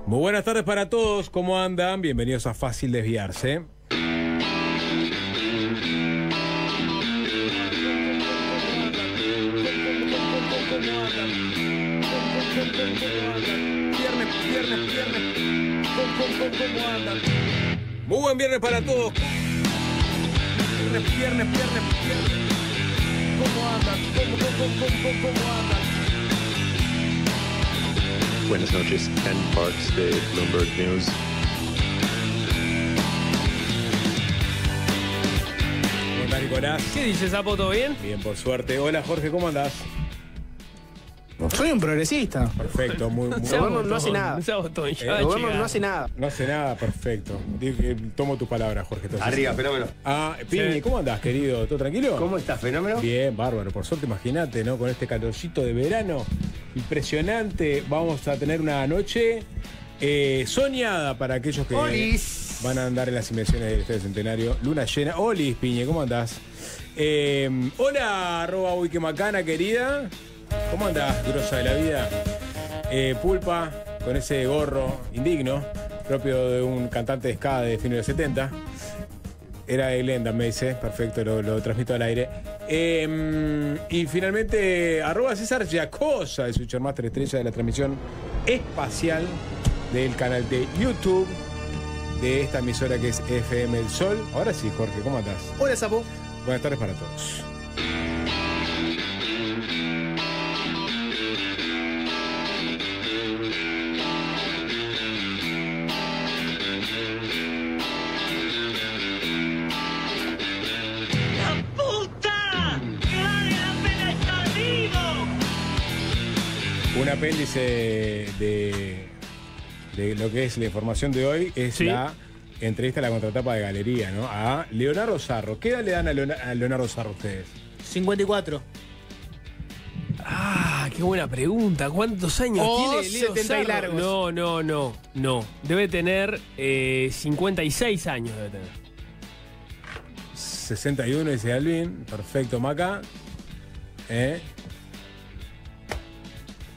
Muy buenas tardes para todos, ¿cómo andan? Bienvenidos a Fácil Desviarse. Muy buen viernes para todos. Viernes. ¿Cómo andan? ¿Cómo andan? Buenas noches, Ken Parks de Bloomberg News. ¿Cómo andás, Nicolás? ¿Qué dices, Sapo? ¿Todo bien? Bien, por suerte. Hola, Jorge, ¿cómo andás? Soy un progresista. Perfecto, muy El gobierno no hace nada. El gobierno no hace nada. No hace nada, perfecto. Tomo tu palabra, Jorge. Entonces. Arriba, fenómeno. Piñi, Sí. ¿cómo andás, querido? ¿Todo tranquilo? ¿Cómo estás, fenómeno? Bien, bárbaro. Por suerte, imagínate, ¿no? Con este calorcito de verano impresionante, vamos a tener una noche soñada para aquellos que ¡Olis! van a andar en las inversiones del Estadio Centenario. Luna llena. Olis, Piñe, ¿cómo andás? Hola, @Wikimacana, querida. ¿Cómo andás, grosa de la vida? Pulpa, con ese gorro indigno, propio de un cantante de ska de fines de los 70. Era de Glenda, me dice. Perfecto, lo transmito al aire. Y finalmente, @César Yacosa, el Switchermaster estrella de la transmisión espacial del canal de YouTube de esta emisora que es FM El Sol. Ahora sí, Jorge, ¿cómo andás? Hola, Sapo. Buenas tardes para todos. Un apéndice de lo que es la información de hoy es ¿Sí? la entrevista a la contratapa de Galería, ¿no? A Leonardo Sarro. ¿Qué edad le dan a Leonardo Sarro ustedes? 54. Ah, qué buena pregunta. ¿Cuántos años Oh, tiene Leo 70 y Sarro? largos. No. Debe tener 56 años. Debe tener. 61, dice Alvin. Perfecto, Maca.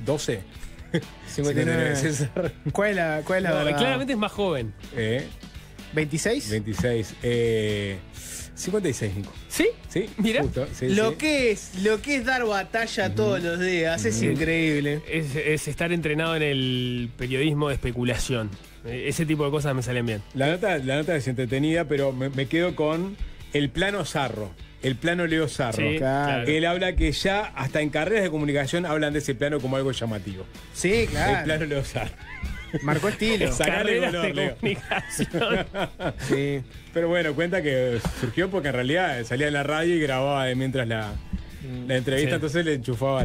12. 59. César. ¿Cuál es la No, verdad? claramente es más joven. ¿26? 26. 56, Nico. ¿Sí? ¿Sí? Mira. Justo, sí, Lo sí. que es dar batalla todos los días, es increíble. Es estar entrenado en el periodismo de especulación. Ese tipo de cosas me salen bien. La nota es entretenida, pero me quedo con el plano Sarro. El plano Leo Sarro. Sí, claro. Él habla que ya hasta en carreras de comunicación hablan de ese plano como algo llamativo. Sí, El claro. plano Leo Sarro. Marcó estilo. Sacale Carreras color, de Leo. comunicación. Sí. Pero bueno, cuenta que surgió porque en realidad salía en la radio y grababa mientras la entrevista, Sí. entonces le enchufaba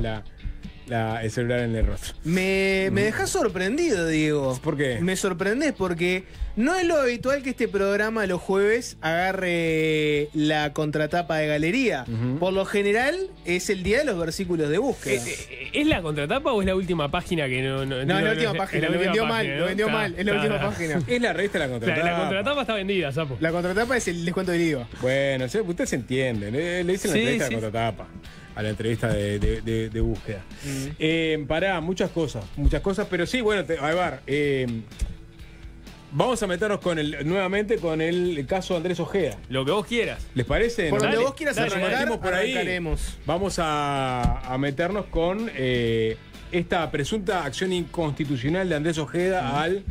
el celular en el rostro. Me dejas sorprendido, Diego. ¿Por qué? Me sorprendés porque no es lo habitual que este programa los jueves agarre la contratapa de Galería. Por lo general es el día de los versículos de búsqueda. ¿Es la contratapa o es la última página que no? No, es la última página, lo vendió mal, es la última página. Es la revista La Contratapa. La contratapa está vendida, Sapo. La contratapa es el descuento del IVA. Bueno, usted se entiende. Le dicen la Sí, entrevista sí. de contratapa. A la entrevista de búsqueda. Pará, muchas cosas, pero sí, bueno, a ver, vamos a meternos nuevamente con el caso de Andrés Ojeda. Lo que vos quieras. ¿Les parece? Por ¿No? donde dale, vos quieras dale, arrancar, arranquemos por ahí. arrancaremos. Vamos a meternos con esta presunta acción inconstitucional de Andrés Ojeda al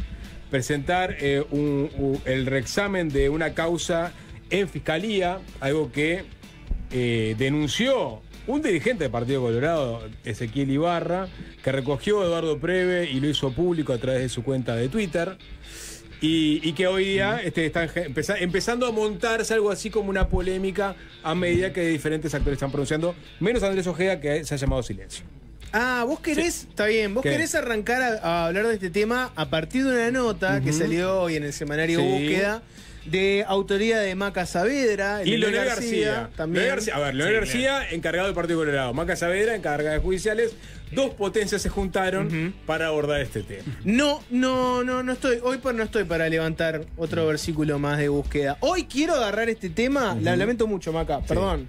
presentar el reexamen de una causa en fiscalía, algo que denunció un dirigente del Partido Colorado, Ezequiel Ibarra, que recogió a Eduardo Preve y lo hizo público a través de su cuenta de Twitter. Y que hoy día están empezando a montarse algo así como una polémica a medida que diferentes actores están pronunciando, menos Andrés Ojeda, que se ha llamado silencio. Ah, vos querés, está bien, vos ¿Qué? querés arrancar a hablar de este tema a partir de una nota que salió hoy en el semanario Sí. Búsqueda de autoría de Maca Saavedra Y Leonel García. también. Leonel García, encargado del Partido Colorado. Maca Saavedra, encargada de judiciales. Dos potencias se juntaron para abordar este tema. No estoy, hoy no estoy para levantar otro versículo más de Búsqueda. Hoy quiero agarrar este tema, la lamento mucho, Maca, perdón.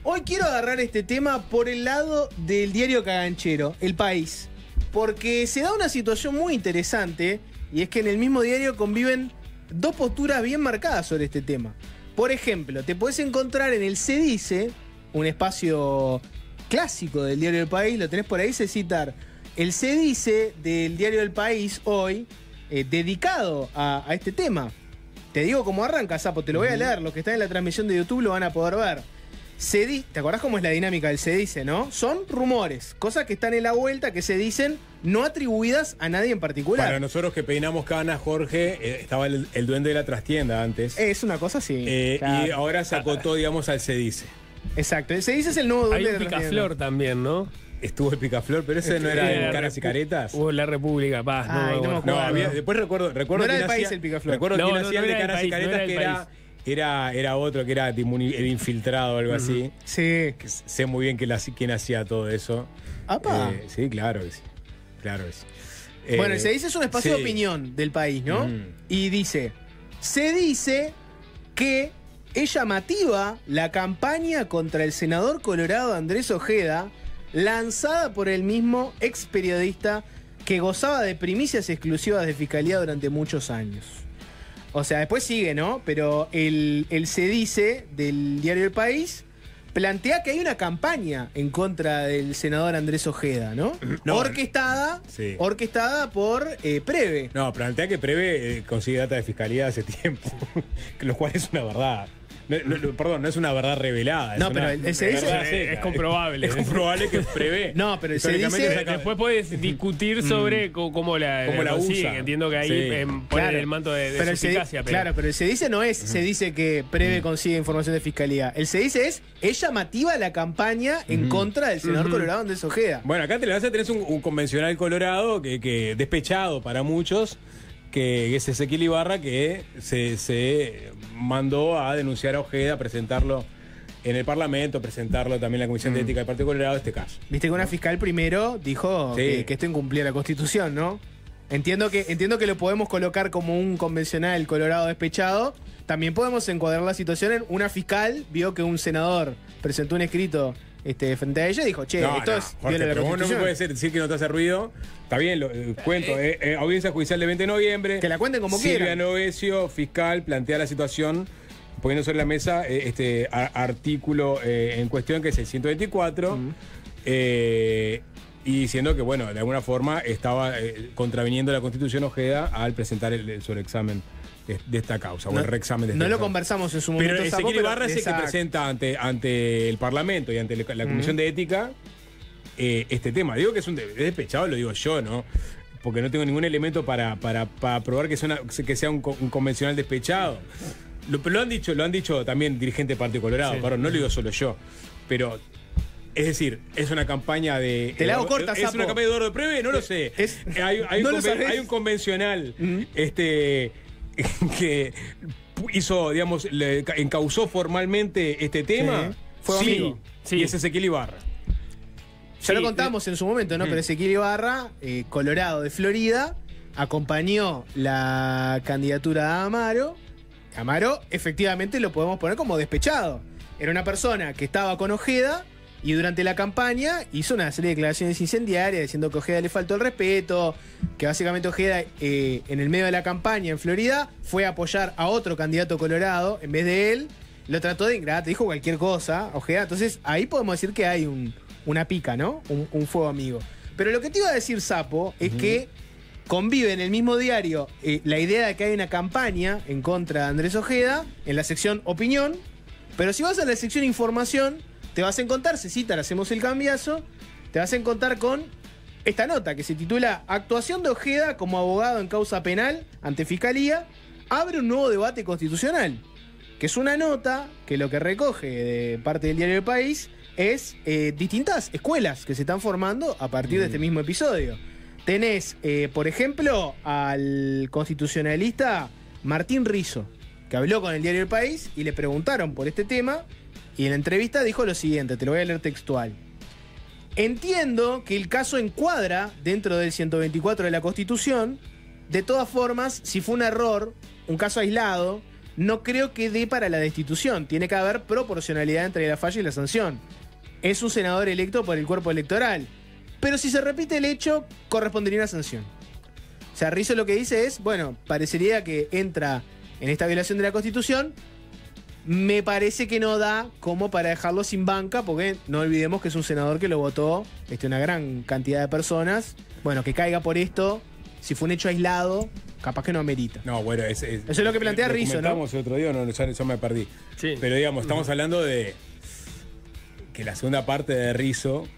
Hoy quiero agarrar este tema por el lado del diario caganchero, El País. porque se da una situación muy interesante, y es que en el mismo diario conviven dos posturas bien marcadas sobre este tema. Por ejemplo, te podés encontrar en el Se Dice, un espacio clásico del diario El País, lo tenés por ahí, se citar el Se Dice del diario El País hoy, dedicado a este tema. Te digo cómo arranca, Sapo, te lo voy a leer. Los que están en la transmisión de YouTube lo van a poder ver. ¿Te acordás cómo es la dinámica del Se Dice, no? Son rumores, cosas que están en la vuelta, que se dicen, no atribuidas a nadie en particular. Para nosotros que peinamos canas, Jorge, estaba el duende de la trastienda antes. Es una cosa así. Y ahora se acotó, digamos, al Se Dice. Exacto, el Se Dice es el nuevo Hay duende un de la trastienda. picaflor también, ¿no? Estuvo el Picaflor, pero ese no era en Caras y Caretas. Hubo la República, Ay, no me no, acuerdo. No, después recuerdo No era quién El País hacía- el Picaflor. Recuerdo No, quién no, hacía no el de era El Caras y País, no Caretas, era que El era otro, que era tipo el infiltrado o algo así. Sí. Que sé muy bien quién hacía todo eso. Apa. Sí, claro que sí. Claro que sí. Bueno, el Se Dice es un espacio sí. de opinión del país, ¿no? Mm. Y dice, se dice que es llamativa la campaña contra el senador colorado Andrés Ojeda, lanzada por el mismo ex periodista que gozaba de primicias exclusivas de Fiscalía durante muchos años. O sea, después sigue, ¿no? Pero el Se Dice del diario El País plantea que hay una campaña en contra del senador Andrés Ojeda, ¿no? No, orquestada sí. por Preve. No, plantea que Preve consigue data de fiscalía hace tiempo, lo cual es una verdad. Perdón, no es una verdad revelada. No, es pero una el Se Dice- verdad Es seca. comprobable. Es comprobable que Preve. No, pero el Se históricamente Dice- saca- Después puedes discutir sobre cómo la consiguen. usa. Entiendo que ahí Sí. ponen Claro. el manto de Pero el Se- suspicacia. Claro, pero el Se Dice no es, se dice que Preve consigue información de Fiscalía. El Se Dice es llamativa la campaña en contra del senador colorado Andrés Ojeda. Bueno, acá tenés un convencional colorado que despechado para muchos, que es Ezequiel Ibarra, que se mandó a denunciar a Ojeda, a presentarlo en el Parlamento, presentarlo también en la Comisión de Ética del Partido Colorado, este caso. Viste que una fiscal primero dijo Sí. que esto incumplía la Constitución, ¿no? Entiendo que lo podemos colocar como un convencional colorado despechado. También podemos encuadrar la situación en una fiscal vio que un senador presentó un escrito frente a ella y dijo, che, esto es Jorge, viola la pero vos no me Constitución. puedes decir que no te hace ruido. Está bien, cuento. Audiencia judicial de 20 de noviembre. Que la cuenten como Silvia quieran. Novesio, fiscal, plantea la situación poniendo sobre la mesa artículo en cuestión que es el 124 y diciendo que, bueno, de alguna forma estaba contraviniendo la Constitución Ojeda al presentar el sobreexamen de esta causa, o el reexamen de esta No lo causa. conversamos en su momento. Pero Sapo, Ezequiel Ibarra es el que exacto. presenta ante el Parlamento y ante la Comisión de Ética este tema. Digo que es despechado, lo digo yo, ¿no? Porque no tengo ningún elemento para probar que sea un convencional despechado. Lo han dicho también dirigentes del Partido Colorado, Sí. perdón, no lo digo solo yo. Pero, es decir, es una campaña de. Te la hago corta, ¿Es Sapo. una campaña de Eduardo Preve? No lo sé. ¿No lo sabés? Hay un convencional que hizo, digamos, encauzó formalmente este tema. Sí. Fue Sí, amigo. Sí. Y es Ezequiel Ibarra. Ya lo Sí, contamos en su momento, ¿no? Pero Ezequiel Ibarra, colorado de Florida, acompañó la candidatura de Amaro. Amaro, efectivamente, lo podemos poner como despechado. Era una persona que estaba con Ojeda y durante la campaña hizo una serie de declaraciones incendiarias diciendo que a Ojeda le faltó el respeto, que básicamente Ojeda, en el medio de la campaña en Florida, fue a apoyar a otro candidato colorado en vez de él. Lo trató de ingrato, dijo cualquier cosa, Ojeda. Entonces ahí podemos decir que hay una pica, ¿no? Un fuego amigo. Pero lo que te iba a decir, Sapo, es que convive en el mismo diario la idea de que hay una campaña en contra de Andrés Ojeda en la sección opinión, pero si vas a la sección información, te vas a encontrar, se cita, le hacemos el cambiazo, te vas a encontrar con esta nota que se titula Actuación de Ojeda como abogado en causa penal ante Fiscalía, abre un nuevo debate constitucional, que es una nota que lo que recoge de parte del diario El País es distintas escuelas que se están formando a partir de este mismo episodio. Tenés, por ejemplo, al constitucionalista Martín Rizzo, que habló con el diario El País y le preguntaron por este tema y en la entrevista dijo lo siguiente, te lo voy a leer textual. Entiendo que el caso encuadra dentro del 124 de la Constitución. De todas formas, si fue un error, un caso aislado, no creo que dé para la destitución. Tiene que haber proporcionalidad entre la falla y la sanción. Es un senador electo por el cuerpo electoral. pero si se repite el hecho, correspondería una sanción. O sea, Rizzo lo que dice es, bueno, parecería que entra en esta violación de la Constitución, me parece que no da como para dejarlo sin banca, porque no olvidemos que es un senador que lo votó una gran cantidad de personas. Bueno, que caiga por esto, si fue un hecho aislado, capaz que no amerita. No, bueno, eso es lo que plantea Rizzo, ¿no? Comentamos el otro día, no, ya me perdí. Sí. Pero digamos, estamos hablando de que la segunda parte de Rizzo,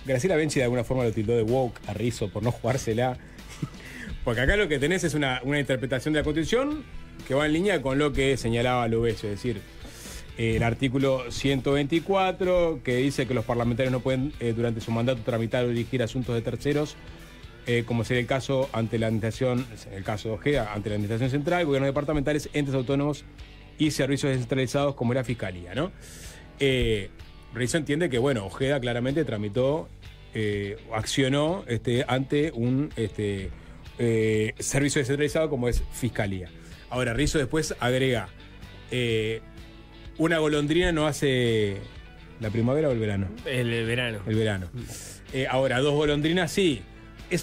Graciela Benchi de alguna forma lo tildó de woke a Rizzo por no jugársela. Porque acá lo que tenés es una interpretación de la Constitución que va en línea con lo que señalaba Lovesio, es decir, el artículo 124 que dice que los parlamentarios no pueden durante su mandato tramitar o dirigir asuntos de terceros, como sería el caso ante la administración, en el caso de Ojeda, ante la administración central, gobiernos departamentales, entes autónomos y servicios descentralizados como la Fiscalía, ¿no? Rizzo entiende que, bueno, Ojeda claramente tramitó, accionó ante un servicio descentralizado como es Fiscalía. Ahora, Rizzo después agrega, una golondrina no hace la primavera o el verano. El verano. El verano. Ahora, dos golondrinas sí.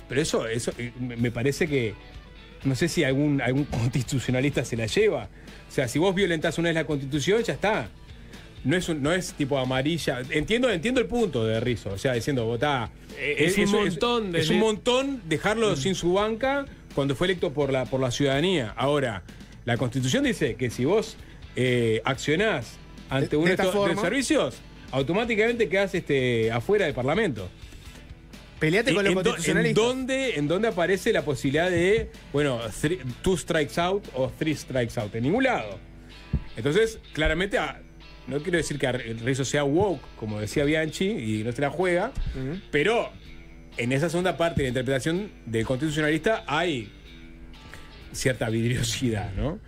Pero eso me parece que, no sé si algún constitucionalista se la lleva. O sea, si vos violentás una vez la Constitución, ya está. No es tipo amarilla. Entiendo el punto de Rizzo. O sea, diciendo, votá. Es un montón dejarlo sin su banca cuando fue electo por la ciudadanía. Ahora, la Constitución dice que si vos accionás ante uno de estos servicios, automáticamente quedás afuera del Parlamento. Peleate con los constitucionalistas. ¿En dónde aparece la posibilidad de, bueno, 2 strikes out o 3 strikes out? En ningún lado. Entonces, claramente, no quiero decir que Rizzo sea woke, como decía Bianchi, y no se la juega, pero en esa segunda parte de la interpretación del constitucionalista hay cierta vidriosidad, ¿no?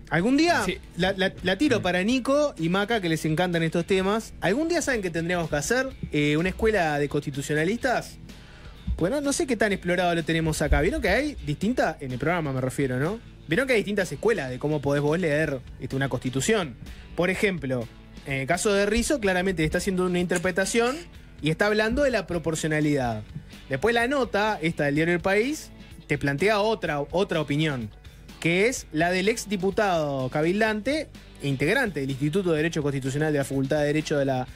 Algún día, sí. la tiro para Nico y Maca, que les encantan estos temas. ¿Algún día saben que tendríamos que hacer? ¿Una escuela de constitucionalistas? Bueno, no sé qué tan explorado lo tenemos acá. ¿Vieron que hay distintas, en el programa me refiero, ¿no? ¿Vieron que hay distintas escuelas de cómo podés vos leer una constitución? Por ejemplo, en el caso de Rizzo, claramente está haciendo una interpretación y está hablando de la proporcionalidad. Después la nota, esta del diario El País, te plantea otra opinión, que es la del ex diputado cabildante e integrante del Instituto de Derecho Constitucional de la Facultad de Derecho de la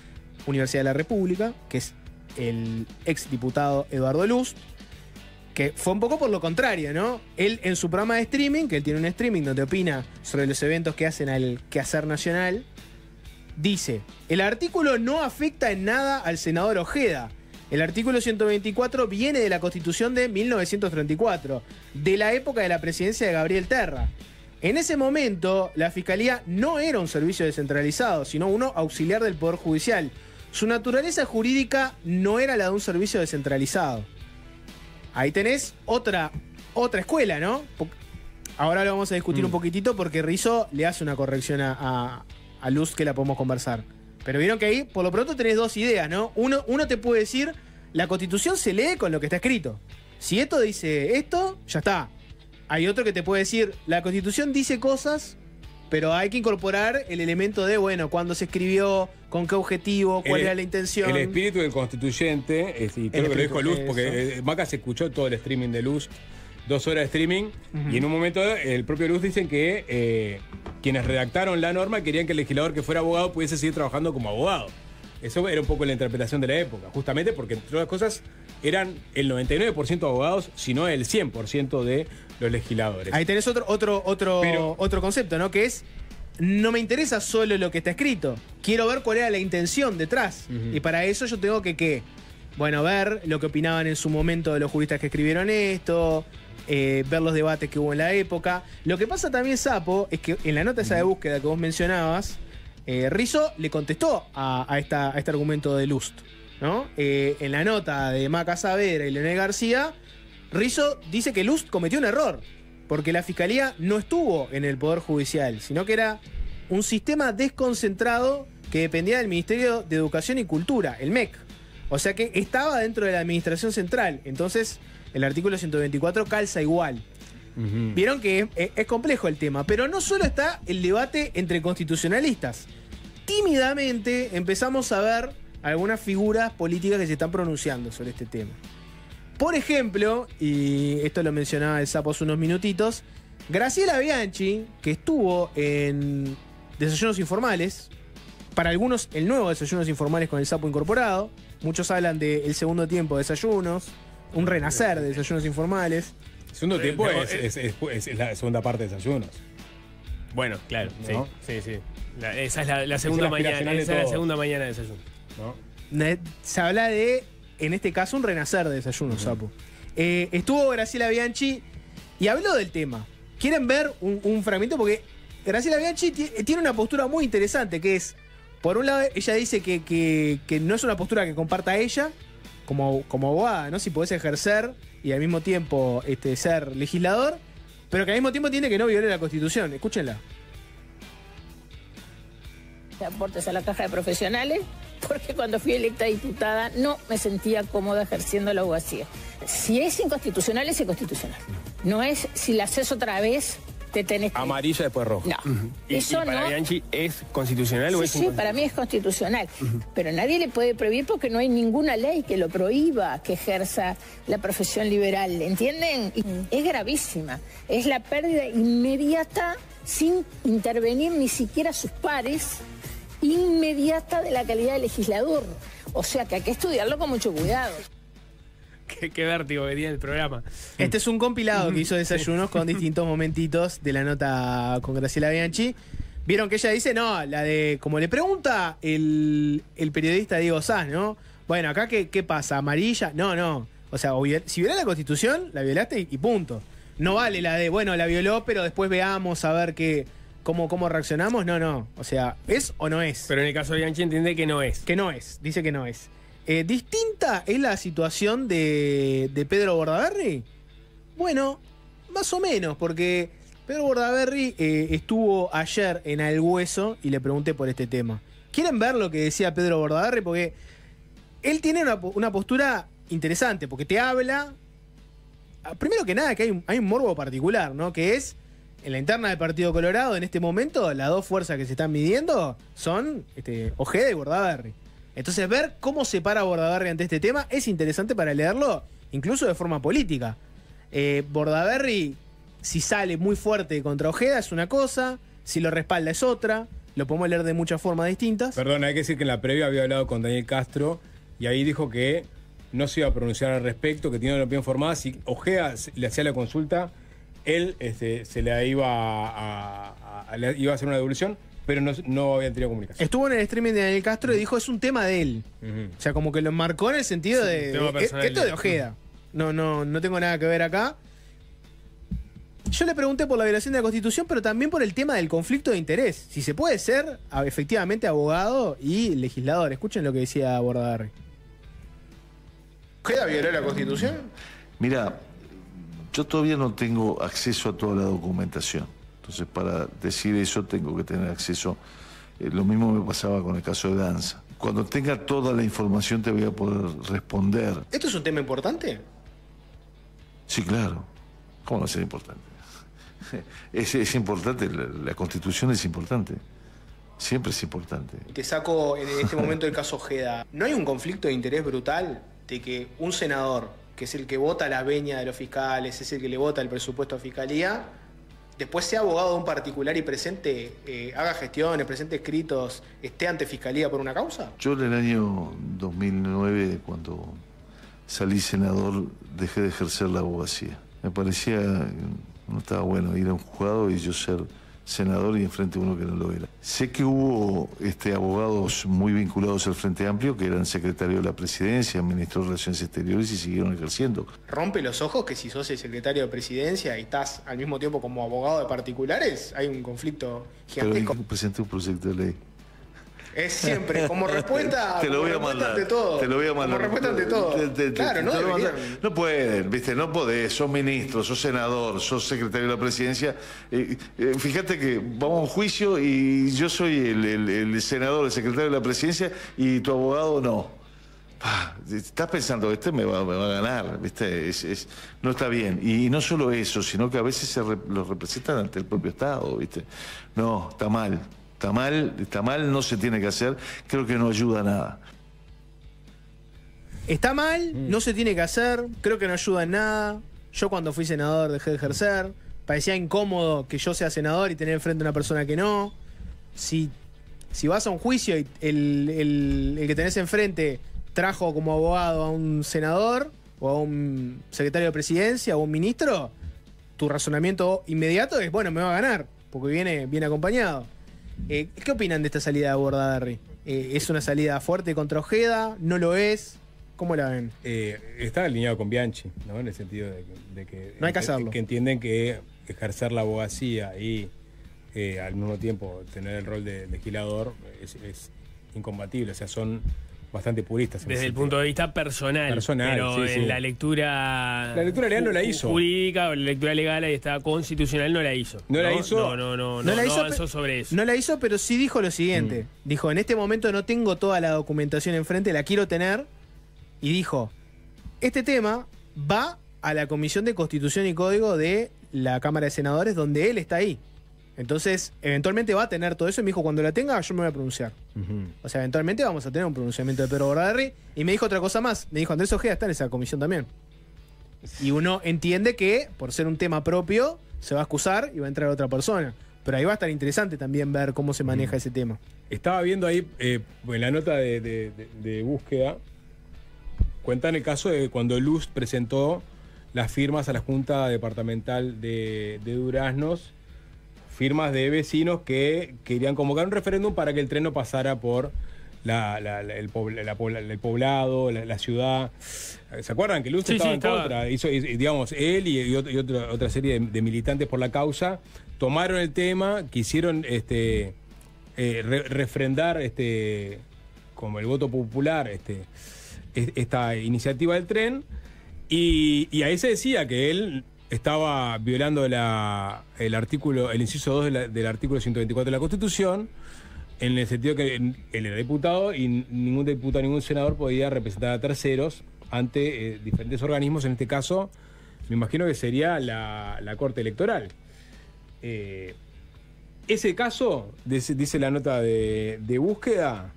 Universidad de la República, que es el ex diputado Eduardo Lust, que fue un poco por lo contrario, ¿no? Él en su programa de streaming, que él tiene un streaming donde opina sobre los eventos que hacen al quehacer nacional, dice, el artículo no afecta en nada al senador Ojeda. El artículo 124 viene de la Constitución de 1934, de la época de la presidencia de Gabriel Terra. En ese momento, la Fiscalía no era un servicio descentralizado, sino uno auxiliar del Poder Judicial. Su naturaleza jurídica no era la de un servicio descentralizado. Ahí tenés otra escuela, ¿no? Ahora lo vamos a discutir un poquitito porque Rizzo le hace una corrección a Luz que la podemos conversar. Pero vieron que ahí, por lo pronto, tenés dos ideas, ¿no? Uno te puede decir, la Constitución se lee con lo que está escrito. Si esto dice esto, ya está. Hay otro que te puede decir, la Constitución dice cosas, pero hay que incorporar el elemento de, bueno, cuándo se escribió, con qué objetivo, cuál era la intención. El espíritu del constituyente, y creo que lo dijo Luz, porque Maca se escuchó todo el streaming de Luz, 2 horas de streaming, y en un momento el propio Luz dicen que quienes redactaron la norma querían que el legislador que fuera abogado pudiese seguir trabajando como abogado. Eso era un poco la interpretación de la época, justamente porque, entre otras cosas, eran el 99% abogados, sino el 100% de los legisladores. Ahí tenés otro concepto, ¿no? Que es, no me interesa solo lo que está escrito, quiero ver cuál era la intención detrás. Y para eso yo tengo que bueno, ver lo que opinaban en su momento de los juristas que escribieron esto, ver los debates que hubo en la época. Lo que pasa también, Sapo, es que en la nota esa de búsqueda que vos mencionabas, Rizzo le contestó a este argumento de Lust, ¿no? En la nota de Maca Saavedra y Leonel García, Rizzo dice que Lust cometió un error, porque la Fiscalía no estuvo en el Poder Judicial, sino que era un sistema desconcentrado que dependía del Ministerio de Educación y Cultura, el MEC. O sea que estaba dentro de la Administración Central. Entonces, el artículo 124 calza igual. Vieron que es complejo el tema, pero no solo está el debate entre constitucionalistas. Tímidamente empezamos a ver algunas figuras políticas que se están pronunciando sobre este tema. Por ejemplo, y esto lo mencionaba el Sapo hace unos minutitos, Graciela Bianchi, que estuvo en Desayunos Informales, para algunos el nuevo Desayunos Informales con el Sapo incorporado, muchos hablan del segundo tiempo de Desayunos, un renacer de Desayunos Informales. El segundo tiempo es la segunda parte de Desayunos. Bueno, claro, ¿No? sí. Esa es la segunda mañana. Esa es la segunda mañana de Desayuno. ¿No? Se habla de, en este caso, un renacer de Desayunos, Sapo. Estuvo Graciela Bianchi y habló del tema. ¿Quieren ver un fragmento? Porque Graciela Bianchi tiene una postura muy interesante, que es, por un lado, ella dice que no es una postura que comparta ella, como abogada, ¿no? Si podés ejercer y al mismo tiempo ser legislador, pero que al mismo tiempo tiene que no violar la Constitución. Escúchenla. Aportes a la caja de profesionales, porque cuando fui electa diputada no me sentía cómoda ejerciendo la abogacía. Si es inconstitucional, es inconstitucional. No es si la haces otra vez, te tenés que... Amarilla después roja. No. Eso ¿Y para no... Bianchi es constitucional o es Sí, inconstitucional? para mí es constitucional. Pero nadie le puede prohibir porque no hay ninguna ley que lo prohíba, que ejerza la profesión liberal. ¿Entienden? Y es gravísima. Es la pérdida inmediata, sin intervenir ni siquiera sus pares, inmediata de la calidad de legislador. O sea que hay que estudiarlo con mucho cuidado. Qué vértigo que tiene el programa. Este es un compilado que hizo Desayunos con distintos momentitos de la nota con Graciela Bianchi. Vieron que ella dice, no, la de, como le pregunta el periodista Diego Sass, ¿no? Bueno, acá ¿qué pasa? ¿Amarilla? No. O sea, si violás la Constitución, la violaste y punto. No vale la de, bueno, la violó, pero después veamos a ver cómo reaccionamos. No. O sea, ¿es o no es? Pero en el caso de Bianchi entiende que no es. Que no es, dice que no es. ¿Distinta es la situación de Pedro Bordaberry? Bueno, más o menos, porque Pedro Bordaberry estuvo ayer en Al Hueso y le pregunté por este tema. ¿Quieren ver lo que decía Pedro Bordaberry? Porque él tiene una postura interesante, porque te habla, primero que nada, que hay un morbo particular, ¿no? Que es, en la interna del Partido Colorado, en este momento, las dos fuerzas que se están midiendo son Ojeda y Bordaberry. Entonces, ver cómo se para Bordaberry ante este tema es interesante para leerlo, incluso de forma política. Bordaberry, si sale muy fuerte contra Ojeda, es una cosa, si lo respalda es otra. Lo podemos leer de muchas formas distintas. Perdón, hay que decir que en la previa había hablado con Daniel Castro y ahí dijo que no se iba a pronunciar al respecto, que tenía una opinión formada. Si Ojeda le hacía la consulta, él se la iba a hacer una devolución, pero no habían tenido comunicación. Estuvo en el streaming de Daniel Castro y dijo, es un tema de él. O sea, como que lo marcó en el sentido de esto es de Ojeda. No tengo nada que ver acá. Yo le pregunté por la violación de la Constitución, pero también por el tema del conflicto de interés. Si se puede ser efectivamente abogado y legislador. Escuchen lo que decía Bordaberry. ¿Ojeda violó la Constitución? Mira, yo todavía no tengo acceso a toda la documentación. Entonces, para decir eso, tengo que tener acceso. Lo mismo me pasaba con el caso de Danza. Cuando tenga toda la información, te voy a poder responder. ¿Esto es un tema importante? Sí, claro. ¿Cómo no ser importante? Es importante, la Constitución es importante. Siempre es importante. Te saco en este momento el caso Ojeda. ¿No hay un conflicto de interés brutal de que un senador, que es el que vota la venia de los fiscales, es el que le vota el presupuesto a Fiscalía, después sea abogado de un particular y presente, haga gestiones, presente escritos, esté ante Fiscalía por una causa? Yo en el año 2009, cuando salí senador, dejé de ejercer la abogacía. Me parecía, no estaba bueno ir a un juzgado y yo ser senador y enfrente uno que no lo era. Sé que hubo abogados muy vinculados al Frente Amplio que eran secretario de la Presidencia, ministro de Relaciones Exteriores y siguieron ejerciendo. ¿Rompe los ojos que si sos el secretario de Presidencia y estás al mismo tiempo como abogado de particulares, hay un conflicto gigantesco? Pero presenté un proyecto de ley. Es siempre, como respuesta, te lo voy a mandar ante todo. Te lo voy a mandar. Como respuesta ante todo. Claro, no deberían. No pueden, ¿viste? No podés. Sos ministro, sos senador, sos secretario de la Presidencia. Fíjate que vamos a un juicio y yo soy el senador, el secretario de la Presidencia y tu abogado no. Estás pensando, me va a ganar, ¿viste? No está bien. Y no solo eso, sino que a veces los representan ante el propio Estado, ¿viste? No, está mal. Está mal, no se tiene que hacer, creo que no ayuda a nada. Está mal, no se tiene que hacer, creo que no ayuda en nada. Yo cuando fui senador dejé de ejercer, parecía incómodo que yo sea senador y tener enfrente a una persona que no. Si vas a un juicio y el que tenés enfrente trajo como abogado a un senador o a un secretario de presidencia o a un ministro, tu razonamiento inmediato es, bueno, me va a ganar, porque viene acompañado. ¿Qué opinan de esta salida de Bordaberry? ¿Es una salida fuerte contra Ojeda? ¿No lo es? ¿Cómo la ven? Está alineado con Bianchi, ¿no? En el sentido de que no hay que hacerlo. Que entienden que ejercer la abogacía y al mismo tiempo tener el rol de legislador es incompatible. O sea, son bastante puristas. Desde el punto de vista personal. Pero sí, en la lectura... La lectura legal no la hizo. Jurídica o la lectura legal, ahí está, constitucional, no la hizo. No la hizo. No avanzó sobre eso. No la hizo, pero sí dijo lo siguiente. Dijo, en este momento no tengo toda la documentación enfrente, la quiero tener. Y dijo, este tema va a la Comisión de Constitución y Código de la Cámara de Senadores, donde él está ahí. Entonces, eventualmente va a tener todo eso. Y me dijo, cuando la tenga, yo me voy a pronunciar. O sea, eventualmente vamos a tener un pronunciamiento de Pedro Bordaberry. Y me dijo otra cosa más. Me dijo, Andrés Ojeda está en esa comisión también. Y uno entiende que, por ser un tema propio, se va a excusar y va a entrar otra persona. Pero ahí va a estar interesante también ver cómo se maneja ese tema. Estaba viendo ahí, en la nota de búsqueda, cuentan el caso de cuando Luz presentó las firmas a la Junta Departamental de Duraznos, firmas de vecinos que querían convocar un referéndum para que el tren no pasara por el poblado, la ciudad. ¿Se acuerdan que Luz estaba en contra? Hizo, digamos, él y otra serie de militantes por la causa tomaron el tema, quisieron refrendar como el voto popular esta iniciativa del tren, y ahí se decía que él estaba violando el inciso 2 del artículo 124 de la Constitución, en el sentido que él era diputado y ningún diputado, ningún senador podía representar a terceros ante diferentes organismos. En este caso, me imagino que sería la Corte Electoral. Ese caso, dice la nota de búsqueda,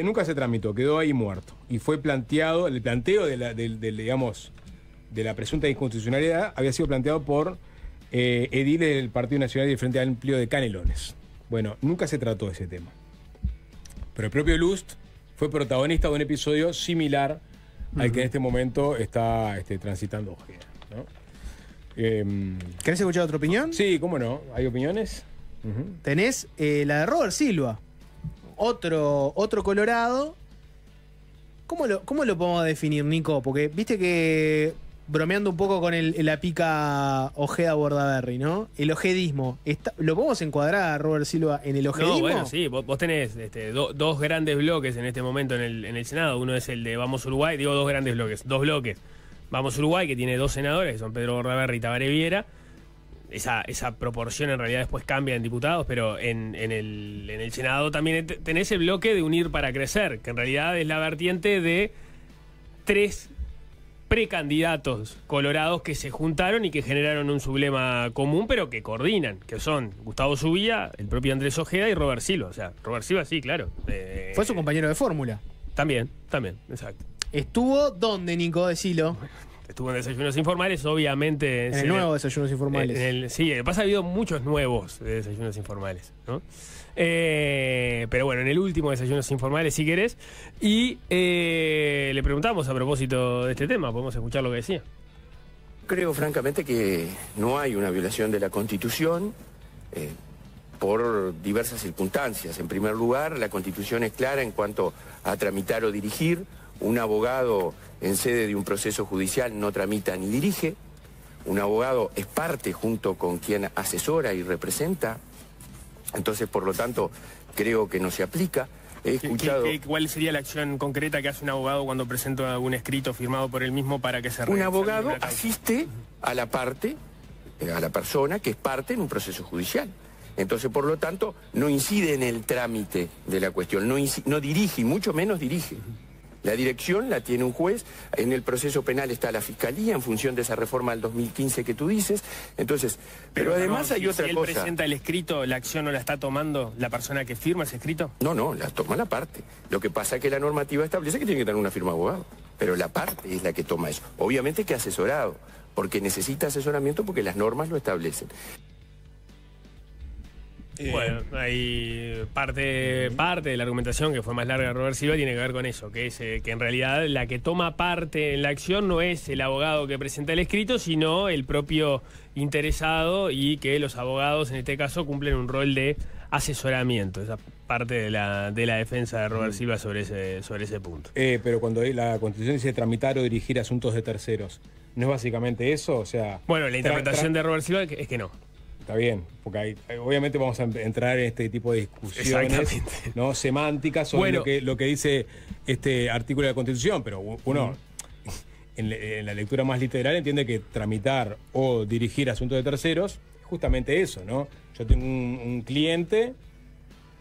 nunca se tramitó, quedó ahí muerto. Y fue planteado, el planteo de la presunta inconstitucionalidad había sido planteado por ediles del Partido Nacional y del Frente Amplio de Canelones. Bueno, nunca se trató ese tema. Pero el propio Lust fue protagonista de un episodio similar al que en este momento está transitando Ojeda, ¿no? ¿Querés escuchar otra opinión? Sí, cómo no. ¿Hay opiniones? Tenés la de Robert Silva. Otro colorado. ¿Cómo lo podemos definir, Nico? Porque viste que, bromeando un poco con la pica Ojeda-Bordaberry, ¿no? El ojedismo. ¿Lo podemos encuadrar a Robert Silva en el ojedismo? No, bueno, sí. Vos tenés dos grandes bloques en este momento en el Senado. Uno es el de Vamos Uruguay. Digo, dos grandes bloques. Dos bloques. Vamos Uruguay, que tiene dos senadores, que son Pedro Bordaberry y Tabaré Viera. Esa proporción en realidad después cambia en diputados, pero en el Senado también tenés el bloque de Unir para Crecer, que en realidad es la vertiente de tres precandidatos colorados que se juntaron y que generaron un sublema común, pero que coordinan, que son Gustavo Zubia, el propio Andrés Ojeda y Robert Silva. O sea, Robert Silva sí, claro. Fue su compañero de fórmula. También, exacto. ¿Estuvo dónde, Nico? Decilo. Estuvo en Desayunos Informales, obviamente. En el nuevo Desayunos Informales. Sí, pasa, ha habido muchos nuevos de Desayunos Informales, ¿no? Pero bueno, en el último Desayunos Informales, si querés. Y le preguntamos a propósito de este tema, podemos escuchar lo que decía. Creo francamente que no hay una violación de la Constitución por diversas circunstancias. En primer lugar, la Constitución es clara en cuanto a tramitar o dirigir. Un abogado en sede de un proceso judicial no tramita ni dirige. Un abogado es parte junto con quien asesora y representa. Entonces, por lo tanto, creo que no se aplica. He escuchado... ¿Cuál sería la acción concreta que hace un abogado cuando presenta algún escrito firmado por él mismo para que se Un abogado asiste a la parte, a la persona que es parte en un proceso judicial. Entonces, por lo tanto, no incide en el trámite de la cuestión, no dirige y mucho menos dirige. La dirección la tiene un juez, en el proceso penal está la Fiscalía en función de esa reforma del 2015 que tú dices. Entonces, pero además hay otra cosa. Si él presenta el escrito, ¿la acción no la está tomando la persona que firma ese escrito? No, la toma la parte. Lo que pasa es que la normativa establece que tiene que tener una firma de abogado. pero la parte es la que toma eso. Obviamente que asesorado, porque necesita asesoramiento porque las normas lo establecen. Bueno, hay parte de la argumentación que fue más larga de Robert Silva tiene que ver con eso, que es que en realidad la que toma parte en la acción no es el abogado que presenta el escrito, sino el propio interesado, y que los abogados en este caso cumplen un rol de asesoramiento. Esa parte de la defensa de Robert Silva sobre ese punto. Pero cuando la Constitución dice tramitar o dirigir asuntos de terceros, ¿no es básicamente eso? O sea, bueno, la interpretación de Robert Silva es que no. Está bien, porque obviamente vamos a entrar en este tipo de discusiones, ¿no?, semánticas sobre lo que dice este artículo de la Constitución, pero uno en la lectura más literal entiende que tramitar o dirigir asuntos de terceros es justamente eso, ¿no? Yo tengo un cliente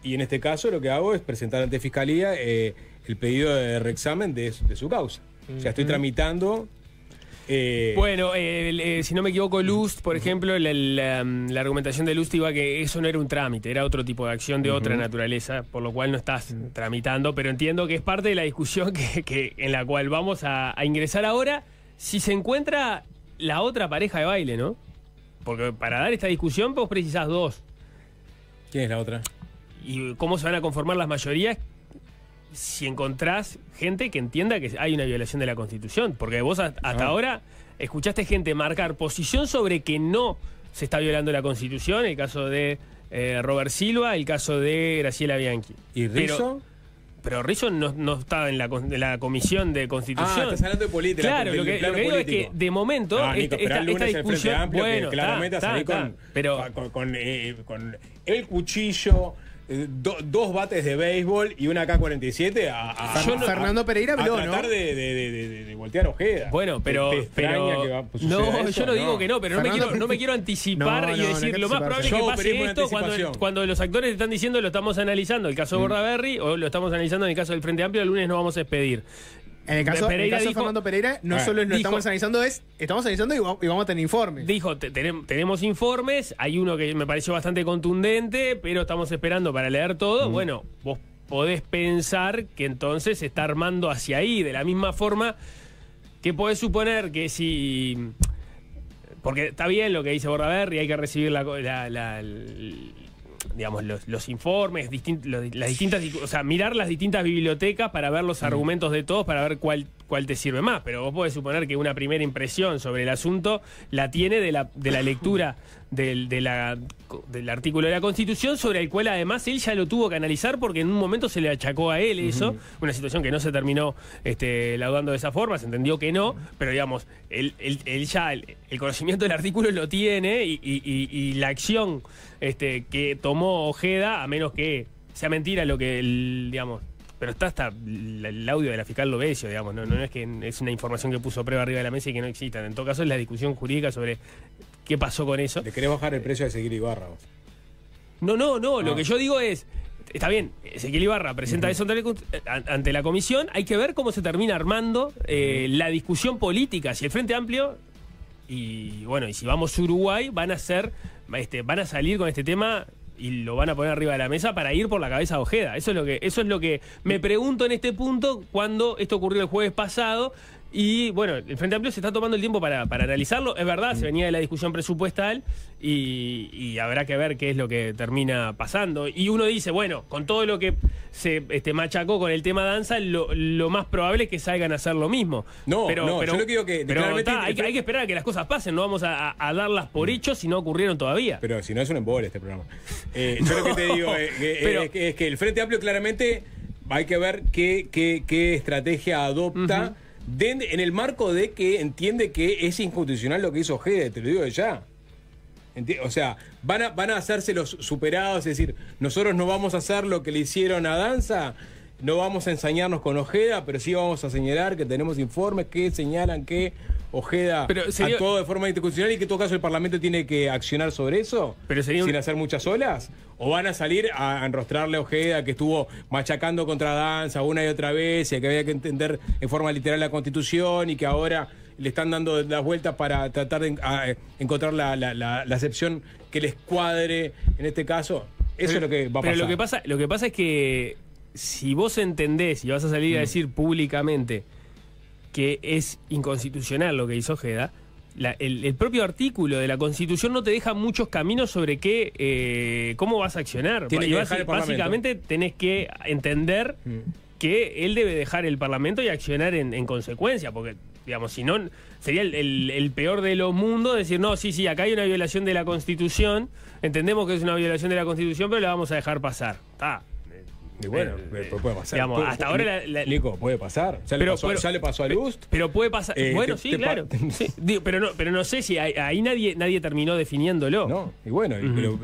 y en este caso lo que hago es presentar ante Fiscalía el pedido de reexamen de su causa. O sea, estoy tramitando... Bueno, si no me equivoco, Lust, por ejemplo, la argumentación de Lust iba que eso no era un trámite, era otro tipo de acción de otra naturaleza, por lo cual no estás tramitando, pero entiendo que es parte de la discusión en la cual vamos a ingresar ahora, si se encuentra la otra pareja de baile, ¿no? Porque para dar esta discusión vos precisás dos. ¿Quién es la otra? ¿Y cómo se van a conformar las mayorías si encontrás gente que entienda que hay una violación de la Constitución? Porque vos hasta ahora escuchaste gente marcar posición sobre que no se está violando la Constitución, el caso de Robert Silva, el caso de Graciela Bianchi. ¿Y Rizzo? Pero Rizzo no estaba en la Comisión de Constitución. Estás hablando de política. Claro, lo que digo es que de momento esta discusión... Bueno, claramente salí con el cuchillo... dos bates de béisbol y una K-47 Fernando Pereira habló, a tratar ¿no? de voltear Ojeda. Yo no digo que no, pero no me quiero anticipar y decir lo más probable es que pase esto cuando los actores están diciendo lo estamos analizando, el caso de Bordaberry, o lo estamos analizando en el caso del Frente Amplio, el lunes no vamos a expedir. En el caso de Fernando Pereira, no solo lo estamos analizando, estamos analizando y vamos a tener informes. Dijo, tenemos informes, hay uno que me pareció bastante contundente, pero estamos esperando para leer todo. Bueno, vos podés pensar que entonces se está armando hacia ahí, de la misma forma que podés suponer que si... Porque está bien lo que dice Bordaberry, hay que recibir digamos, los informes, las distintas, o sea, mirar las distintas bibliotecas para ver los argumentos de todos, para ver cuál te sirve más. Pero vos podés suponer que una primera impresión sobre el asunto la tiene de la lectura del artículo de la Constitución, sobre el cual además él ya lo tuvo que analizar porque en un momento se le achacó a él eso, una situación que no se terminó laudando de esa forma, se entendió que no, pero digamos, él ya el conocimiento del artículo lo tiene y la acción que tomó Ojeda, a menos que sea mentira lo que digamos, pero está hasta el audio de la fiscal Lovesio, digamos, no es que es una información que puso prueba arriba de la mesa y que no exista. En todo caso es la discusión jurídica sobre qué pasó con eso. ¿Le querés bajar el precio a Ezequiel Ibarra vos? No, lo que yo digo es, está bien, Ezequiel Ibarra presenta eso ante la comisión, hay que ver cómo se termina armando la discusión política, si el Frente Amplio y bueno, y si vamos a Uruguay van a salir con este tema y lo van a poner arriba de la mesa para ir por la cabeza de Ojeda. Eso es lo que me pregunto en este punto, cuando esto ocurrió el jueves pasado. Y bueno, el Frente Amplio se está tomando el tiempo para analizarlo. Es verdad, se venía de la discusión presupuestal y habrá que ver qué es lo que termina pasando. Y uno dice, bueno, con todo lo que se machacó con el tema danza, lo más probable es que salgan a hacer lo mismo. Pero yo lo que digo que hay que esperar a que las cosas pasen, no vamos a darlas por hechos si no ocurrieron todavía. Pero si no es un embole este programa. Yo lo que te digo es que el Frente Amplio claramente hay que ver qué estrategia adopta en el marco de que entiende que es inconstitucional lo que hizo Ojeda, te lo digo de ya. O sea, van a hacerse los superados, es decir, nosotros no vamos a hacer lo que le hicieron a Danza, no vamos a ensañarnos con Ojeda, pero sí vamos a señalar que tenemos informes que señalan que Ojeda actuó de forma institucional y que en todo caso el Parlamento tiene que accionar sobre eso, sin hacer muchas olas. ¿O van a salir a enrostrarle a Ojeda que estuvo machacando contra Danza una y otra vez y que había que entender en forma literal la Constitución y que ahora le están dando las vueltas para tratar de encontrar la acepción que les cuadre en este caso? Eso es lo que va a pasar. Pero lo que pasa es que si vos entendés y vas a salir a decir públicamente que es inconstitucional lo que hizo Ojeda, el propio artículo de la Constitución no te deja muchos caminos sobre cómo vas a accionar. Tiene Y que dejar el Parlamento. básicamente tenés que entender que él debe dejar el Parlamento y accionar en consecuencia, porque, digamos, si no, sería el peor de los mundos decir, no, sí, acá hay una violación de la Constitución, entendemos que es una violación de la Constitución, pero la vamos a dejar pasar. Está. Y bueno, puede pasar. Digamos, hasta ahora Nico, puede pasar. Ya le pasó a Lust. Pero puede pasar. Bueno, sí, claro. Sí, digo, pero no sé si ahí nadie terminó definiéndolo. No, y bueno, pero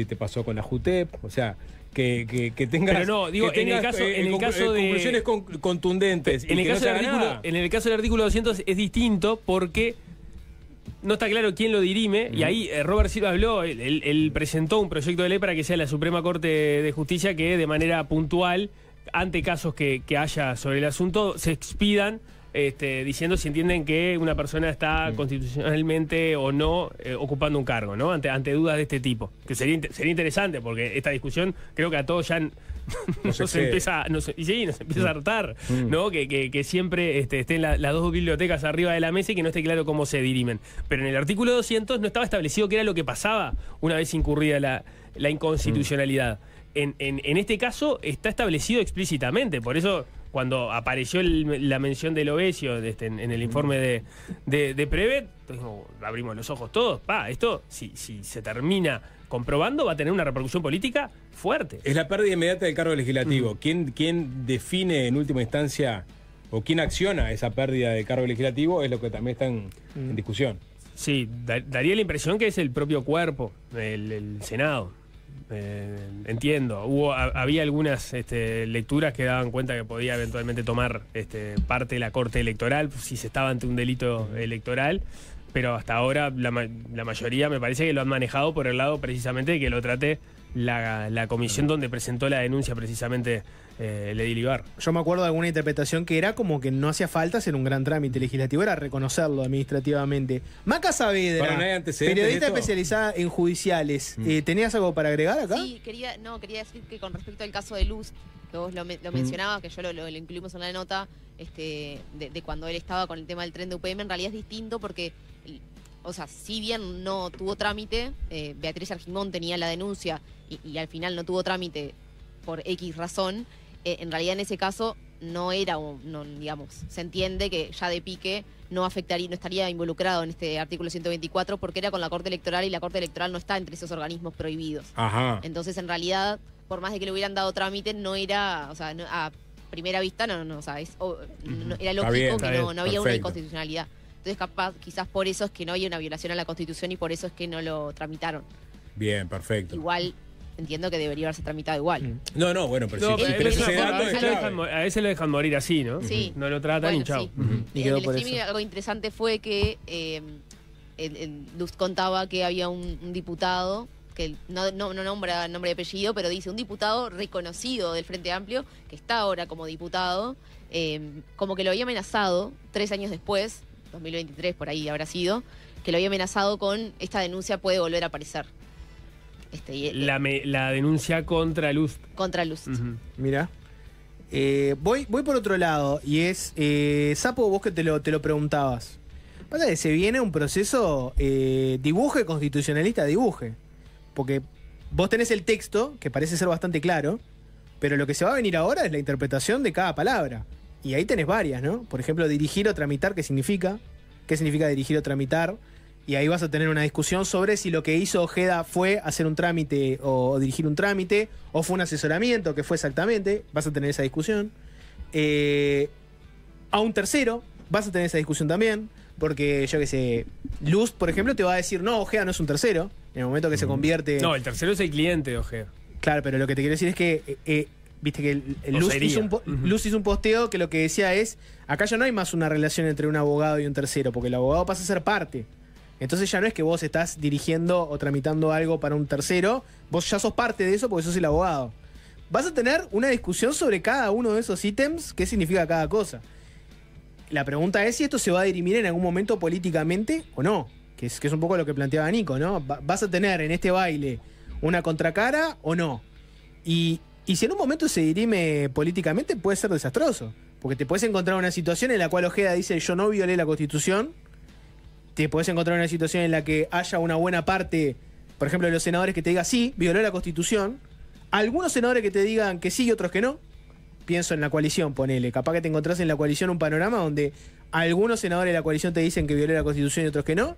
te pasó con la JUTEP, o sea, que tengas. Pero no, digo, que tengas, en el caso de conclusiones contundentes. En el caso del artículo 200 es distinto porque no está claro quién lo dirime, y ahí Robert Silva habló, él presentó un proyecto de ley para que sea la Suprema Corte de Justicia que de manera puntual, ante casos que haya sobre el asunto, se expidan diciendo si entienden que una persona está constitucionalmente o no ocupando un cargo, ¿no? Ante dudas de este tipo. Que sería interesante, porque esta discusión creo que a todos ya nos empieza a hartar, ¿no? Que siempre estén las dos bibliotecas arriba de la mesa y que no esté claro cómo se dirimen. Pero en el artículo 200 no estaba establecido qué era lo que pasaba una vez incurrida la inconstitucionalidad. En este caso está establecido explícitamente, por eso cuando apareció la mención del Ovesio en el informe de Prevet, abrimos los ojos todos. Esto, si se termina comprobando, va a tener una repercusión política fuerte. Es la pérdida inmediata del cargo legislativo. ¿Quién define en última instancia o quién acciona esa pérdida del cargo legislativo? Es lo que también está en discusión. Sí, daría la impresión que es el propio cuerpo, el Senado. Entiendo, había algunas lecturas que daban cuenta que podía eventualmente tomar parte de la Corte Electoral si se estaba ante un delito electoral, pero hasta ahora la mayoría me parece que lo han manejado por el lado precisamente de que lo trate la comisión donde presentó la denuncia precisamente el edil Ibarra. Yo me acuerdo de alguna interpretación que era como que no hacía falta hacer un gran trámite legislativo, era reconocerlo administrativamente. Maca Saavedra, periodista especializada en judiciales, ¿tenías algo para agregar acá? Sí, quería decir que con respecto al caso de Luz, que vos lo mencionabas, que yo lo incluimos en la nota, de cuando él estaba con el tema del tren de UPM, en realidad es distinto porque, o sea, si bien no tuvo trámite, Beatriz Argimón tenía la denuncia y al final no tuvo trámite por X razón, en realidad en ese caso no era, digamos, se entiende que ya de pique no estaría involucrado en este artículo 124 porque era con la Corte Electoral y la Corte Electoral no está entre esos organismos prohibidos. Ajá. Entonces, en realidad, por más de que le hubieran dado trámite, no era, o sea, a primera vista o sea, era lógico que no había una inconstitucionalidad. Entonces, quizás por eso es que no había una violación a la Constitución y por eso es que no lo tramitaron. Bien, perfecto. Igual entiendo que debería haberse tramitado igual. No, bueno, pero a veces lo dejan morir así, ¿no? Sí. No lo tratan y chau. Sí. Y en el streaming algo interesante fue que Luz contaba que había un diputado que no nombra nombre y apellido, pero dice un diputado reconocido del Frente Amplio, que está ahora como diputado, como que lo había amenazado 3 años después, 2023 por ahí habrá sido, que lo había amenazado con esta denuncia puede volver a aparecer. La denuncia contra Luz. Contra Luz. Mira. Voy por otro lado, y es, Sapo, vos que te lo preguntabas. Pasa que se viene un proceso dibuje constitucionalista, dibuje. Porque vos tenés el texto, que parece ser bastante claro, pero lo que se va a venir ahora es la interpretación de cada palabra. Y ahí tenés varias, ¿no? Por ejemplo, dirigir o tramitar, ¿qué significa? ¿Qué significa dirigir o tramitar? Y ahí vas a tener una discusión sobre si lo que hizo Ojeda fue hacer un trámite o dirigir un trámite, o fue un asesoramiento, que fue exactamente. Vas a tener esa discusión. A un tercero vas a tener esa discusión también, porque yo qué sé, Luz, por ejemplo, te va a decir, no, Ojeda no es un tercero, en el momento que se convierte... No, el tercero es el cliente de Ojeda. Claro, pero lo que te quiero decir es que... viste que Luz hizo un posteo que lo que decía es, acá ya no hay más una relación entre un abogado y un tercero, porque el abogado pasa a ser parte. Entonces ya no es que vos estás dirigiendo o tramitando algo para un tercero, vos ya sos parte de eso porque sos el abogado. Vas a tener una discusión sobre cada uno de esos ítems, qué significa cada cosa. La pregunta es si esto se va a dirimir en algún momento políticamente o no, que es un poco lo que planteaba Nico, ¿no? ¿Vas a tener en este baile una contracara o no? Y si en un momento se dirime políticamente, puede ser desastroso. Porque te puedes encontrar una situación en la cual Ojeda dice yo no violé la Constitución. Te puedes encontrar una situación en la que haya una buena parte, por ejemplo, de los senadores que te diga sí, violó la Constitución. Algunos senadores que te digan que sí y otros que no. Pienso en la coalición, ponele. Capaz que te encontrás en la coalición un panorama donde algunos senadores de la coalición te dicen que violó la Constitución y otros que no.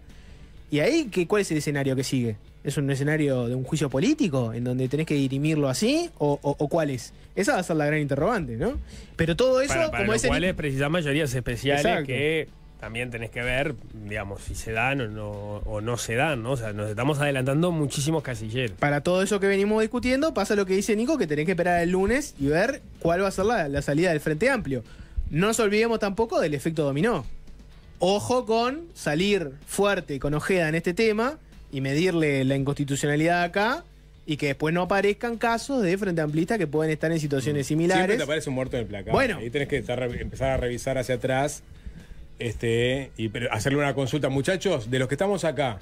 Y ahí, ¿cuál es el escenario que sigue? ¿Es un escenario de un juicio político en donde tenés que dirimirlo así? ¿O cuál es? Esa va a ser la gran interrogante, ¿no? Pero todo eso, para como lo cual es precisar mayorías especiales. Exacto. Que también tenés que ver, digamos, si se dan o no se dan, ¿no? O sea, nos estamos adelantando muchísimos casilleros. Para todo eso que venimos discutiendo, pasa lo que dice Nico, que tenés que esperar el lunes y ver cuál va a ser la salida del Frente Amplio. No nos olvidemos tampoco del efecto dominó. Ojo con salir fuerte con Ojeda en este tema y medirle la inconstitucionalidad acá y que después no aparezcan casos de Frente Amplista que pueden estar en situaciones similares. Siempre te aparece un muerto en el placar. Bueno. Ahí tenés que empezar a revisar hacia atrás pero hacerle una consulta. Muchachos, de los que estamos acá,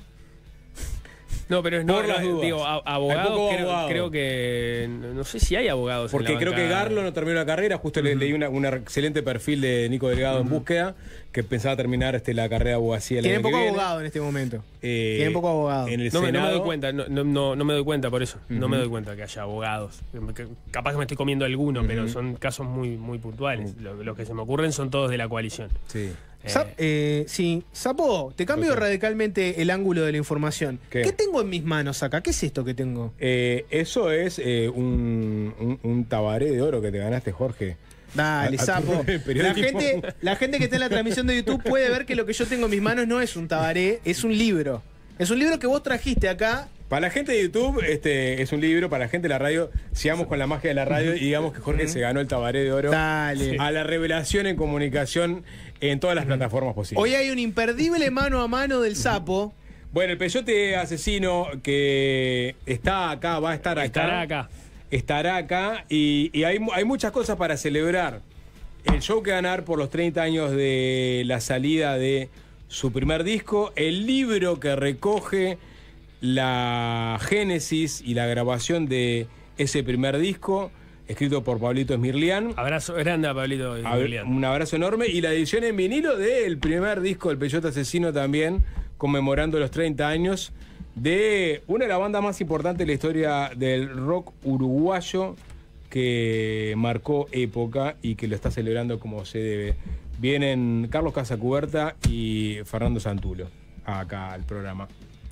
No, pero es Por las dudas. digo, Hay abogados, poco creo, abogado. creo que no sé si hay abogados. porque en la creo que bancada. Garlo no terminó la carrera. Justo leí un excelente perfil de Nico Delgado en Búsqueda, que pensaba terminar la carrera de abogacía el Tienen año que poco viene. abogado en este momento. Tienen poco abogado. En el No me Senado, doy cuenta, no me doy cuenta por eso. No me doy cuenta que haya abogados. Capaz que me estoy comiendo alguno, pero son casos muy, muy puntuales. Los que se me ocurren son todos de la coalición. Sí. Sí, Sapo, te cambio radicalmente el ángulo de la información. ¿Qué? tengo en mis manos acá? ¿Qué es esto que tengo? Eso es un tabaré de oro que te ganaste, Jorge. Dale, A tu Sapo. periodismo. La gente que está en la transmisión de YouTube puede ver que lo que yo tengo en mis manos no es un tabaré, es un libro. Es un libro que vos trajiste acá. Para la gente de YouTube, es un libro. Para la gente de la radio, sigamos con la magia de la radio y digamos que Jorge se ganó el tabaré de oro. Dale. A la revelación en comunicación en todas las plataformas posibles. Hoy hay un imperdible mano a mano del Sapo. Bueno, el peyote asesino que está acá, va a estar acá. Estará acá y hay muchas cosas para celebrar. El show que ganar por los 30 años de la salida de su primer disco, el libro que recoge la génesis y la grabación de ese primer disco, escrito por Pablito Esmirlián. Abrazo grande a Pablito Esmirlián. Un abrazo enorme. Y la edición en vinilo del primer disco del Peyote Asesino también, conmemorando los 30 años de una de las bandas más importantes de la historia del rock uruguayo, que marcó época y que lo está celebrando como se debe. Vienen Carlos Casacuberta y Fernando Santulo acá al programa.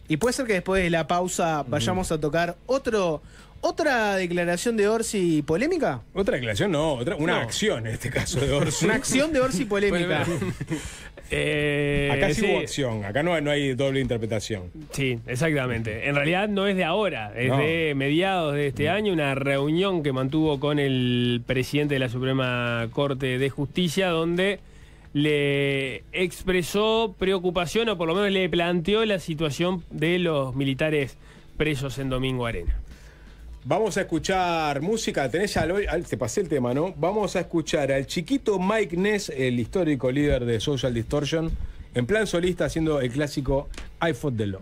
Y puede ser que después de la pausa vayamos a tocar otra declaración de Orsi polémica. Otra declaración, no, una acción en este caso de Orsi. Una acción de Orsi polémica. Acá sí hubo acción, acá no hay doble interpretación. Sí, exactamente. En realidad no es de ahora, es de mediados de este año, una reunión que mantuvo con el presidente de la Suprema Corte de Justicia, donde le expresó preocupación, o por lo menos le planteó la situación de los militares presos en Domingo Arena. Vamos a escuchar música, tenés ya, te pasé el tema, ¿no? Vamos a escuchar al chiquito Mike Ness, el histórico líder de Social Distortion, en plan solista haciendo el clásico I Fought the Law.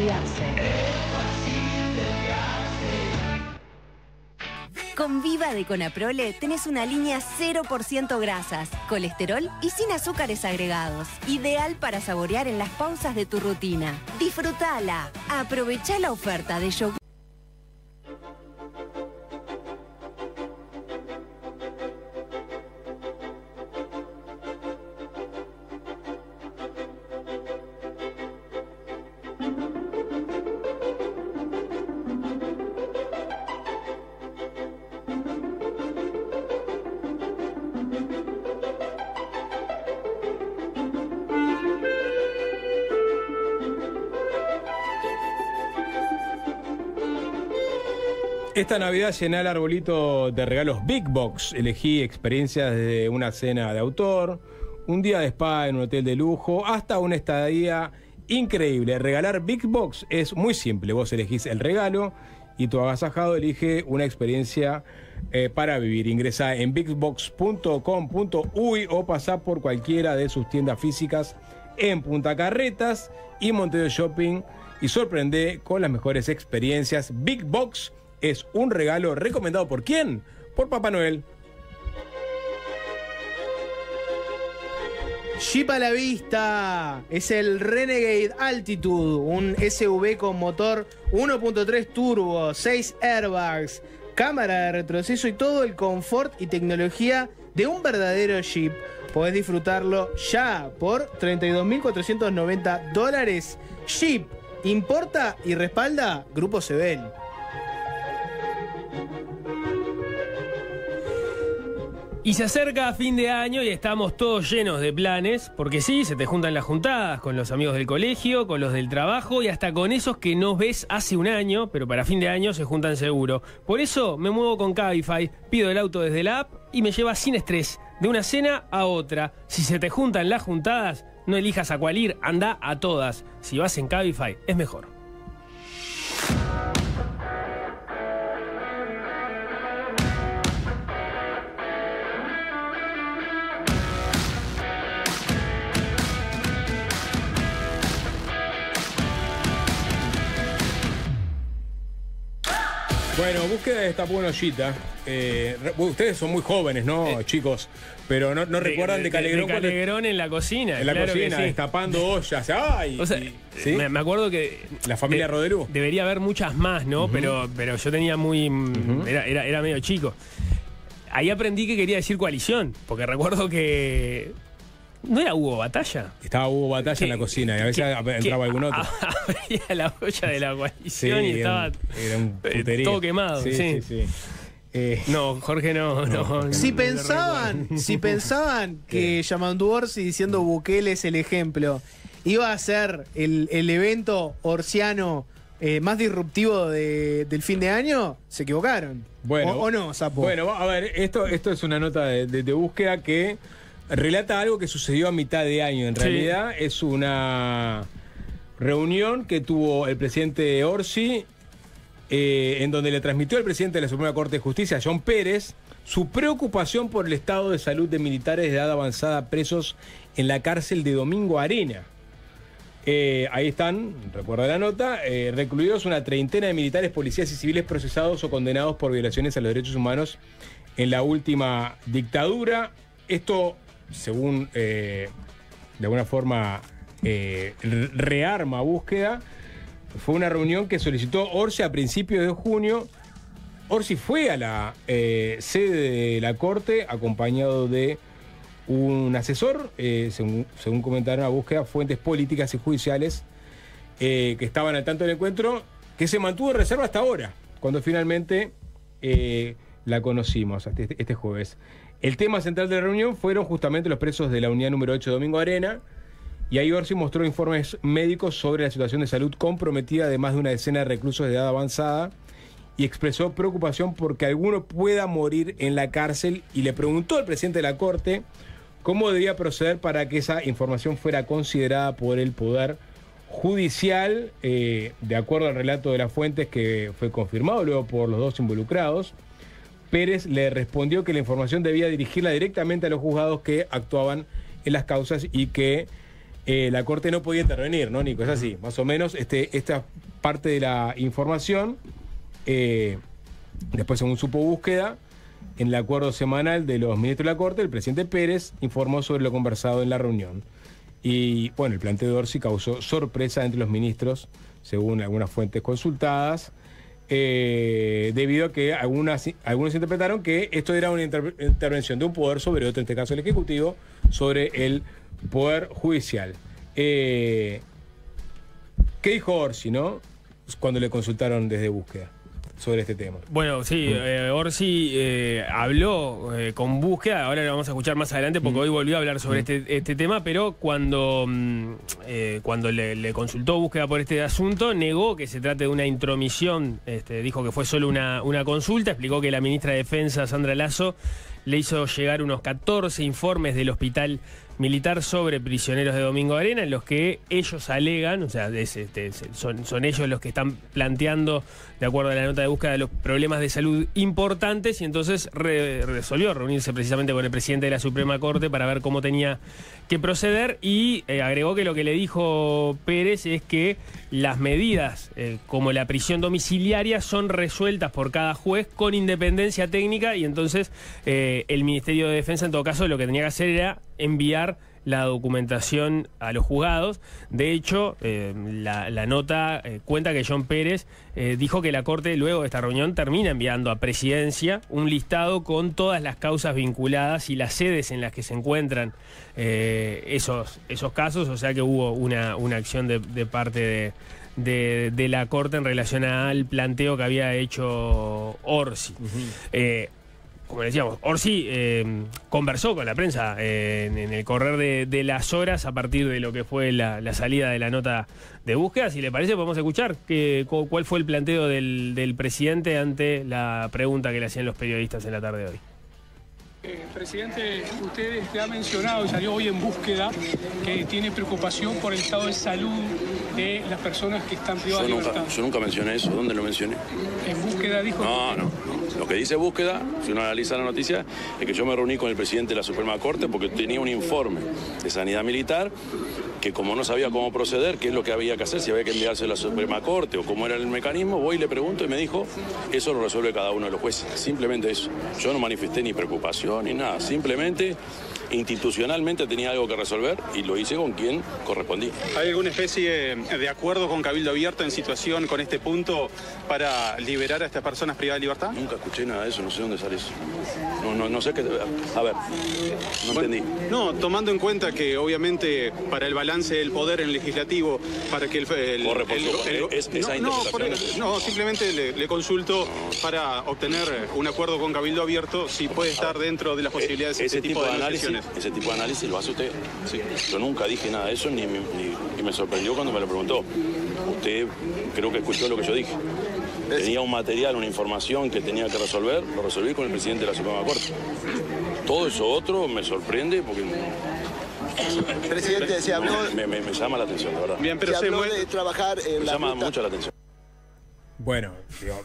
cuidarse. Con Viva de Conaprole tenés una línea 0% grasas, colesterol y sin azúcares agregados. Ideal para saborear en las pausas de tu rutina. Disfrutala. Aprovechá la oferta de yogur. Esta Navidad llená el arbolito de regalos Big Box. Elegí experiencias desde una cena de autor, un día de spa en un hotel de lujo, hasta una estadía increíble. Regalar Big Box es muy simple. Vos elegís el regalo y tu agasajado elige una experiencia para vivir. Ingresá en bigbox.com.uy o pasá por cualquiera de sus tiendas físicas en Punta Carretas y Montevideo Shopping y sorprende con las mejores experiencias. Big Box es un regalo recomendado ¿por quién? Por Papá Noel. Jeep a la vista, es el Renegade Altitude, un SUV con motor 1.3 turbo, 6 airbags, cámara de retroceso y todo el confort y tecnología de un verdadero Jeep. Podés disfrutarlo ya por $32.490. Jeep importa y respalda Grupo Sebel. Y se acerca fin de año y estamos todos llenos de planes, porque sí, se te juntan las juntadas con los amigos del colegio, con los del trabajo y hasta con esos que no ves hace un año, pero para fin de año se juntan seguro. Por eso me muevo con Cabify, pido el auto desde la app y me lleva sin estrés, de una cena a otra. Si se te juntan las juntadas, no elijas a cuál ir, anda a todas. Si vas en Cabify, es mejor. Bueno, búsqueda destapó una ollita. Ustedes son muy jóvenes, ¿no, chicos? Pero no recuerdan de Calegrón. De Calegrón en la cocina. En la claro cocina, sí. Destapando ollas. ¡Ay! O sea, ¿sí? me acuerdo que la familia Rodelú. Debería haber muchas más, ¿no? Pero yo tenía muy... Era medio chico. Ahí aprendí que quería decir coalición, porque recuerdo que... ¿No era Hugo Batalla? Estaba Hugo Batalla en la cocina y a veces entraba algún otro. Abría la olla de la coalición y estaba era un puterío. Todo quemado. Sí. No, Jorge no. Si pensaban que Yamandu Orsi diciendo Bukele es el ejemplo, iba a ser el evento orsiano más disruptivo del fin de año, se equivocaron. Bueno, ¿O no, Sapo? Bueno, a ver, esto es una nota de búsqueda que relata algo que sucedió a mitad de año. En realidad es una reunión que tuvo el presidente Orsi, en donde le transmitió al presidente de la Suprema Corte de Justicia, John Pérez, su preocupación por el estado de salud de militares de edad avanzada presos en la cárcel de Domingo Arena. Ahí están, recuerda la nota, recluidos una treintena de militares, policías y civiles procesados o condenados por violaciones a los derechos humanos en la última dictadura. Esto, según de alguna forma rearma búsqueda, fue una reunión que solicitó Orsi a principios de junio. Orsi fue a la sede de la Corte acompañado de un asesor, según comentaron a búsqueda, fuentes políticas y judiciales que estaban al tanto del encuentro, que se mantuvo en reserva hasta ahora, cuando finalmente la conocimos, este jueves. El tema central de la reunión fueron justamente los presos de la unidad número 8 de Domingo Arena, y ahí Orsi mostró informes médicos sobre la situación de salud comprometida de más de una decena de reclusos de edad avanzada y expresó preocupación porque alguno pueda morir en la cárcel y le preguntó al presidente de la Corte cómo debía proceder para que esa información fuera considerada por el Poder Judicial. De acuerdo al relato de las fuentes, que fue confirmado luego por los dos involucrados, Pérez le respondió que la información debía dirigirla directamente a los juzgados que actuaban en las causas y que la Corte no podía intervenir, ¿no, Nico? Es así, más o menos esta parte de la información, después según supo Búsqueda, en el acuerdo semanal de los ministros de la Corte, el presidente Pérez informó sobre lo conversado en la reunión. Y bueno, el planteo de Orsi causó sorpresa entre los ministros, según algunas fuentes consultadas, debido a que algunos interpretaron que esto era una intervención de un poder sobre otro, en este caso el Ejecutivo, sobre el Poder Judicial. ¿Qué dijo Orsi, no? Cuando le consultaron desde Búsqueda sobre este tema. Bueno, sí, Orsi habló con Búsqueda, ahora lo vamos a escuchar más adelante porque hoy volvió a hablar sobre este tema, pero cuando le consultó Búsqueda por este asunto, negó que se trate de una intromisión, dijo que fue solo una consulta, explicó que la ministra de Defensa, Sandra Lasso, le hizo llegar unos 14 informes del hospital militar sobre prisioneros de Domingo Arena, en los que ellos alegan, o sea, son ellos los que están planteando, de acuerdo a la nota de Búsqueda, los problemas de salud importantes, y entonces resolvió reunirse precisamente con el presidente de la Suprema Corte para ver cómo tenía que proceder, y agregó que lo que le dijo Pérez es que las medidas como la prisión domiciliaria son resueltas por cada juez con independencia técnica, y entonces el Ministerio de Defensa en todo caso lo que tenía que hacer era enviar la documentación a los juzgados. De hecho, la nota cuenta que John Pérez dijo que la Corte luego de esta reunión termina enviando a Presidencia un listado con todas las causas vinculadas y las sedes en las que se encuentran esos casos, o sea que hubo una acción de parte de la Corte en relación al planteo que había hecho Orsi. Como decíamos, Orsi conversó con la prensa en el correr de las horas a partir de lo que fue la salida de la nota de Búsqueda. Si le parece, podemos escuchar cuál fue el planteo del presidente ante la pregunta que le hacían los periodistas en la tarde de hoy. Presidente, usted ha mencionado y salió hoy en Búsqueda que tiene preocupación por el estado de salud de las personas que están privadas de libertad. Yo nunca mencioné eso. ¿Dónde lo mencioné? En Búsqueda dijo... No. Lo que dice Búsqueda, si uno analiza la noticia, es que yo me reuní con el presidente de la Suprema Corte porque tenía un informe de Sanidad Militar que, como no sabía cómo proceder, qué es lo que había que hacer, si había que enviarse a la Suprema Corte o cómo era el mecanismo, voy y le pregunto y me dijo, eso lo resuelve cada uno de los jueces. Simplemente eso. Yo no manifesté ni preocupación ni nada. Simplemente, institucionalmente tenía algo que resolver y lo hice con quien correspondía. ¿Hay alguna especie de acuerdo con Cabildo Abierto en situación con este punto para liberar a estas personas privadas de libertad? Nunca escuché nada de eso, no sé dónde sale eso. No sé qué... A ver, no entendí. No, tomando en cuenta que obviamente para el balance del poder en el legislativo, para que no, simplemente le consulto para obtener un acuerdo con Cabildo Abierto si puede estar dentro de las posibilidades de ese tipo de negociaciones. Ese tipo de análisis lo hace usted. Sí. Yo nunca dije nada de eso ni me sorprendió cuando me lo preguntó. Usted creo que escuchó lo que yo dije. Tenía un material, una información que tenía que resolver, lo resolví con el presidente de la Suprema Corte. Todo eso otro me sorprende porque... Presidente, se habló... Me llama la atención, de verdad. Bien, pero se habló de trabajar en me llama mucho la atención. Bueno,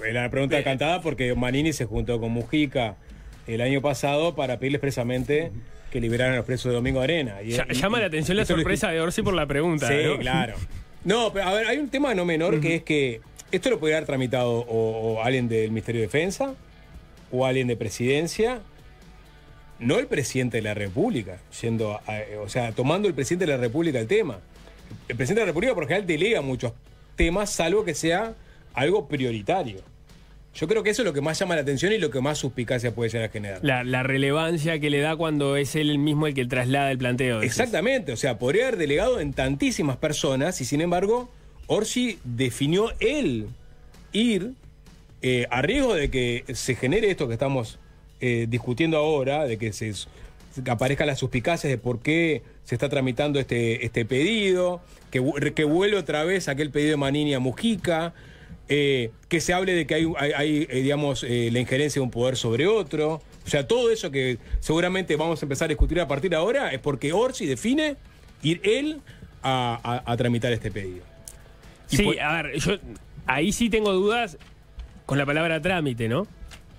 era una pregunta cantada porque Manini se juntó con Mujica el año pasado para pedirle expresamente que liberaran a los presos de Domingo Arena. Llama la atención la sorpresa de Orsi por la pregunta. Sí, ¿no? claro. No, pero a ver, hay un tema no menor que es que esto lo podría haber tramitado o alguien del Ministerio de Defensa o alguien de Presidencia, no el presidente de la República, tomando el presidente de la República el tema. El presidente de la República por lo general delega muchos temas, salvo que sea algo prioritario. Yo creo que eso es lo que más llama la atención y lo que más suspicacia puede llegar a generar. La relevancia que le da cuando es él mismo el que traslada el planteo. Exactamente, o sea, podría haber delegado en tantísimas personas y sin embargo Orsi definió él ir a riesgo de que se genere esto que estamos discutiendo ahora, de que aparezcan las suspicacias de por qué se está tramitando este pedido, que vuelve otra vez aquel pedido de Manini a Mujica, que se hable de que hay digamos, la injerencia de un poder sobre otro. O sea, todo eso que seguramente vamos a empezar a discutir a partir de ahora es porque Orsi define ir él a tramitar este pedido. Sí, a ver, yo ahí sí tengo dudas con la palabra trámite, ¿no?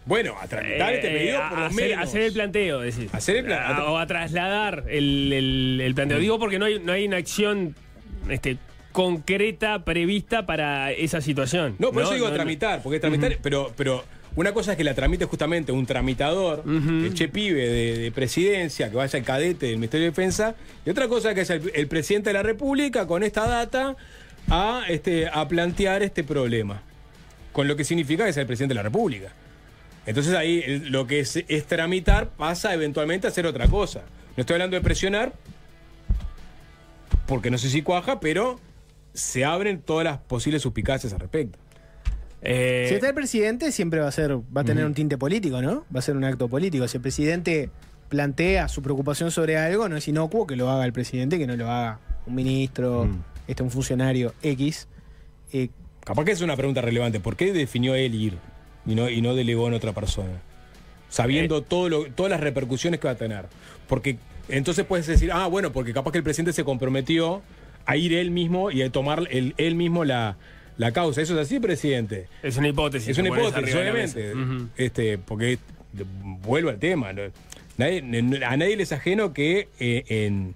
Bueno, a tramitar este pedido por lo menos. Hacer el planteo, decir. Hacer el planteo. O a trasladar el planteo. Digo porque no hay una acción concreta, prevista para esa situación. No, por eso digo tramitar, porque tramitar, pero una cosa es que la tramite justamente un tramitador, el che pibe de presidencia, que vaya el cadete del Ministerio de Defensa, y otra cosa es que es el presidente de la República con esta data a plantear este problema, con lo que significa que es el presidente de la República. Entonces ahí lo que es tramitar pasa eventualmente a hacer otra cosa. No estoy hablando de presionar, porque no sé si cuaja, pero se abren todas las posibles suspicacias al respecto. Si está el presidente, siempre va a tener un tinte político, ¿no? Va a ser un acto político. Si el presidente plantea su preocupación sobre algo, no es inocuo que lo haga el presidente, que no lo haga un ministro, un funcionario X. Capaz que es una pregunta relevante. ¿Por qué definió él ir y no delegó en otra persona? Sabiendo todas las repercusiones que va a tener. Porque entonces puedes decir, bueno, porque capaz que el presidente se comprometió a ir él mismo y a tomar él mismo la causa. ¿Eso es así, presidente? Es una hipótesis. Es una hipótesis, obviamente. Porque vuelvo al tema. ¿No? A nadie le es ajeno que en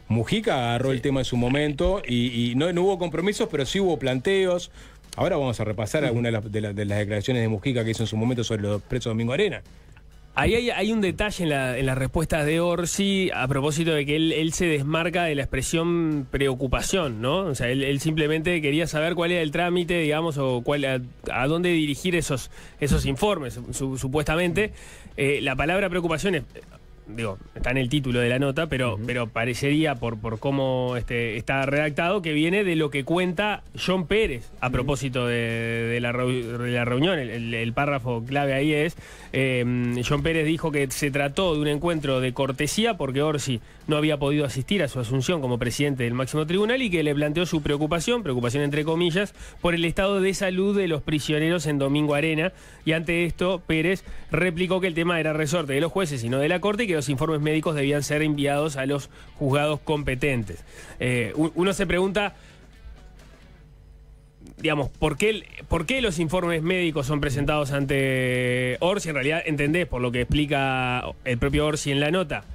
Mujica agarró el tema en su momento y no hubo compromisos, pero sí hubo planteos. Ahora vamos a repasar algunas de las declaraciones de Mujica que hizo en su momento sobre los presos de Domingo Arena. Ahí hay un detalle en las respuestas de Orsi a propósito de que él se desmarca de la expresión preocupación, ¿no? O sea, él simplemente quería saber cuál era el trámite, digamos, o a dónde dirigir esos informes, supuestamente. La palabra preocupación está en el título de la nota, pero parecería, por cómo está redactado, que viene de lo que cuenta John Pérez a propósito de la reunión. El párrafo clave ahí es, John Pérez dijo que se trató de un encuentro de cortesía porque Orsi no había podido asistir a su asunción como presidente del máximo tribunal y que le planteó su preocupación entre comillas, por el estado de salud de los prisioneros en Domingo Arena, y ante esto Pérez replicó que el tema era resorte de los jueces y no de la Corte y que los informes médicos debían ser enviados a los juzgados competentes. Uno se pregunta, digamos, ¿por qué los informes médicos son presentados ante Orsi? En realidad, entendés, por lo que explica el propio Orsi en la nota,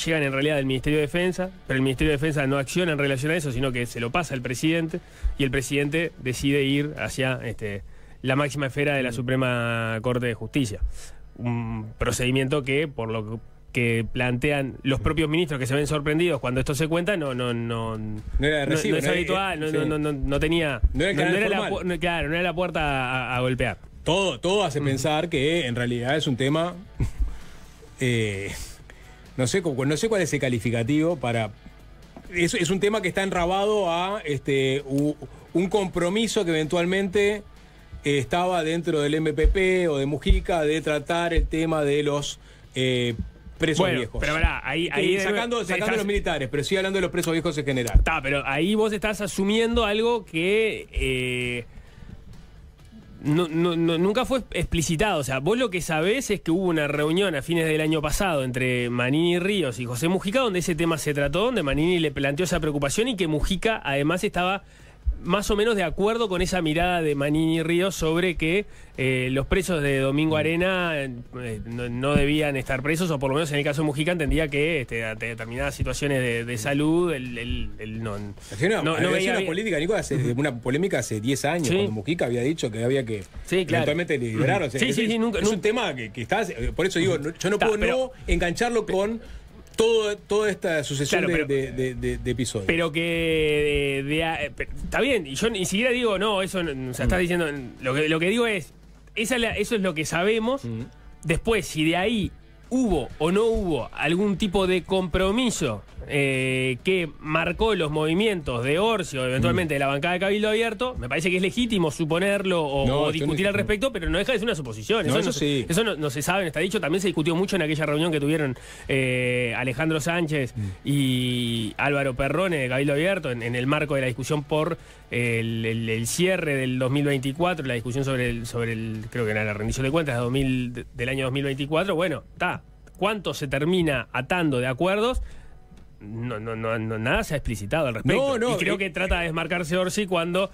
llegan en realidad del Ministerio de Defensa, pero el Ministerio de Defensa no acciona en relación a eso, sino que se lo pasa al presidente y el presidente decide ir hacia la máxima esfera de la Suprema Corte de Justicia. Un procedimiento que, por lo que plantean los propios ministros que se ven sorprendidos cuando esto se cuenta, no era de recibo, no es habitual, no tenía, no era la puerta a golpear. Todo hace pensar que en realidad es un tema, no sé cuál es el calificativo para. Es un tema que está enrabado a un compromiso que eventualmente estaba dentro del MPP o de Mujica de tratar el tema de los presos viejos. Pero ahí sacando los militares, pero sí hablando de los presos viejos en general. Pero ahí vos estás asumiendo algo que nunca fue explicitado. O sea, vos lo que sabés es que hubo una reunión a fines del año pasado entre Manini Ríos y José Mujica donde ese tema se trató, donde Manini le planteó esa preocupación y que Mujica además estaba más o menos de acuerdo con esa mirada de Manini Ríos sobre que los presos de Domingo Arena no debían estar presos, o por lo menos en el caso de Mujica entendía que ante determinadas situaciones de salud no veía una política, Nico, una polémica hace 10 años, cuando Mujica había dicho que había que eventualmente liberar. O sea, es un tema que está, por eso digo, yo no puedo no engancharlo con toda esta sucesión de episodios. Pero que está bien, y yo ni siquiera digo, no, eso, o sea, estás diciendo, lo que digo es, eso es lo que sabemos. Después, si de ahí hubo o no hubo algún tipo de compromiso que marcó los movimientos de Orsi o eventualmente de la bancada de Cabildo Abierto, me parece que es legítimo suponerlo o discutir al respecto, pero no deja de ser una suposición. Eso no se sabe, no está dicho. También se discutió mucho en aquella reunión que tuvieron Alejandro Sánchez y Álvaro Perrone de Cabildo Abierto en el marco de la discusión por el cierre del 2024, la discusión sobre el creo que era la rendición de cuentas del año 2024. Bueno, ¿cuánto se termina atando de acuerdos? Nada se ha explicitado al respecto. Y creo que trata de desmarcarse Orsi cuando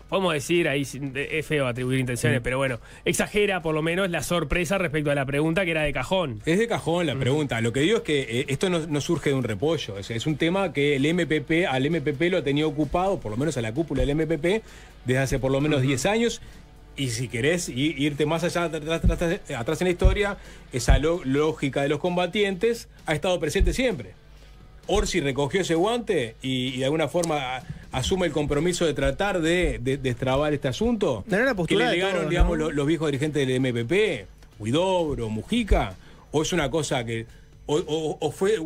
podemos decir, ahí es feo atribuir intenciones, pero bueno, exagera por lo menos la sorpresa respecto a la pregunta que era de cajón. Es de cajón la pregunta. Lo que digo es que esto no surge de un repollo. Es un tema que al MPP lo ha tenido ocupado, por lo menos a la cúpula del MPP, desde hace por lo menos 10 años. Y si querés irte más allá atrás en la historia, esa lógica de los combatientes ha estado presente siempre. Orsi recogió ese guante y de alguna forma asume el compromiso de tratar de destrabar este asunto. No era la postura que le de legaron, todos, digamos, ¿no? los viejos dirigentes del MPP, Huidobro, Mujica, o es una cosa que o fue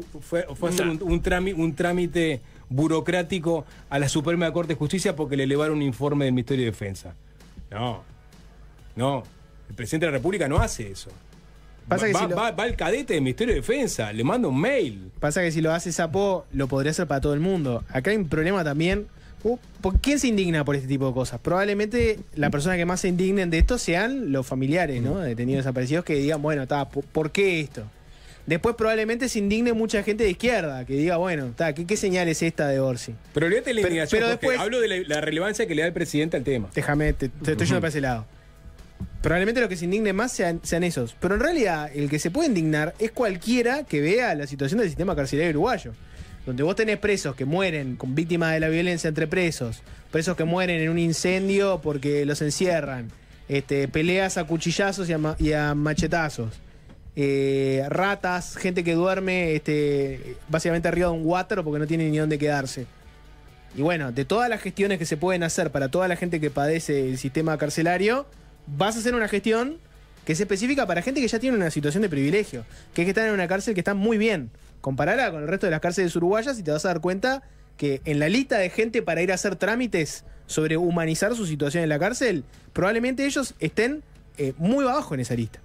hacer un trámite burocrático a la Suprema Corte de Justicia porque le elevaron un informe del Ministerio de Defensa. No, el presidente de la República no hace eso. Va al cadete del Ministerio de Defensa, le manda un mail. Pasa que si lo hace Sapo, lo podría hacer para todo el mundo. Acá hay un problema también. ¿Quién se indigna por este tipo de cosas? Probablemente la persona que más se indignen de esto sean los familiares, ¿no? Detenidos desaparecidos que digan, bueno, ¿por qué esto? Después probablemente se indigne mucha gente de izquierda, que diga, bueno, ¿qué señal es esta de Orsi? Pero olvídate la indignación, pero después, hablo de la relevancia que le da el presidente al tema. Déjame, te estoy yendo para ese lado. Probablemente lo que se indigne más sean esos. Pero en realidad, el que se puede indignar es cualquiera que vea la situación del sistema carcelario uruguayo. Donde vos tenés presos que mueren con víctimas de la violencia entre presos, presos que mueren en un incendio porque los encierran, peleas a cuchillazos y a machetazos, ratas, gente que duerme básicamente arriba de un guátaro porque no tiene ni dónde quedarse. Y bueno, de todas las gestiones que se pueden hacer para toda la gente que padece el sistema carcelario, vas a hacer una gestión que es específica para gente que ya tiene una situación de privilegio, que es que están en una cárcel que está muy bien. Comparala con el resto de las cárceles uruguayas y te vas a dar cuenta que en la lista de gente para ir a hacer trámites sobre humanizar su situación en la cárcel, probablemente ellos estén muy abajo en esa lista.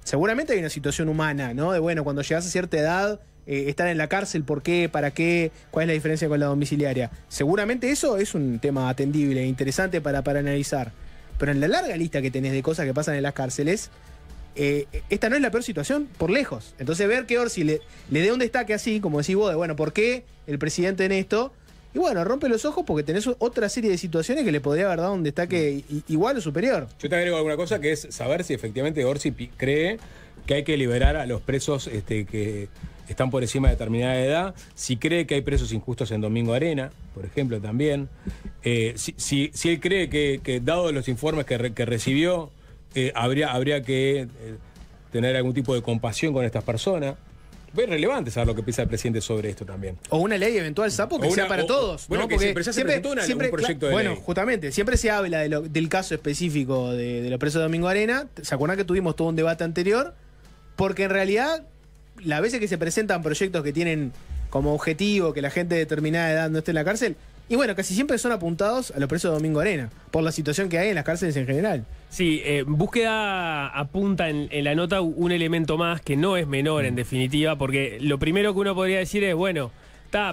Seguramente hay una situación humana, ¿no? De bueno, cuando llegas a cierta edad, estar en la cárcel, ¿por qué? ¿Para qué? ¿Cuál es la diferencia con la domiciliaria? Seguramente eso es un tema atendible, interesante para analizar. Pero en la larga lista que tenés de cosas que pasan en las cárceles, esta no es la peor situación, por lejos. Entonces ver que Orsi le dé un destaque así, como decís vos, de bueno, ¿por qué el presidente en esto? Y bueno, rompe los ojos porque tenés otra serie de situaciones que le podría haber dado un destaque igual o superior. Yo te agrego alguna cosa que es saber si efectivamente Orsi cree que hay que liberar a los presos que están por encima de determinada edad, si cree que hay presos injustos en Domingo Arena, por ejemplo, también. Si él cree que dado los informes que recibió, habría que tener algún tipo de compasión con estas personas. Es relevante saber lo que piensa el presidente sobre esto también. O una ley eventual, Sapo, que sea para todos. Bueno, ¿no? que porque se presentó un proyecto de bueno, ley. justamente, siempre se habla del caso específico de los presos de Domingo Arena. ¿Se acuerdan que tuvimos todo un debate anterior? Porque en realidad, las veces que se presentan proyectos que tienen como objetivo que la gente de determinada edad no esté en la cárcel, y bueno, casi siempre son apuntados a los presos de Domingo Arena, por la situación que hay en las cárceles en general. Sí, Búsqueda apunta en la nota un elemento más que no es menor en definitiva, porque lo primero que uno podría decir es, bueno,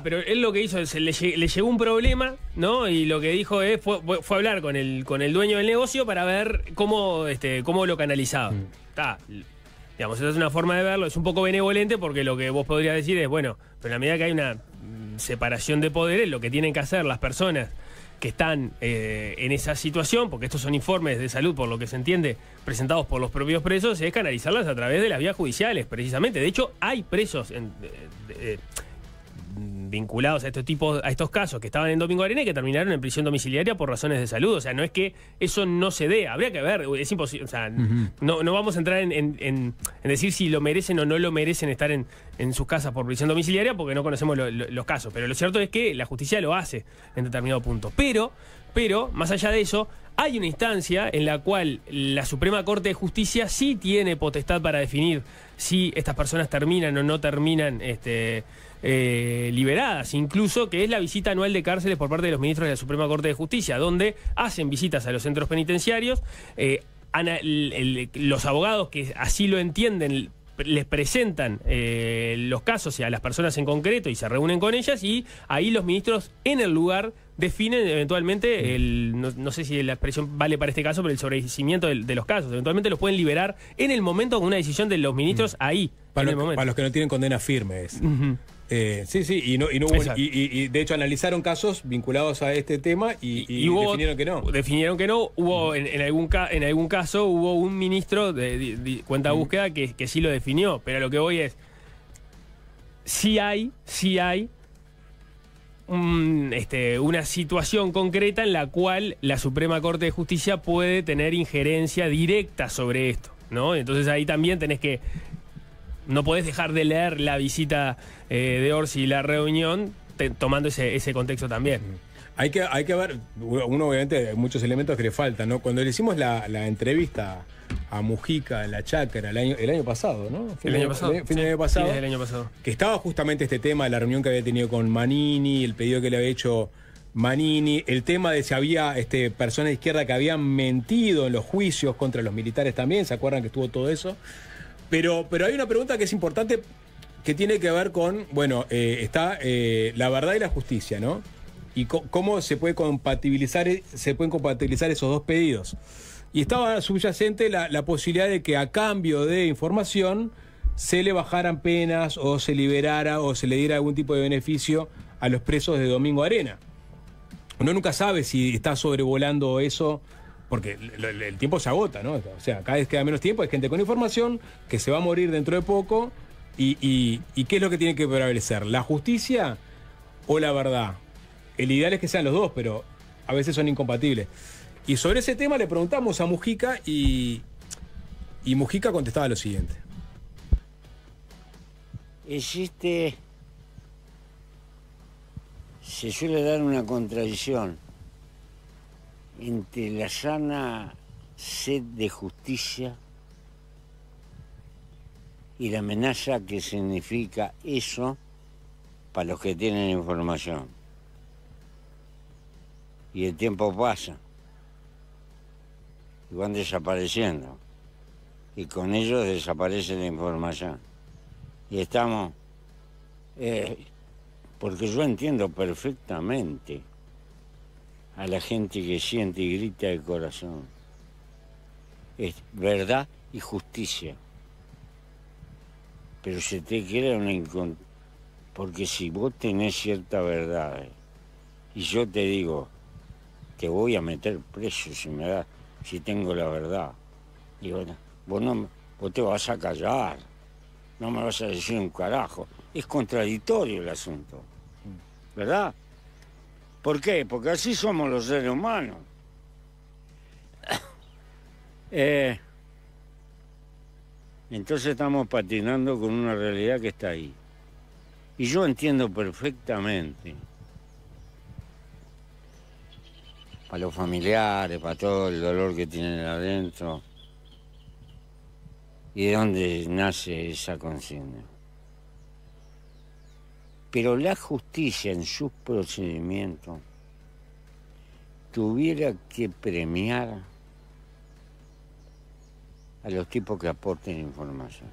pero él lo que hizo es, le llegó un problema, ¿no? Y lo que dijo fue hablar con el dueño del negocio para ver cómo lo canalizaba. Digamos, esa es una forma de verlo, es un poco benevolente porque lo que vos podrías decir es, bueno, pero en la medida que hay una separación de poderes, lo que tienen que hacer las personas que están en esa situación, porque estos son informes de salud, por lo que se entiende, presentados por los propios presos, es canalizarlas a través de las vías judiciales, precisamente. De hecho, hay presos vinculados a estos casos que estaban en Domingo Arena y que terminaron en prisión domiciliaria por razones de salud. O sea, no es que eso no se dé, habría que ver, es imposible. O sea, no vamos a entrar en decir si lo merecen o no lo merecen estar en sus casas por prisión domiciliaria porque no conocemos los casos. Pero lo cierto es que la justicia lo hace en determinado punto. Pero, más allá de eso, hay una instancia en la cual la Suprema Corte de Justicia sí tiene potestad para definir si estas personas terminan o no terminan liberadas, incluso, que es la visita anual de cárceles por parte de los ministros de la Suprema Corte de Justicia, donde hacen visitas a los centros penitenciarios, los abogados que así lo entienden les presentan los casos a las personas en concreto y se reúnen con ellas, y ahí los ministros en el lugar definen eventualmente no sé si la expresión vale para este caso, pero el sobreseimiento de los casos. Eventualmente los pueden liberar en el momento con una decisión de los ministros ahí. Para los que no tienen condena firme es. Sí, y no hubo, y de hecho analizaron casos vinculados a este tema y definieron que no. Definieron que no. Hubo en algún caso hubo un ministro de cuenta de búsqueda que sí lo definió, pero lo que voy es sí hay una situación concreta en la cual la Suprema Corte de Justicia puede tener injerencia directa sobre esto, ¿no? Entonces ahí también tenés que... No podés dejar de leer la visita de Orsi y la reunión tomando ese contexto también. Hay que ver, uno obviamente hay muchos elementos que le faltan, ¿no? Cuando le hicimos la entrevista a Mujica en la Chácara el año pasado, ¿no? El año pasado. Fin del año pasado. Sí, del año pasado. Que estaba justamente este tema de la reunión que había tenido con Manini, el pedido que le había hecho Manini, el tema de si había personas de izquierda que habían mentido en los juicios contra los militares también, ¿se acuerdan que estuvo todo eso? Pero hay una pregunta que es importante que tiene que ver con, está la verdad y la justicia, ¿no? Y cómo se pueden compatibilizar esos dos pedidos. Y estaba subyacente la posibilidad de que a cambio de información se le bajaran penas o se liberara o se le diera algún tipo de beneficio a los presos de Domingo Arena. Uno nunca sabe si está sobrevolando eso, porque el tiempo se agota, ¿no? O sea, cada vez queda menos tiempo, hay gente con información que se va a morir dentro de poco. ¿Y qué es lo que tiene que prevalecer? ¿La justicia o la verdad? El ideal es que sean los dos, pero a veces son incompatibles. Y sobre ese tema le preguntamos a Mujica y Mujica contestaba lo siguiente. Se suele dar una contradicción entre la sana sed de justicia y la amenaza que significa eso para los que tienen información. Y el tiempo pasa y van desapareciendo y con ellos desaparece la información. Y estamos... porque yo entiendo perfectamente a la gente que siente y grita de corazón. Es verdad y justicia. Pero se te crea porque si vos tenés cierta verdad y yo te digo, te voy a meter preso si tengo la verdad, y vos te vas a callar, no me vas a decir un carajo. Es contradictorio el asunto, ¿verdad? ¿Por qué? Porque así somos los seres humanos. Entonces estamos patinando con una realidad que está ahí. Y yo entiendo perfectamente, para los familiares, para todo el dolor que tienen adentro, y de dónde nace esa consigna. Pero la justicia en sus procedimientos tuviera que premiar a los tipos que aporten información.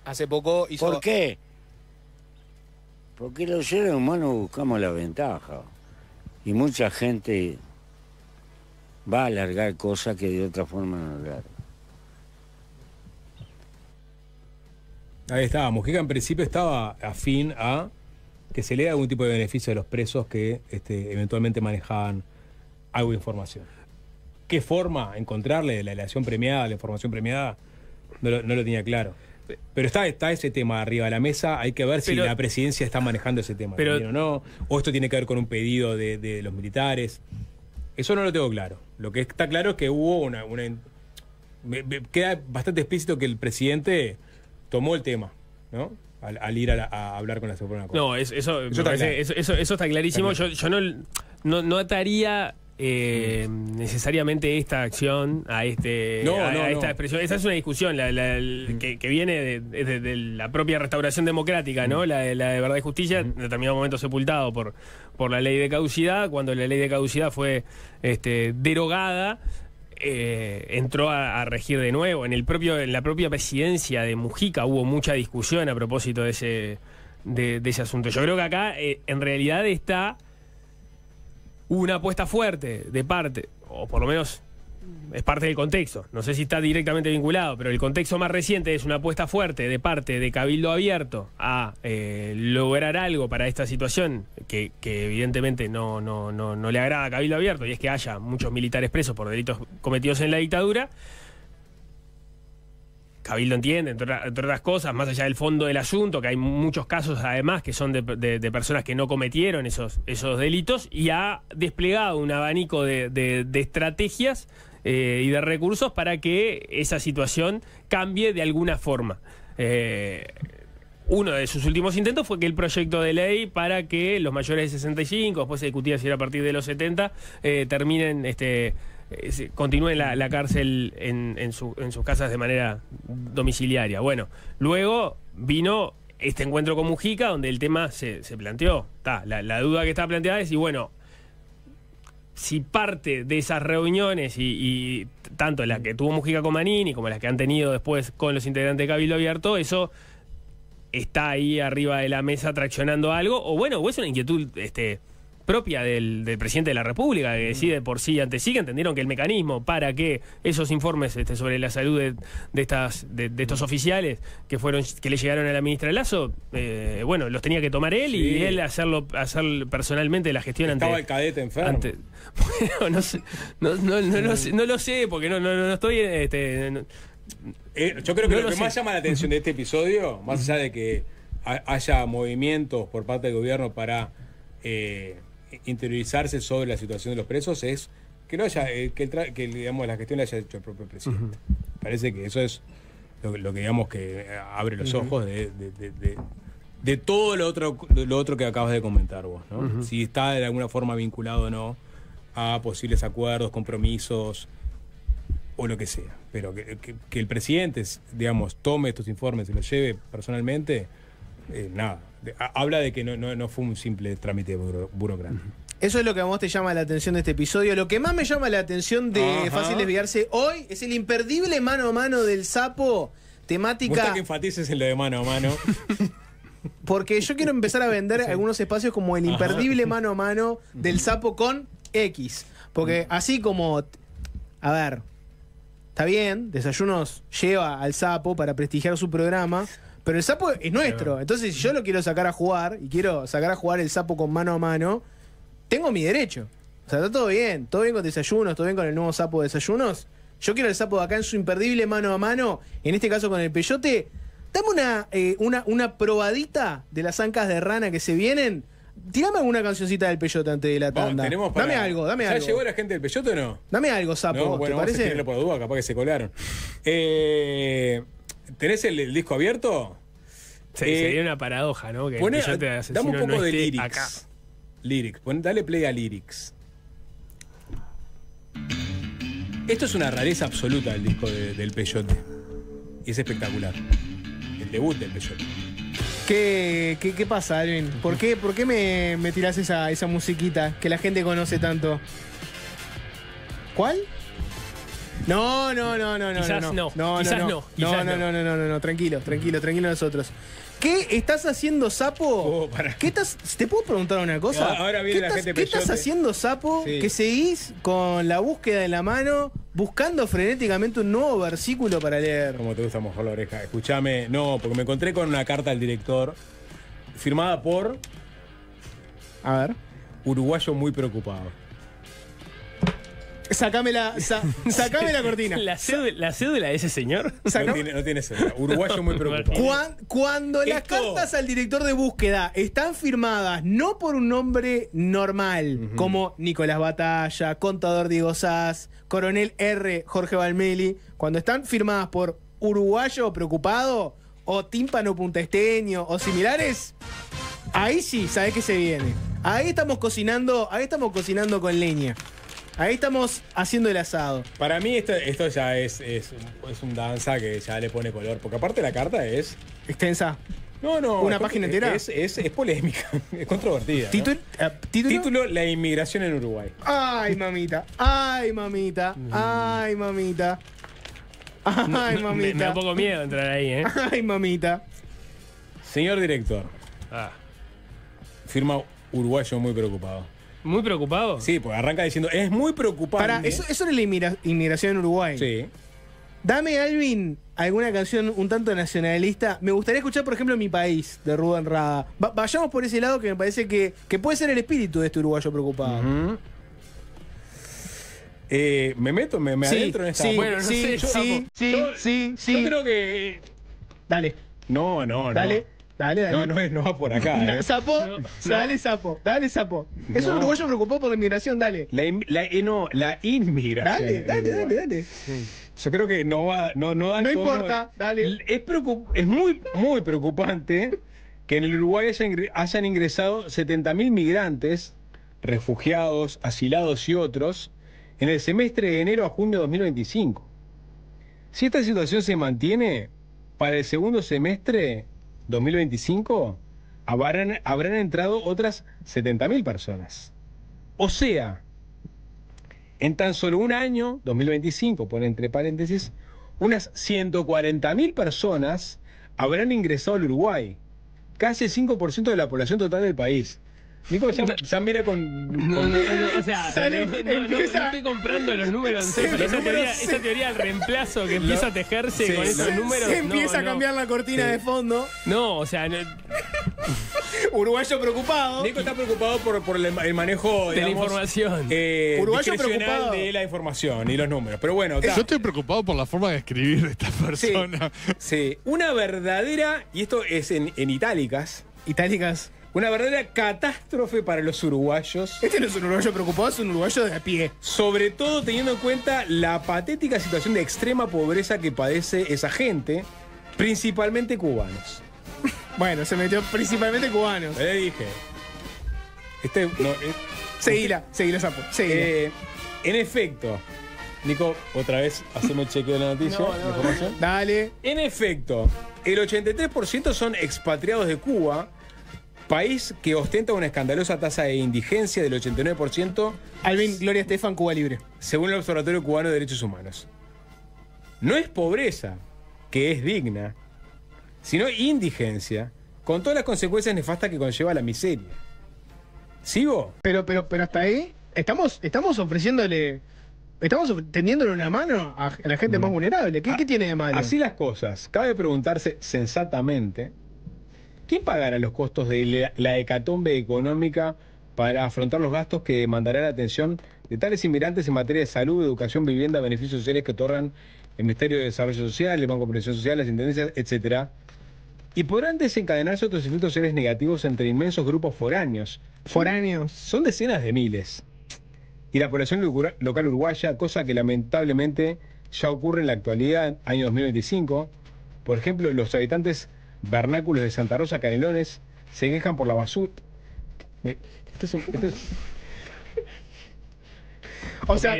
Hace poco hizo... ¿Por qué? Porque los seres humanos buscamos la ventaja. Y mucha gente va a alargar cosas que de otra forma no alargan. Ahí estaba. Mujica en principio estaba afín a que se le dé algún tipo de beneficio a los presos que eventualmente manejaban algo de información. ¿Qué forma encontrarle la elección premiada, la información premiada? No lo tenía claro. Pero está ese tema arriba de la mesa. Hay que ver si la presidencia está manejando ese tema o no. O esto tiene que ver con un pedido de los militares. Eso no lo tengo claro. Lo que está claro es que hubo queda bastante explícito que el presidente tomó el tema, ¿no? Al ir a hablar con la Suprema Corte. No, eso está clarísimo. Yo no ataría necesariamente esta acción a esta expresión. Esa es una discusión que viene de la propia restauración democrática, ¿no? La de verdad y justicia, en determinado momento sepultado por la ley de caducidad. Cuando la ley de caducidad fue derogada, entró a regir de nuevo. En la propia presidencia de Mujica hubo mucha discusión a propósito de ese asunto. Yo creo que acá en realidad está una apuesta fuerte de parte, o por lo menos es parte del contexto. No sé si está directamente vinculado, pero el contexto más reciente es una apuesta fuerte de parte de Cabildo Abierto a lograr algo para esta situación que evidentemente no le agrada a Cabildo Abierto, y es que haya muchos militares presos por delitos cometidos en la dictadura. Cabildo entiende, entre otras cosas, más allá del fondo del asunto, que hay muchos casos además que son de personas que no cometieron esos delitos, y ha desplegado un abanico de estrategias y de recursos para que esa situación cambie de alguna forma. Uno de sus últimos intentos fue que el proyecto de ley para que los mayores de 65, después se discutía si era a partir de los 70, terminen... continúen la cárcel en sus casas de manera domiciliaria. Bueno, luego vino este encuentro con Mujica, donde el tema se planteó. La duda que está planteada es, y bueno, si parte de esas reuniones, y tanto la que tuvo Mujica con Manini como las que han tenido después con los integrantes de Cabildo Abierto, eso está ahí arriba de la mesa traccionando algo, o bueno, o es una inquietud propia del presidente de la República, que decide por sí ante sí, que entendieron que el mecanismo para que esos informes sobre la salud de estos oficiales que le llegaron a la ministra Lasso, bueno, los tenía que tomar él, sí, y él hacer personalmente la gestión. Estaba el cadete enfermo. Bueno, no sé, no lo sé, porque no estoy... yo creo que lo que más llama la atención de este episodio, más allá de que haya movimientos por parte del gobierno para interiorizarse sobre la situación de los presos, es que no haya que digamos la gestión la haya hecho el propio presidente. Parece que eso es lo que digamos que abre los ojos de todo lo otro que acabas de comentar vos, ¿no? Si está de alguna forma vinculado o no a posibles acuerdos, compromisos o lo que sea, pero que el presidente, digamos, tome estos informes y los lleve personalmente, nada, habla de que no fue un simple trámite burocrático. Eso es lo que a vos te llama la atención de este episodio. Lo que más me llama la atención de Fácil Desviarse hoy es el imperdible mano a mano del Sapo, temática... Me gusta que enfatices en lo de mano a mano. Porque yo quiero empezar a vender algunos espacios como el imperdible mano a mano del Sapo con X. Porque así como... A ver, está bien, Desayunos lleva al Sapo para prestigiar su programa... Pero el Sapo es nuestro. Entonces, si yo lo quiero sacar a jugar, y quiero sacar a jugar el Sapo con mano a mano, tengo mi derecho. O sea, está todo bien con Desayunos, todo bien con el nuevo Sapo de Desayunos. Yo quiero el Sapo de acá en su imperdible mano a mano, en este caso con el Peyote. Dame una probadita de las ancas de rana que se vienen. Tirame alguna cancioncita del Peyote antes de la tanda. Dame algo. ¿Ya llegó la gente del Peyote o no? Dame algo, Sapo. No, bueno, ¿te parece? Vamos a tirarle por duda, capaz que se colaron. ¿Tenés el disco abierto? Sería una paradoja, ¿no? Que dame un poco de lyrics. Acá. Lyrics. Dale play a lyrics. Esto es una rareza absoluta del disco del Peyote. Y es espectacular. El debut del Peyote. ¿Qué pasa, Alvin? ¿Por qué me tirás esa musiquita que la gente conoce tanto? ¿Cuál? No. Quizás no. No. Tranquilo nosotros. ¿Qué estás haciendo, Sapo? ¿Te puedo preguntar una cosa? Ahora viene la gente ¿Qué estás haciendo, Sapo? Sí. Que seguís con la búsqueda en la mano, buscando frenéticamente un nuevo versículo para leer. ¿Cómo te gusta mojar la oreja? Escúchame, no, porque me encontré con una carta al director firmada por... A ver. Uruguayo muy preocupado. Sacame la cortina. ¿La cédula de ese señor? No tiene cédula. Uruguayo muy preocupado. Cuando las cartas al director de búsqueda están firmadas no por un nombre normal, como Nicolás Batalla, Contador Diego Sass, Coronel R. Jorge Valmeli, cuando están firmadas por Uruguayo preocupado, o Tímpano Puntaesteño, o similares, ahí sí, sabés que se viene. Ahí estamos cocinando con leña. Ahí estamos haciendo el asado. Para mí esto ya es un danza que ya le pone color. Porque aparte la carta es... ¿Extensa? No. ¿Una página entera? Es polémica, es controvertida. ¿Título? La inmigración en Uruguay. Ay, mamita. Me da un poco miedo entrar ahí, ¿eh? Ay, mamita. Señor director. Firma Uruguayo muy preocupado. ¿Muy preocupado? Sí, porque arranca diciendo, es muy preocupante. Para, eso es la inmigración en Uruguay. Sí. Dame, Alvin, alguna canción un tanto nacionalista. Me gustaría escuchar, por ejemplo, Mi País, de Rubén Rada. Vayamos por ese lado que me parece que puede ser el espíritu de este uruguayo preocupado. Me meto, me adentro en esta. Sí, Bueno, no sé, sí. Yo creo que. Dale. No. Dale. No va por acá. Sapo, dale, Sapo. Es un uruguayo preocupado por la inmigración, dale. La inmigración. Dale. Yo creo que no va, no da. No importa, dale. Es muy, muy preocupante que en el Uruguay hayan ingresado 70.000 migrantes, refugiados, asilados y otros, en el semestre de enero a junio de 2025. Si esta situación se mantiene, para el segundo semestre 2025 habrán entrado otras 70.000 personas. O sea, en tan solo un año, 2025, pone entre paréntesis, unas 140.000 personas habrán ingresado al Uruguay. Casi el 5% de la población total del país. Nico ya mira con... O sea, no estoy comprando los números. Esa teoría del reemplazo que empieza a tejerse con esos números. Se empieza a cambiar la cortina de fondo. No, o sea... Uruguayo preocupado. Nico está preocupado por el manejo, digamos, de la información. Uruguayo preocupado de la información y los números. Pero bueno, yo estoy preocupado por la forma de escribir de esta persona. Sí. Una verdadera, y esto es en itálicas. Itálicas. Una verdadera catástrofe para los uruguayos. Este no es un uruguayo preocupado, es un uruguayo de a pie. Sobre todo teniendo en cuenta la patética situación de extrema pobreza que padece esa gente, principalmente cubanos. Bueno, se metió principalmente cubanos. Le dije. Seguila, Sapo. En efecto, Nico, otra vez haceme el chequeo de la noticia. Información. Dale. En efecto, el 83% son expatriados de Cuba, país que ostenta una escandalosa tasa de indigencia del 89%. Alvin, Gloria Estefan, Cuba Libre. Según el Observatorio Cubano de Derechos Humanos. No es pobreza, que es digna, sino indigencia, con todas las consecuencias nefastas que conlleva la miseria. ¿Sigo? Pero hasta ahí estamos ofreciéndole, estamos tendiéndole una mano a la gente más vulnerable. ¿Qué tiene de malo? Así las cosas. Cabe preguntarse sensatamente, ¿quién pagará los costos de la hecatombe económica para afrontar los gastos que demandará la atención de tales inmigrantes en materia de salud, educación, vivienda, beneficios sociales que otorgan el Ministerio de Desarrollo Social, el Banco de Previsión Social, las intendencias, etcétera? Y podrán desencadenarse otros efectos sociales negativos entre inmensos grupos foráneos. Foráneos. Son decenas de miles. Y la población local uruguaya, cosa que lamentablemente ya ocurre en la actualidad, año 2025. Por ejemplo, los habitantes vernáculos de Santa Rosa, Canelones, se quejan por la basura. O sea,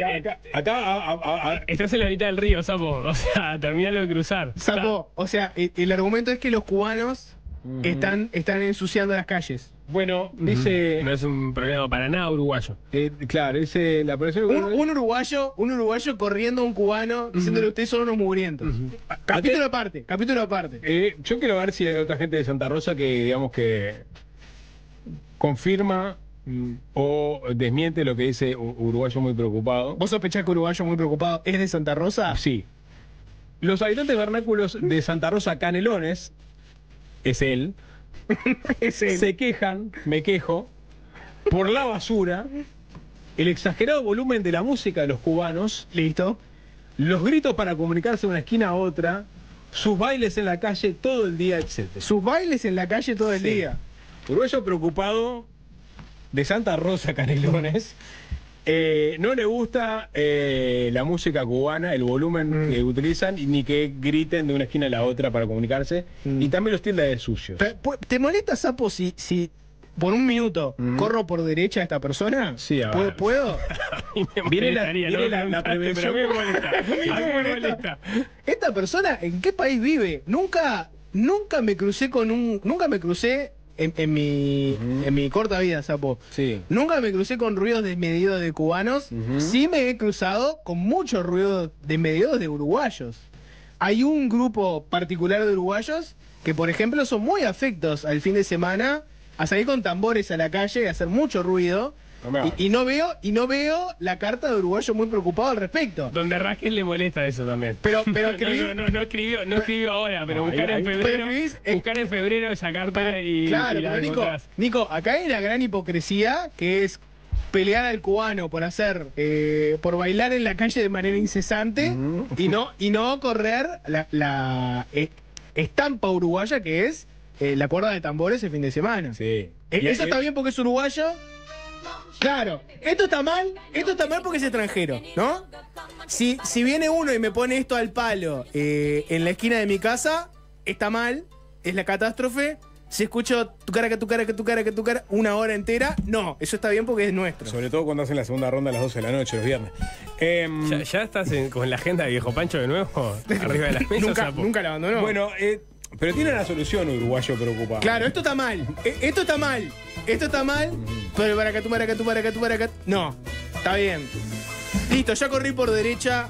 acá estás en la mitad del río, Sapo. O sea, terminalo de cruzar. Sapo, o sea, el argumento es que los cubanos están ensuciando las calles. Bueno, dice... No es un problema para nada uruguayo. Claro, dice la población... Un uruguayo corriendo a un cubano diciéndole ustedes son unos mugrientos. Capítulo aparte. Yo quiero ver si hay otra gente de Santa Rosa que, digamos, que confirma o desmiente lo que dice uruguayo muy preocupado. ¿Vos sospechás que uruguayo muy preocupado es de Santa Rosa? Sí. Los habitantes vernáculos de Santa Rosa, Canelones, es él, se quejan, me quejo, por la basura, el exagerado volumen de la música de los cubanos, listo, los gritos para comunicarse de una esquina a otra, sus bailes en la calle todo el día, etc. Sus bailes en la calle todo el día. Uruguayo preocupado de Santa Rosa, Canelones, no le gusta la música cubana, el volumen que utilizan, ni que griten de una esquina a la otra para comunicarse, y también los tilda de sucios. ¿Te molesta, Sapo, si por un minuto corro por derecha a esta persona? Sí, a ver. ¿Puedo? Viene la prevención. Pero me molesta. ¿Esta persona en qué país vive? Nunca me crucé en mi corta vida, Sapo. Sí. Nunca me crucé con ruidos desmedidos de cubanos. Sí me he cruzado con muchos ruidos desmedidos de uruguayos. Hay un grupo particular de uruguayos que, por ejemplo, son muy afectos al fin de semana a salir con tambores a la calle y a hacer mucho ruido. Y no veo la carta de uruguayo muy preocupado al respecto. Donde Raskel le molesta eso también. Pero no escribió ahora, pero buscar en febrero esa carta y claro, y la pero encontrás. Nico, acá hay una gran hipocresía que es pelear al cubano por por bailar en la calle de manera incesante y no correr la estampa uruguaya que es la cuerda de tambores el fin de semana. Sí. Eso está bien porque es uruguayo. Claro, esto está mal porque es extranjero, ¿no? Si viene uno y me pone esto al palo en la esquina de mi casa, está mal, es la catástrofe. Si escucho tu cara, una hora entera, no, eso está bien porque es nuestro. Sobre todo cuando hacen la segunda ronda a las 12 de la noche, los viernes. ¿Ya estás con la agenda de Viejo Pancho de nuevo? Arriba de las mesas. Nunca la abandonó. Bueno, pero tiene la solución uruguayo preocupado. Claro, esto está mal. Esto está mal. Pero para acá. No, está bien. Listo, ya corrí por derecha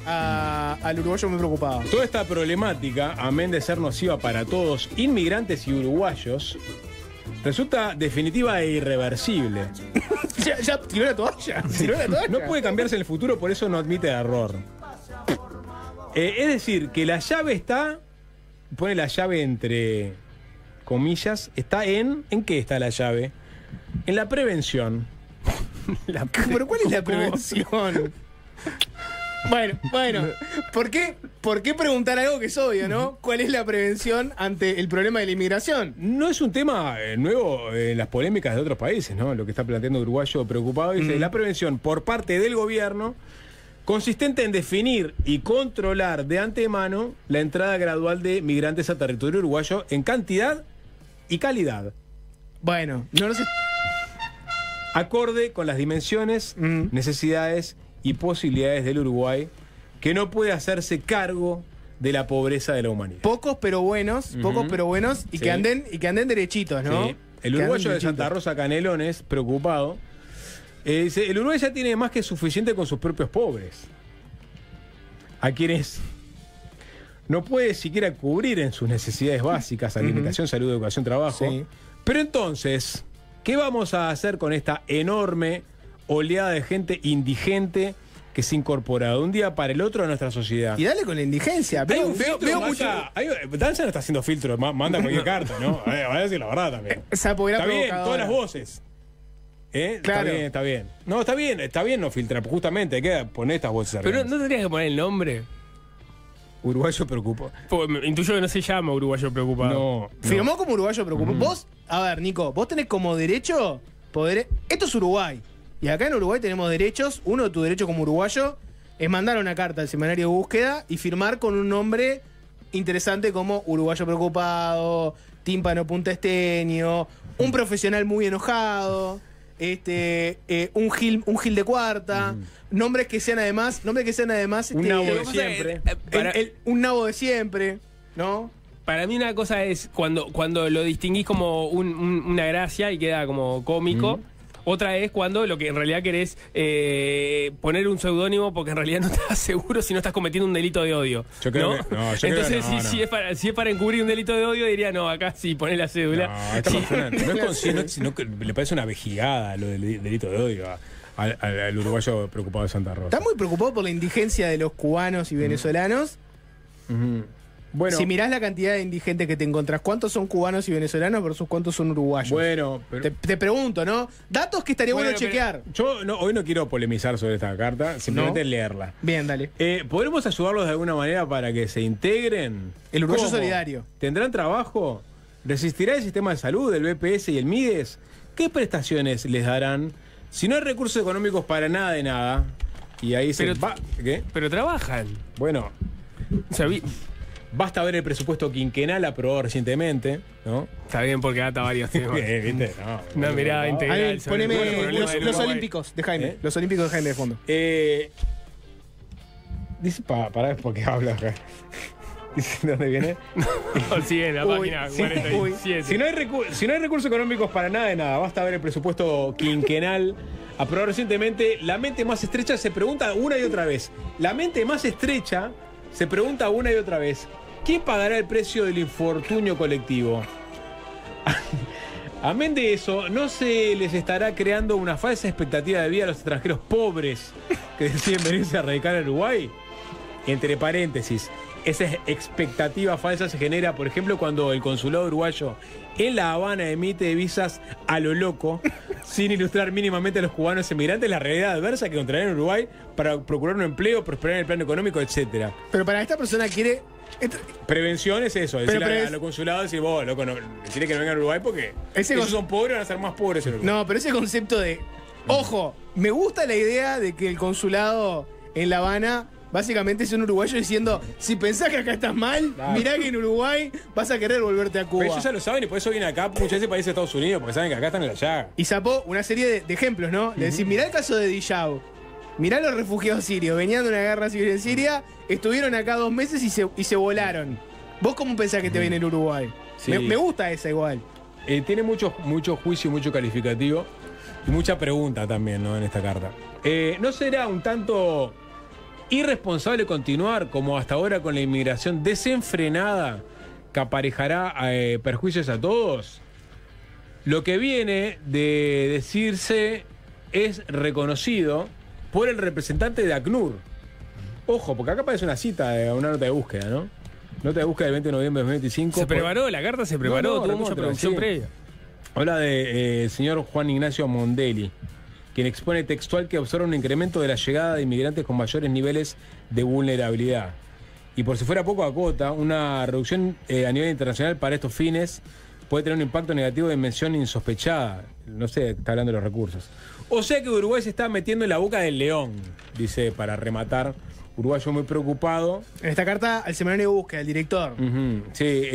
al uruguayo muy preocupado. Toda esta problemática, amén de ser nociva para todos, inmigrantes y uruguayos, resulta definitiva e irreversible. ya tiró la toalla. No puede cambiarse en el futuro, por eso no admite error. Es decir, que la llave está... Pone la llave entre comillas. Está ¿en qué está la llave? En la prevención. ¿Pero cuál es la prevención? Bueno, ¿por qué preguntar algo que es obvio, no? ¿Cuál es la prevención ante el problema de la inmigración? No es un tema nuevo en las polémicas de otros países, ¿no? Lo que está planteando Uruguayo preocupado dice, la prevención por parte del gobierno consistente en definir y controlar de antemano la entrada gradual de migrantes a territorio uruguayo en cantidad y calidad. Bueno, no lo sé. Acorde con las dimensiones, necesidades y posibilidades del Uruguay, que no puede hacerse cargo de la pobreza de la humanidad. Pocos pero buenos, y, sí. que anden derechitos, ¿no? Sí. El uruguayo de Santa Rosa Canelones, preocupado, dice, el Uruguay ya tiene más que suficiente con sus propios pobres, a quienes no puede siquiera cubrir en sus necesidades básicas, alimentación, salud, educación, trabajo. Sí. Pero entonces, ¿qué vamos a hacer con esta enorme oleada de gente indigente que se incorpora de un día para el otro a nuestra sociedad? Y dale con la indigencia. Veo mucho. Danza no está haciendo filtro, manda cualquier carta, ¿no? Voy a decir la verdad también. Está bien, todas las voces. Claro. Está bien. No, está bien no filtrar, justamente hay que poner estas voces arriba. Pero no tendrías que poner el nombre. Uruguayo preocupado. Intuyo que no se llama Uruguayo preocupado. No. Firmó como Uruguayo preocupado. Vos, a ver, Nico, vos tenés como derecho poder. Esto es Uruguay. Y acá en Uruguay tenemos derechos. Uno de tus derechos como uruguayo es mandar una carta al semanario de búsqueda y firmar con un nombre interesante como Uruguayo preocupado, Tímpano Punta Esteño, un profesional muy enojado. Un gil de cuarta, nombres que sean además un nabo de siempre, un nabo de siempre, ¿no? Para mí una cosa es cuando lo distinguís como una gracia y queda como cómico. Otra es cuando lo que en realidad querés poner un seudónimo porque en realidad no estás seguro si no estás cometiendo un delito de odio. Yo creo ¿no? que no. Entonces, si es para encubrir un delito de odio, diría, no, acá sí, poné la cédula. No, está no es consciente, sino que le parece una vejigada lo del delito de odio al uruguayo preocupado de Santa Rosa. Está muy preocupado por la indigencia de los cubanos y venezolanos. Bueno, si mirás la cantidad de indigentes que te encontrás, ¿cuántos son cubanos y venezolanos versus cuántos son uruguayos? Bueno, pero... te pregunto, ¿no? Datos que estaría bueno chequear. Yo hoy no quiero polemizar sobre esta carta, simplemente leerla. Bien, dale. ¿Podremos ayudarlos de alguna manera para que se integren? El uruguayo solidario. ¿Tendrán trabajo? ¿Resistirá el sistema de salud, el BPS y el MIDES? ¿Qué prestaciones les darán? Si no hay recursos económicos para nada de nada, y ahí ¿qué? Pero trabajan. Bueno, o sea, basta ver el presupuesto quinquenal aprobado recientemente, ¿no? Está bien porque data varios temas. ¿Viste? Una mirada integral. Poneme los olímpicos de Jaime. Los olímpicos de Jaime de fondo. Dice, para ver por qué habla acá. Dice, ¿dónde viene? Sigue en la página 47. Si no hay recursos económicos para nada de nada, basta ver el presupuesto quinquenal aprobado recientemente. La mente más estrecha se pregunta una y otra vez. La mente más estrecha se pregunta una y otra vez, ¿quién pagará el precio del infortunio colectivo? Amén de eso, ¿no se les estará creando una falsa expectativa de vida a los extranjeros pobres que deciden venirse a radicar a Uruguay? Entre paréntesis, esa expectativa falsa se genera, por ejemplo, cuando el consulado uruguayo en La Habana emite visas a lo loco, sin ilustrar mínimamente a los cubanos emigrantes la realidad adversa que encontrarán en Uruguay para procurar un empleo, prosperar en el plano económico, etcétera. Pero para esta persona quiere... Prevención es eso, decirle a los consulados, decir, vos, loco, no, decirle que no vengan a Uruguay porque esos son pobres, van a ser más pobres en Uruguay. No, pero ese concepto de... Ojo, me gusta la idea de que el consulado en La Habana básicamente es un uruguayo diciendo, si pensás que acá estás mal, mirá que en Uruguay vas a querer volverte a Cuba. Pero ellos ya lo saben y por eso vienen acá muchas veces países de Estados Unidos, porque saben que acá están en la llaga. Y zapó una serie de ejemplos, ¿no? De decir, mirá el caso de Dijau, mirá los refugiados sirios, venían de una guerra civil en Siria, estuvieron acá 2 meses y se volaron. ¿Vos cómo pensás que te viene en Uruguay? Sí. Me gusta esa igual. Tiene mucho juicio, mucho calificativo y mucha pregunta también, ¿no? En esta carta. ¿No será un tanto irresponsable continuar como hasta ahora con la inmigración desenfrenada que aparejará perjuicios a todos? Lo que viene de decirse es reconocido por el representante de ACNUR. Ojo, porque acá aparece una cita, una nota de búsqueda, ¿no? Nota de búsqueda del 20 de noviembre de 2025. Se preparó, la carta se preparó, tuvo mucha producción previa. Habla del señor Juan Ignacio Mondelli, quien expone textual que observa un incremento de la llegada de inmigrantes con mayores niveles de vulnerabilidad. Y por si fuera poco acota, una reducción a nivel internacional para estos fines puede tener un impacto negativo de dimensión insospechada. No sé, está hablando de los recursos. O sea que Uruguay se está metiendo en la boca del león, dice para rematar. Uruguayo muy preocupado. En esta carta al semanario de búsqueda, el director. Sí,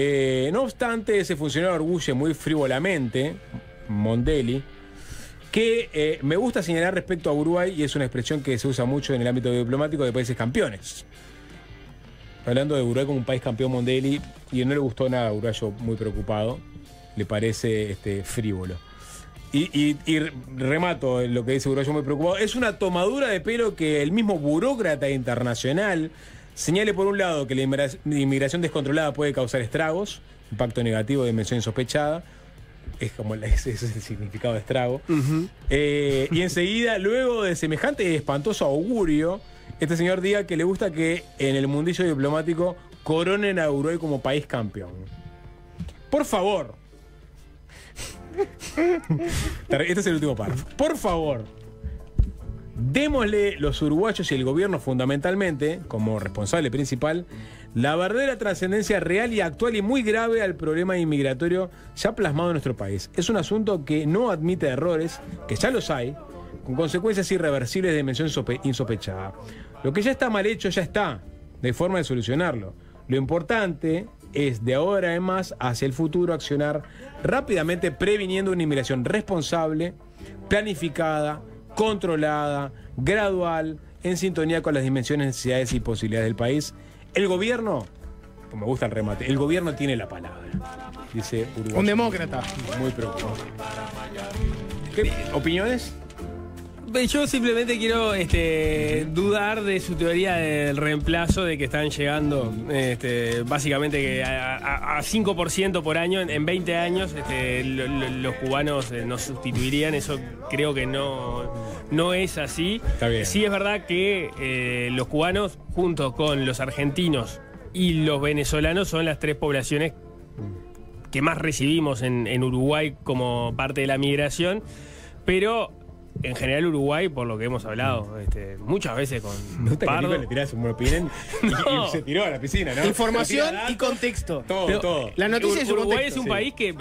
no obstante, ese funcionario arguye muy frívolamente, Mondelli, que me gusta señalar respecto a Uruguay, y es una expresión que se usa mucho en el ámbito diplomático de países campeones. Hablando de Uruguay como un país campeón, Mondelli, y no le gustó nada, Uruguayo muy preocupado, le parece frívolo. Y remato lo que dice Uruguayo muy preocupado. Es una tomadura de pelo que el mismo burócrata internacional señale por un lado que la inmigración descontrolada puede causar estragos, impacto negativo de dimensión insospechada. Ese es el significado de estrago. Y enseguida, luego de semejante y espantoso augurio, este señor diga que le gusta que en el mundillo diplomático coronen a Uruguay como país campeón. Por favor. Este es el último párrafo. Por favor, démosle los uruguayos y el gobierno fundamentalmente, como responsable principal, la verdadera trascendencia real y actual y muy grave al problema inmigratorio ya plasmado en nuestro país. Es un asunto que no admite errores, que ya los hay, con consecuencias irreversibles de dimensión insospechada. Lo que ya está mal hecho ya está, no hay forma de solucionarlo. Lo importante es de ahora en más hacia el futuro accionar rápidamente previniendo una inmigración responsable, planificada, controlada, gradual, en sintonía con las dimensiones, necesidades y posibilidades del país. El gobierno, me gusta el remate, el gobierno tiene la palabra, dice Uruguay. Un demócrata. Muy preocupado. ¿Qué opiniones? Yo simplemente quiero dudar de su teoría del reemplazo, de que están llegando básicamente que a 5% por año en 20 años los cubanos nos sustituirían. Eso creo que no es así. Está bien. Sí es verdad que los cubanos junto con los argentinos y los venezolanos son las 3 poblaciones que más recibimos en Uruguay como parte de la migración, pero en general Uruguay, por lo que hemos hablado muchas veces con Pardo, le tirás un opinen y se tiró a la piscina, ¿no? Información y contexto. Todo. La noticia es un Uruguay contexto. es un país que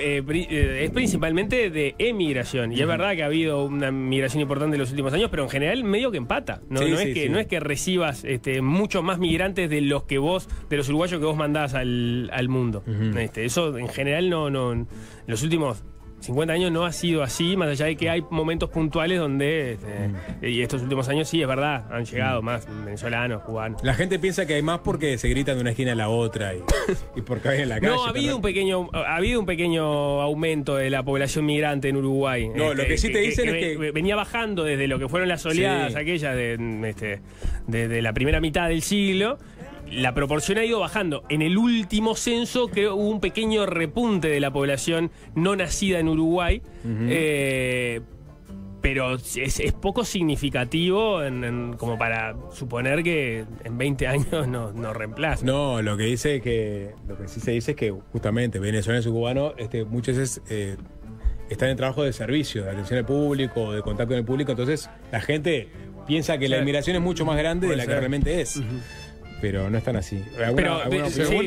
es principalmente de emigración. Y es verdad que ha habido una migración importante en los últimos años, pero en general medio que empata. No es que recibas muchos más migrantes de los uruguayos que vos mandás al mundo. Eso en general no en los últimos 50 años no ha sido así, más allá de que hay momentos puntuales donde, y estos últimos años sí, es verdad, han llegado más venezolanos, cubanos. La gente piensa que hay más porque se gritan de una esquina a la otra y porque hay en la calle. No, ha habido un pequeño aumento de la población migrante en Uruguay. No, lo que sí te dicen es que venía bajando desde lo que fueron las oleadas aquellas de la primera mitad del siglo. la proporción ha ido bajando. En el último censo creo hubo un pequeño repunte de la población no nacida en Uruguay, pero es poco significativo como para suponer que en 20 años no reemplaza. No, lo que sí se dice es que justamente venezolanos y cubanos muchas veces están en trabajo de servicio, de atención al público, de contacto con el público, entonces la gente piensa que la inmigración es mucho más grande de la que realmente es. Pero no es tan así.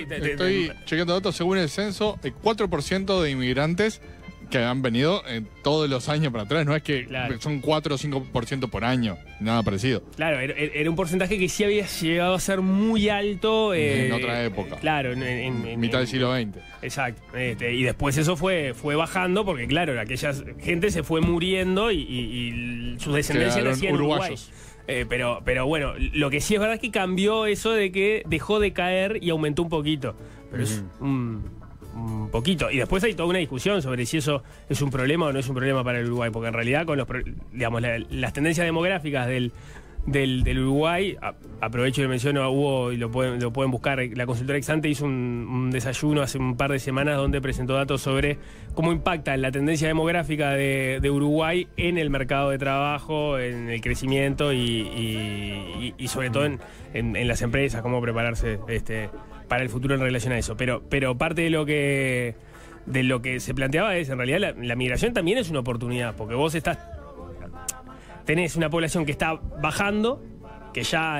Estoy chequeando datos, según el censo, el 4% de inmigrantes que han venido todos los años para atrás, no es que son 4 o 5% por año, nada parecido. Claro, era un porcentaje que sí había llegado a ser muy alto. En otra época. Claro, en mitad del siglo XX. Exacto. Y después eso fue bajando porque, claro, aquella gente se fue muriendo y sus descendencias nacían en Uruguay. Pero bueno, lo que sí es verdad es que cambió eso de que dejó de caer y aumentó un poquito. Pero es un poquito. Y después hay toda una discusión sobre si eso es un problema o no es un problema para el Uruguay, porque en realidad con las tendencias demográficas del Uruguay, aprovecho y menciono, hubo, y lo pueden buscar, la consultora Exante hizo un desayuno hace un par de semanas donde presentó datos sobre cómo impacta la tendencia demográfica de Uruguay en el mercado de trabajo, en el crecimiento y sobre todo en las empresas, cómo prepararse para el futuro en relación a eso. Pero parte de lo que se planteaba es, en realidad, la migración también es una oportunidad, porque vos tenés una población que está bajando, que ya,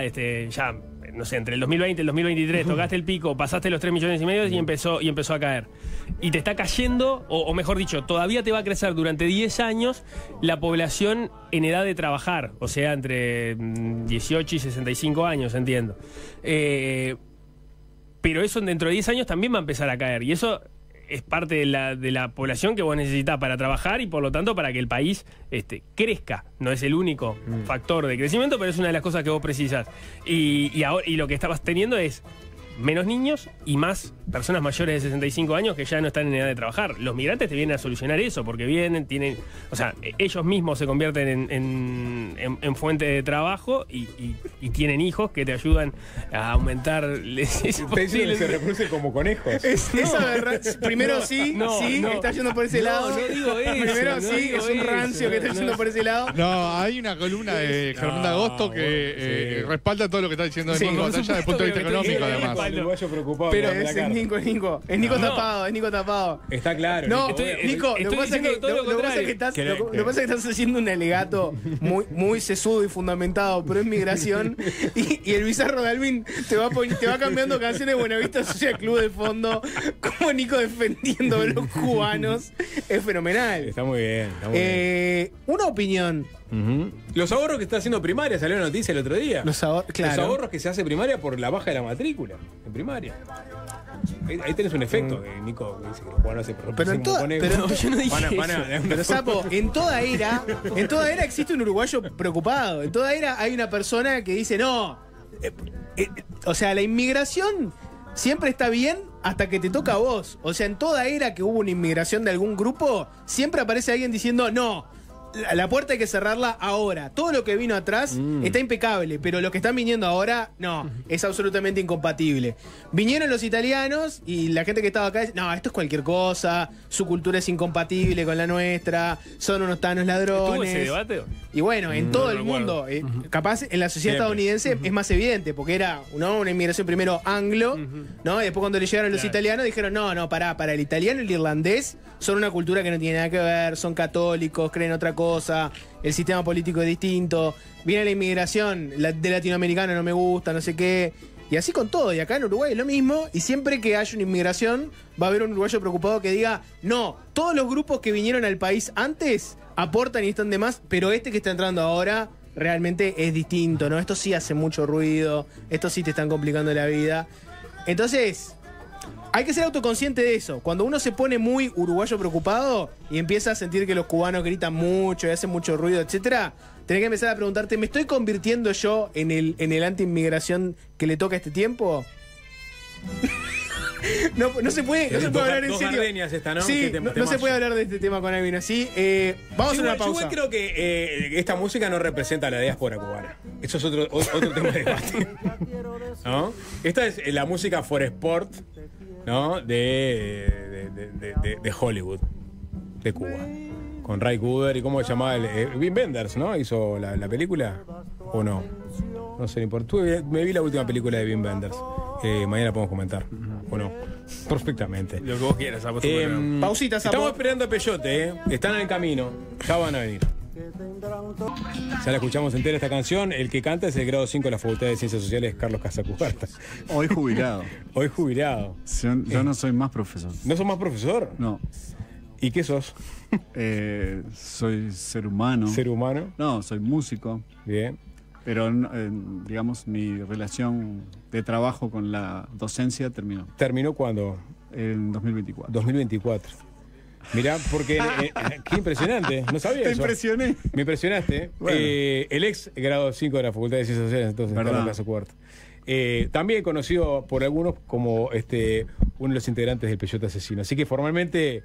no sé, entre el 2020 y el 2023 tocaste el pico, pasaste los 3,5 millones y empezó a caer. Y te está cayendo, o mejor dicho, todavía te va a crecer durante 10 años la población en edad de trabajar, o sea, entre 18 y 65 años, entiendo. Pero eso dentro de 10 años también va a empezar a caer, y eso es parte de la población que vos necesitas para trabajar y por lo tanto para que el país crezca. No es el único factor de crecimiento, pero es una de las cosas que vos precisás. Y lo que estabas teniendo es menos niños y más personas mayores de 65 años que ya no están en edad de trabajar. Los migrantes te vienen a solucionar eso, porque ellos mismos se convierten en fuente de trabajo y tienen hijos que te ayudan a aumentar. Se reproduce como conejos. Primero está yendo por ese lado. No digo eso. Primero es un rancio que está yendo por ese lado. No, hay una columna de Germán Agosto que respalda todo lo que está diciendo Nico Batalla desde el punto de vista económico, además. El uruguayo preocupado. Pero es Nico tapado. Está claro. No, Nico, lo que pasa es que estás haciendo un alegato muy sesudo y fundamentado, pero es migración. Y el bizarro de Alvin te va cambiando canciones de Buenavista Social Club de fondo. Como Nico defendiendo a los cubanos. Es fenomenal. Está muy bien. Una opinión. Los ahorros que está haciendo primaria, salió la noticia el otro día. Los ahorros que se hace primaria por la baja de la matrícula en primaria. Ahí tenés un efecto, Nico, que dice que los cubanos se yo no dije pero Sapo, en toda era existe un uruguayo preocupado. En toda era hay una persona que dice no. O sea, la inmigración siempre está bien hasta que te toca a vos. O sea, en toda era que hubo una inmigración de algún grupo, siempre aparece alguien diciendo no. La puerta hay que cerrarla ahora. Todo lo que vino atrás está impecable, pero lo que están viniendo ahora, no, es absolutamente incompatible. Vinieron los italianos y la gente que estaba acá dice, no, esto es cualquier cosa, su cultura es incompatible con la nuestra, son unos tanos ladrones. ¿Tuvo ese debate? Y bueno, en todo el mundo, capaz en la sociedad estadounidense es más evidente, porque era una inmigración primero anglo, ¿no? Y después cuando le llegaron los italianos dijeron, no, para el italiano y el irlandés son una cultura que no tiene nada que ver, son católicos, creen otra cosa, el sistema político es distinto, viene la inmigración de latinoamericano, no me gusta, no sé qué, y así con todo, y acá en Uruguay es lo mismo, y siempre que haya una inmigración va a haber un uruguayo preocupado que diga, no, todos los grupos que vinieron al país antes aportan y están de más, pero este que está entrando ahora realmente es distinto, ¿no? Esto sí hace mucho ruido, esto sí te están complicando la vida. Entonces, hay que ser autoconsciente de eso. Cuando uno se pone muy uruguayo preocupado y empieza a sentir que los cubanos gritan mucho y hacen mucho ruido, etcétera, tenés que empezar a preguntarte, ¿me estoy convirtiendo yo en el anti-inmigración que le toca este tiempo? No se puede hablar en serio. Esta, ¿no? Sí, no se puede hablar de este tema con alguien así. Vamos a hacer una pausa. Yo creo que esta música no representa a la diáspora cubana. Eso es otro tema de debate. ¿No? Esta es la música for sport, ¿no? de Hollywood, de Cuba. Con Ray Cooder y cómo se llamaba Wim Wenders, ¿no? Hizo la película o no. No sé, ni por tú. Me vi la última película de Wim Wenders. Mañana podemos comentar. ¿O no? Perfectamente. Lo que vos quieras. Pausita, Sapo. Estamos esperando a Peyote, Están en el camino. Ya van a venir. Ya la escuchamos entera esta canción. El que canta es el grado 5 de la Facultad de Ciencias Sociales, Carlos Casacuberta. Hoy jubilado. Hoy jubilado. Yo no soy más profesor. ¿No sos más profesor? No. ¿Y qué sos? Soy ser humano. ¿Ser humano? No, soy músico. Bien. Pero, digamos, mi relación de trabajo con la docencia terminó. ¿Terminó cuándo? En 2024. 2024. Mirá, porque qué impresionante, no sabía Te eso. impresioné. Me impresionaste. Bueno. El ex grado 5 de la Facultad de Ciencias Sociales, entonces, Carlos Casacuberta. También conocido por algunos como uno de los integrantes del Peyote Asesino. Así que formalmente,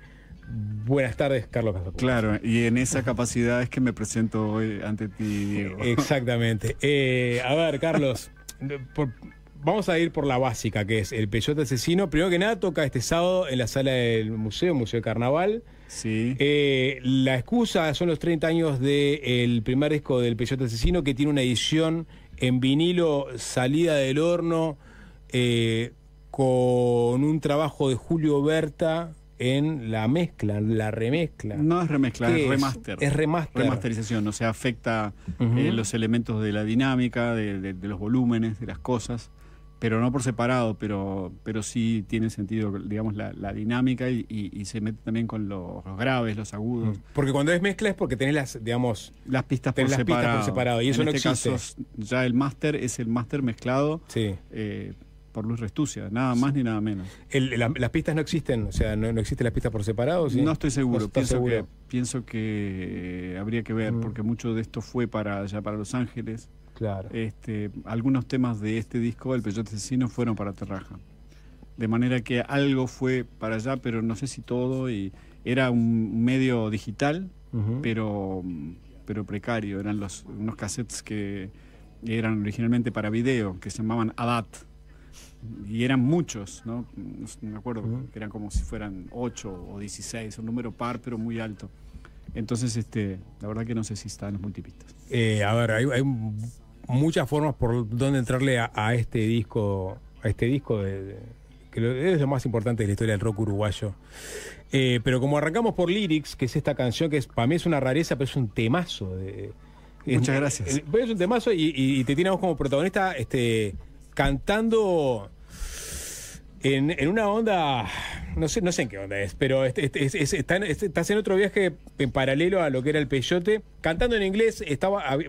buenas tardes, Carlos Casacuberta. Claro, y en esa capacidad es que me presento hoy ante ti, Diego. Exactamente. A ver, Carlos, vamos a ir por la básica, que es el Peyote Asesino. Primero que nada, toca este sábado en la sala del Museo de Carnaval. Sí. La excusa son los 30 años del primer disco del Peyote Asesino, que tiene una edición en vinilo salida del horno, con un trabajo de Julio Berta en la mezcla, la remezcla. No es remezcla, es remaster. Es remaster. Remasterización, o sea, afecta los elementos de la dinámica, de los volúmenes, de las cosas, pero no por separado, pero sí tiene sentido, digamos, la dinámica y se mete también con los graves, los agudos. Porque cuando es mezcla es porque tenés las pistas por separado. Y eso en no este existe. caso, ya el máster es el máster mezclado. Sí. Por Luis Restucia, nada más ni nada menos. Las pistas no existen, o sea, no existen las pistas por separado. ¿Sí? No estoy seguro, ¿No seguro? Pienso que habría que ver, porque mucho de esto fue para Los Ángeles. Claro. Algunos temas de este disco, El Peyote Asesino, fueron para Terraja. De manera que algo fue para allá, pero no sé si todo, y era un medio digital, pero precario. Eran unos cassettes que eran originalmente para video, que se llamaban ADAT. Y eran muchos, ¿no? No me acuerdo, que eran como si fueran 8 o 16, un número par, pero muy alto. Entonces, la verdad que no sé si está en los multipistas. A ver, hay muchas formas por donde entrarle a este disco, que es lo más importante de la historia del rock uruguayo. Pero como arrancamos por Lyrics, que es esta canción que para mí es una rareza, pero es un temazo. Muchas gracias. Es un temazo y te tiene a vos como protagonista cantando en una onda, no sé en qué onda es, pero estás en otro viaje en paralelo a lo que era el Peyote, cantando en inglés.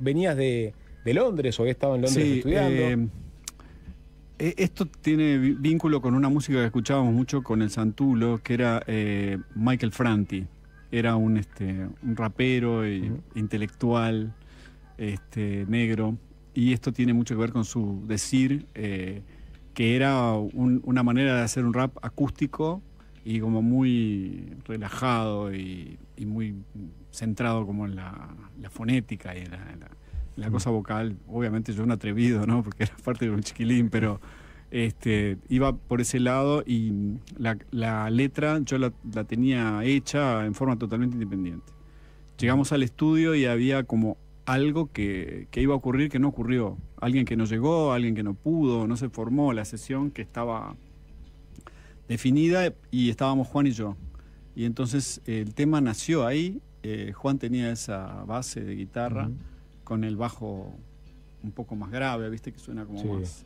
¿Venías de Londres o habías estado en Londres estudiando? Esto tiene vínculo con una música que escuchábamos mucho con el Santulo, que era Michael Franti. Era un rapero intelectual, negro. Y esto tiene mucho que ver con su decir, que era una manera de hacer un rap acústico y como muy relajado y muy centrado como en la fonética y en la cosa vocal. Obviamente yo un atrevido, ¿no? Porque era parte de un chiquilín, pero iba por ese lado, y la letra yo la tenía hecha en forma totalmente independiente. Llegamos al estudio y había como algo que iba a ocurrir que no ocurrió. Alguien que no llegó, alguien que no pudo, no se formó la sesión que estaba definida, y estábamos Juan y yo. Y entonces el tema nació ahí. Juan tenía esa base de guitarra con el bajo un poco más grave, viste, que suena como más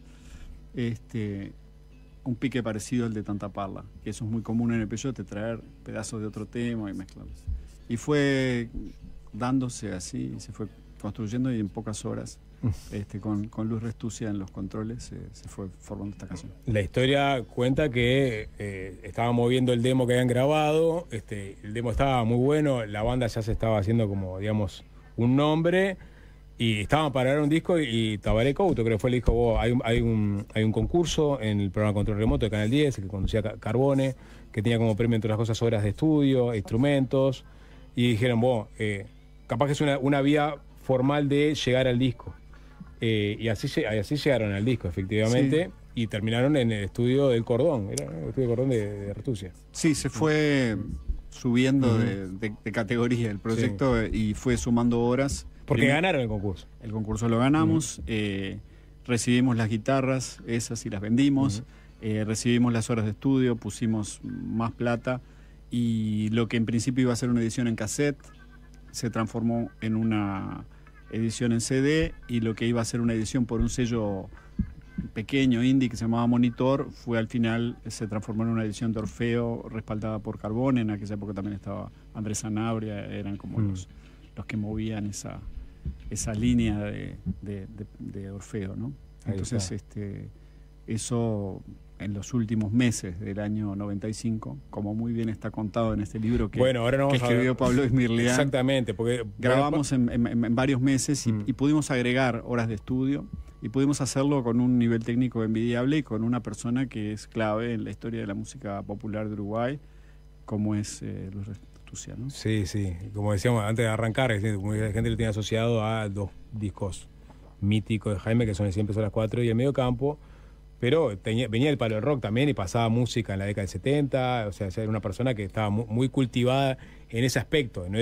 un pique parecido al de Tanta Parla, que eso es muy común en el Peyote, traer pedazos de otro tema y mezclarlos. Y fue dándose así, se fue construyendo, y en pocas horas, con Luis Restucia en los controles, se fue formando esta canción. La historia cuenta que estaban moviendo el demo que habían grabado, el demo estaba muy bueno, la banda ya se estaba haciendo como, digamos, un nombre, Y estaban para grabar un disco y Tabaré Couto, creo que fue, le dijo, hay un concurso en el programa Control Remoto de Canal 10, que conducía Carbone, que tenía como premio, entre otras cosas, horas de estudio, instrumentos, y dijeron, capaz que es una vía formal de llegar al disco. Y así llegaron al disco, efectivamente, y terminaron en el estudio del Cordón, era el estudio del Cordón de Restucia. Sí, se fue subiendo de categoría el proyecto y fue sumando horas. Porque ganaron el concurso. El concurso lo ganamos, recibimos las guitarras, esas y las vendimos, recibimos las horas de estudio, pusimos más plata y lo que en principio iba a ser una edición en cassette se transformó en una edición en CD y lo que iba a ser una edición por un sello pequeño, indie, que se llamaba Monitor, al final se transformó en una edición de Orfeo respaldada por Carbone. En aquella época también estaba Andrés Sanabria, eran como los que movían esa línea de Orfeo, ¿no? Entonces, eso en los últimos meses del año 95, como muy bien está contado en este libro que escribió Pablo Esmirlián. Exactamente, porque grabamos en varios meses y pudimos agregar horas de estudio y pudimos hacerlo con un nivel técnico envidiable y con una persona que es clave en la historia de la música popular de Uruguay, como es Luis Restucia, ¿no? Sí, como decíamos antes de arrancar, la gente lo tiene asociado a 2 discos míticos de Jaime, que son el Siempre son las 4 y el Medio Campo, pero venía del palo del rock también y pasaba música en la década del 70, o sea, era una persona que estaba muy cultivada en ese aspecto. ¿No?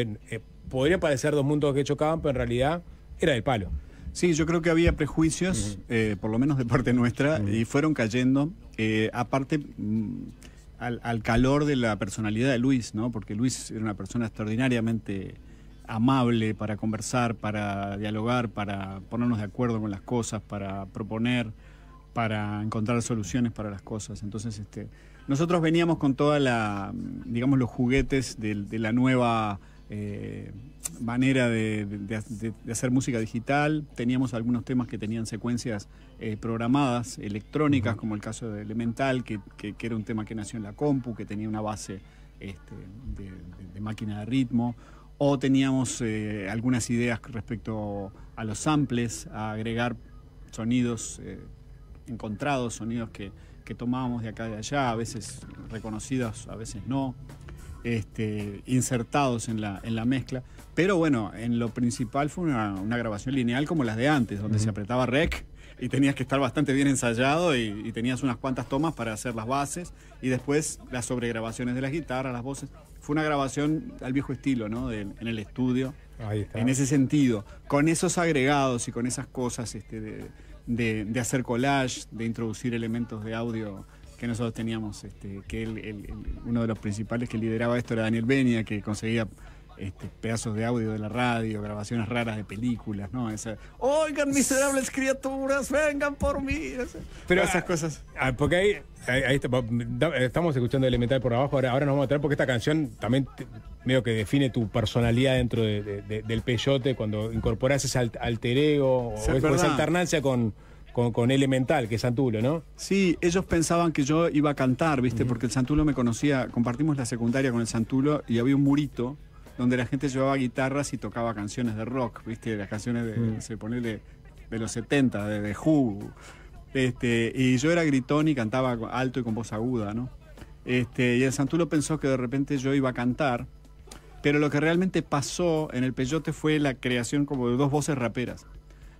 Podrían parecer 2 mundos que chocaban, pero en realidad era del palo. Sí, yo creo que había prejuicios, por lo menos de parte nuestra, y fueron cayendo, aparte al calor de la personalidad de Luis, ¿no? Porque Luis era una persona extraordinariamente amable para conversar, para dialogar, para ponernos de acuerdo con las cosas, para proponer, para encontrar soluciones para las cosas. Entonces, nosotros veníamos con toda digamos, los juguetes de la nueva manera de hacer música digital. Teníamos algunos temas que tenían secuencias programadas, electrónicas, como el caso de Elemental, que era un tema que nació en la compu, que tenía una base de máquina de ritmo. O teníamos algunas ideas respecto a los samples, a agregar sonidos encontrados, sonidos que tomábamos de acá y de allá, a veces reconocidos, a veces no, insertados en la mezcla. Pero bueno, en lo principal fue una grabación lineal como las de antes, donde se apretaba rec y tenías que estar bastante bien ensayado y tenías unas cuantas tomas para hacer las bases y después las sobregrabaciones de las guitarras, las voces. Fue una grabación al viejo estilo, ¿no? En el estudio. Ahí está. En ese sentido, con esos agregados y con esas cosas de hacer collage, de introducir elementos de audio que nosotros teníamos, que uno de los principales que lideraba esto era Daniel Benia, que conseguía pedazos de audio de la radio, grabaciones raras de películas, ¿no? Oigan, miserables criaturas, vengan por mí. Pero esas cosas. Porque ahí estamos escuchando Elemental por abajo, ahora nos vamos a traer porque esta canción también medio que define tu personalidad dentro del peyote, cuando incorporás ese alter ego o esa alternancia con Elemental, que es Santulo, ¿no? Sí, ellos pensaban que yo iba a cantar, ¿viste? Porque el Santulo me conocía, compartimos la secundaria con el Santulo y había un murito donde la gente llevaba guitarras y tocaba canciones de rock, ¿viste? Las canciones de los 70, de The Who. Y yo era gritón y cantaba alto y con voz aguda, ¿no? Y el Santulo pensó que de repente yo iba a cantar, pero lo que realmente pasó en el peyote fue la creación como de 2 voces raperas.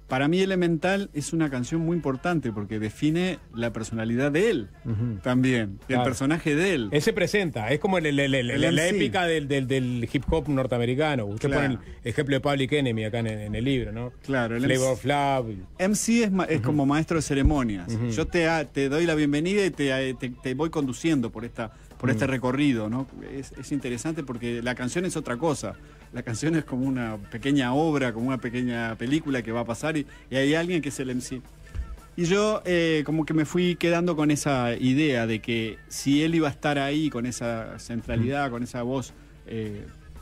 Para mí Elemental es una canción muy importante porque define la personalidad de él también, el personaje de él. Él se presenta, es como la épica del hip hop norteamericano. Usted pone el ejemplo de Public Enemy acá en el libro, ¿no? Claro. Flavor of Love. MC es como maestro de ceremonias. Yo te doy la bienvenida y te voy conduciendo por este recorrido, ¿no? Es interesante porque la canción es otra cosa. La canción es como una pequeña obra, como una pequeña película que va a pasar y hay alguien que es el MC. Y yo como que me fui quedando con esa idea de que si él iba a estar ahí con esa centralidad, con esa voz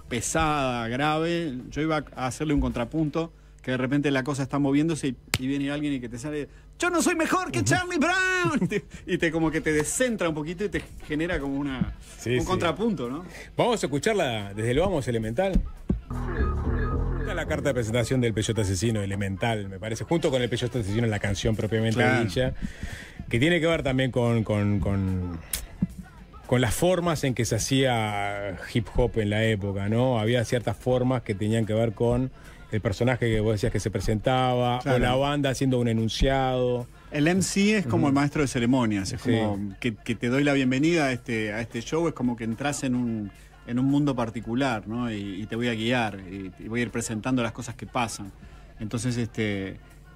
pesada, grave, yo iba a hacerle un contrapunto, que de repente la cosa está moviéndose y viene alguien y que te sale... ¡Yo no soy mejor que Charlie Brown! y como que te descentra un poquito y te genera como un contrapunto, ¿no? Vamos a escucharla desde el Vamos Elemental. Esta es la carta de presentación del Peyote Asesino, elemental, me parece, junto con el Peyote Asesino en la canción propiamente dicha, que tiene que ver también con las formas en que se hacía hip hop en la época, ¿no? Había ciertas formas que tenían que ver con el personaje que vos decías que se presentaba, o la banda haciendo un enunciado. El MC es como el maestro de ceremonias, es como que te doy la bienvenida a este show, es como que entras en un mundo particular, ¿no? Y te voy a guiar, y voy a ir presentando las cosas que pasan. Entonces,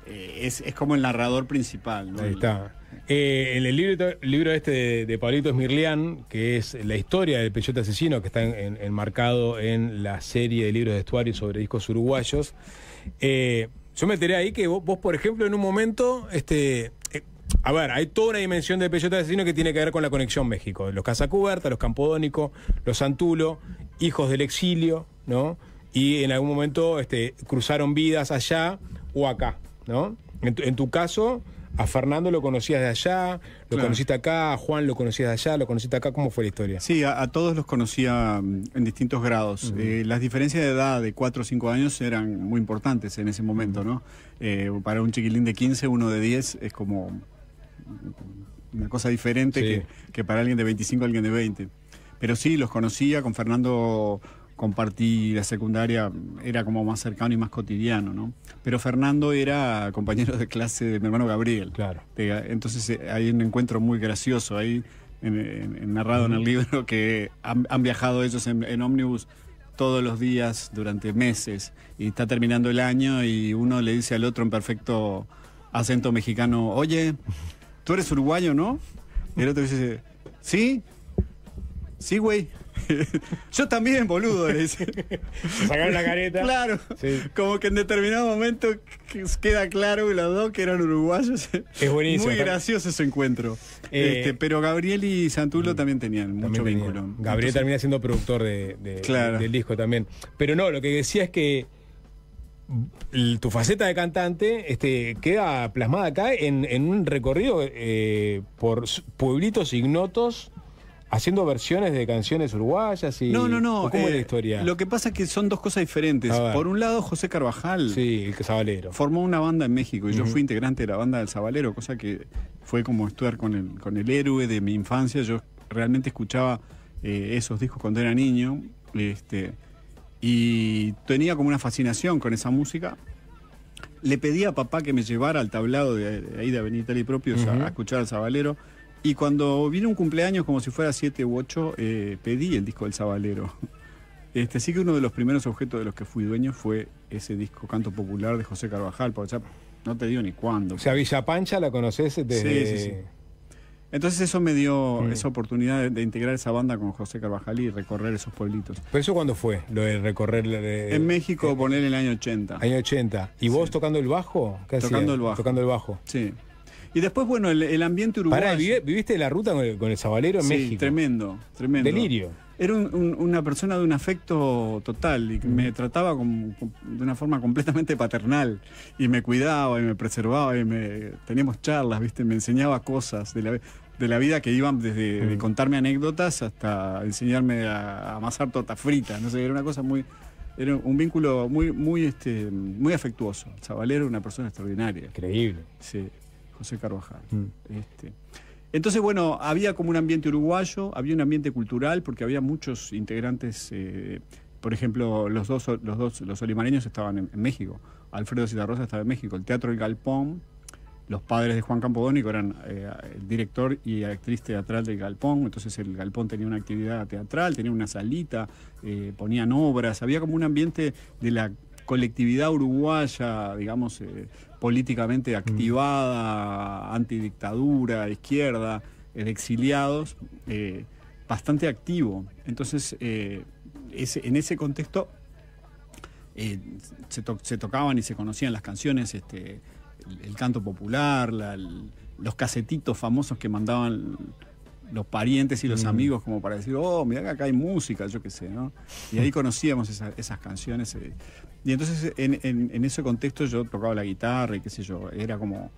es como el narrador principal, ¿no? Ahí está. En el libro este de Pablito Esmirlián, que es la historia del Peyote Asesino, que está enmarcado en la serie de libros de estuario sobre discos uruguayos, yo me enteré ahí que vos, por ejemplo, en un momento, a ver, hay toda una dimensión del Peyote Asesino que tiene que ver con la conexión México. Los Casacuberta, los Campodónico, los Santulo, hijos del exilio, ¿no? Y en algún momento cruzaron vidas allá o acá, ¿no? En tu caso, a Fernando lo conocías de allá, lo conociste acá, a Juan lo conocías de allá, lo conociste acá. ¿Cómo fue la historia? Sí, a todos los conocía en distintos grados. Las diferencias de edad de 4 o 5 años eran muy importantes en ese momento, ¿no? Para un chiquilín de 15, uno de 10 es como una cosa diferente que para alguien de 25, alguien de 20. Pero sí, los conocía, con Fernando compartí la secundaria, era como más cercano y más cotidiano, ¿no? Pero Fernando era compañero de clase de mi hermano Gabriel. Claro. Entonces hay un encuentro muy gracioso ahí, narrado en el libro, que han viajado ellos en ómnibus todos los días durante meses, y está terminando el año y uno le dice al otro en perfecto acento mexicano: oye, tú eres uruguayo, ¿no? Y el otro dice: sí, sí, güey. Yo también, boludo. Sacaron la careta. Claro. Sí. Como que en determinado momento queda claro que los dos que eran uruguayos. Es buenísimo. Muy gracioso ese encuentro. Pero Gabriel y Santulo también tenían mucho vínculo. Gabriel termina siendo productor del disco también. Pero no, lo que decía es que tu faceta de cantante queda plasmada acá en un recorrido por pueblitos ignotos, haciendo versiones de canciones uruguayas y... No. ¿Cómo es la historia? Lo que pasa es que son dos cosas diferentes. Por un lado, José Carvajal... Sí, el Sabalero. Formó una banda en México y yo fui integrante de la banda del Sabalero, cosa que fue como estudiar con el héroe de mi infancia. Yo realmente escuchaba esos discos cuando era niño, y tenía como una fascinación con esa música. Le pedí a papá que me llevara al tablado de ahí de Avenida Italia y Propios a escuchar al Sabalero. Y cuando vino un cumpleaños, como si fuera 7 u 8, pedí el disco del Sabalero. Así que uno de los primeros objetos de los que fui dueño fue ese disco Canto Popular de José Carvajal, porque ya no te digo ni cuándo. O sea, Villa Pancha la conoces desde... Sí. Entonces eso me dio esa oportunidad de integrar esa banda con José Carvajal y recorrer esos pueblitos. ¿Pero eso cuándo fue, lo de recorrer? En México, poner en el año 80. Año 80. ¿Y vos tocando el bajo? ¿Qué hacías? Tocando el bajo. Sí. Y después, bueno, el ambiente uruguayo... Pará, ¿viviste la ruta con el Sabalero en México? Sí, tremendo. Delirio. Era una persona de un afecto total y me trataba de una forma completamente paternal, y me cuidaba y me preservaba y teníamos charlas, ¿viste? Me enseñaba cosas de la vida que iban desde de contarme anécdotas hasta enseñarme a amasar tortas fritas, no sé, era una cosa era un vínculo muy afectuoso. El Sabalero era una persona extraordinaria. Increíble. Sí. José Carvajal. Entonces, bueno, había como un ambiente uruguayo, había un ambiente cultural, porque había muchos integrantes, por ejemplo, los olimareños estaban en México, Alfredo Citarrosa estaba en México, el Teatro El Galpón, los padres de Juan Campodónico eran el director y actriz teatral del Galpón, entonces el Galpón tenía una actividad teatral, tenía una salita, ponían obras, había como un ambiente de la colectividad uruguaya, digamos, políticamente activada, antidictadura, izquierda, de exiliados, bastante activo. Entonces, en ese contexto se tocaban y se conocían las canciones, el canto popular, los casetitos famosos que mandaban los parientes y los amigos como para decir: oh, mirá que acá hay música, yo qué sé, ¿no? Y ahí conocíamos esas canciones. Y entonces en ese contexto yo tocaba la guitarra y qué sé yo, era como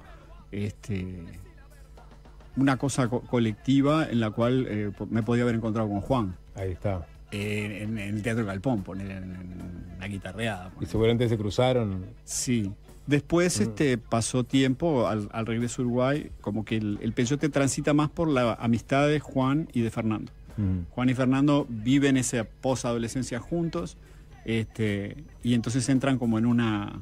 una cosa colectiva en la cual me podía haber encontrado con Juan. Ahí está. en el Teatro Galpón, poner en la guitarreada. Y seguramente se cruzaron. Sí. Después pasó tiempo, al regreso a Uruguay, como que el Peyote transita más por la amistad de Juan y de Fernando. Juan y Fernando viven esa posadolescencia juntos, y entonces entran como en una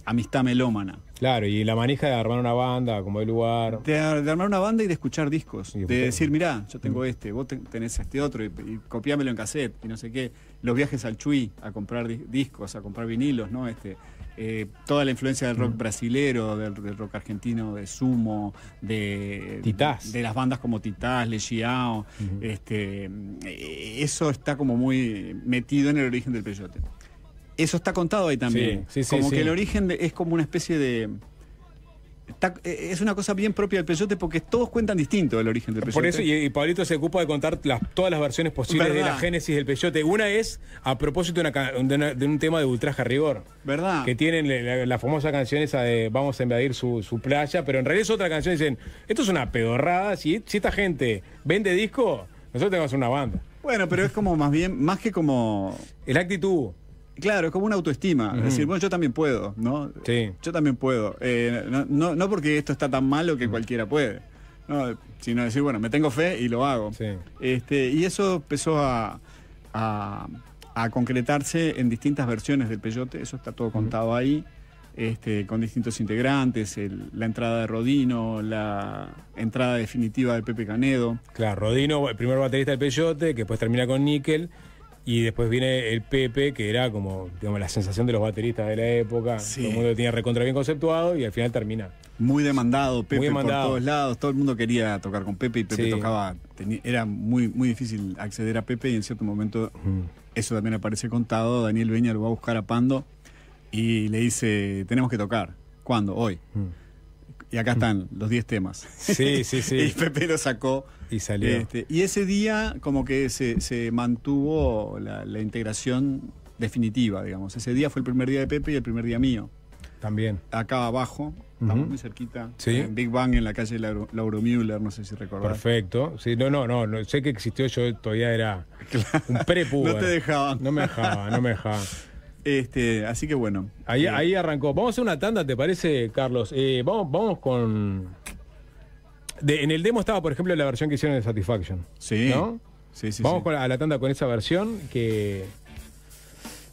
amistad melómana. Claro, y la manija de armar una banda, como el lugar. De armar una banda y de escuchar discos. De decir, mirá, yo tengo vos tenés este otro, y copiámelo en cassette, y no sé qué. Los viajes al Chuy, a comprar discos, a comprar vinilos, ¿no? Toda la influencia del rock brasilero, del rock argentino, de Sumo, de Titás, de las bandas como Titás, Le Chiao. Eso está como muy metido en el origen del Peyote. Eso está contado ahí también. Sí, que el origen es como una especie de... es una cosa bien propia del Peyote porque todos cuentan distinto el origen del Peyote. Por eso, y Pablito se ocupa de contar todas las versiones posibles de la génesis del Peyote. Una es a propósito de un tema de ultraje a rigor. ¿Verdad? Que tienen la famosa canción esa de vamos a invadir su playa, pero en realidad es otra canción. Dicen, esto es una pedorrada. Si esta gente vende disco, nosotros tenemos que hacer una banda. Bueno, pero es como más que como... Es la actitud. Claro, es como una autoestima. Es decir, bueno, yo también puedo, ¿no? Sí. Yo también puedo. No porque esto está tan malo que cualquiera puede, ¿no? Sino decir, bueno, me tengo fe y lo hago. Sí. Y eso empezó a concretarse en distintas versiones del Peyote. Eso está todo contado ahí, con distintos integrantes, la entrada de Rodino, la entrada definitiva de Pepe Canedo. Claro, Rodino, el primer baterista del Peyote, que después termina con Níquel. Y después viene el Pepe, que era como, digamos, la sensación de los bateristas de la época. Sí. Todo el mundo lo tenía recontra bien conceptuado y al final termina. Muy demandado, Pepe, muy demandado. Por todos lados. Todo el mundo quería tocar con Pepe y Pepe tocaba. Era muy, muy difícil acceder a Pepe y en cierto momento, eso también aparece contado. Daniel Beña lo va a buscar a Pando y le dice, tenemos que tocar. ¿Cuándo? Hoy. Y acá están los 10 temas. Sí. Y Pepe lo sacó. Y salió. Y ese día como que se mantuvo la integración definitiva, digamos. Ese día fue el primer día de Pepe y el primer día mío. También. Acá abajo, estamos muy cerquita. Sí. En Big Bang, en la calle Lauro Müller, no sé si recordás. Perfecto. Sí, no, sé que existió, yo todavía era un pre-puber. No te dejaban. No me dejaba. Así que bueno. Ahí arrancó. Vamos a hacer una tanda, ¿te parece, Carlos? Vamos con... en el demo estaba, por ejemplo, la versión que hicieron de Satisfaction. Sí. ¿No? Sí. Vamos a la tanda con esa versión que...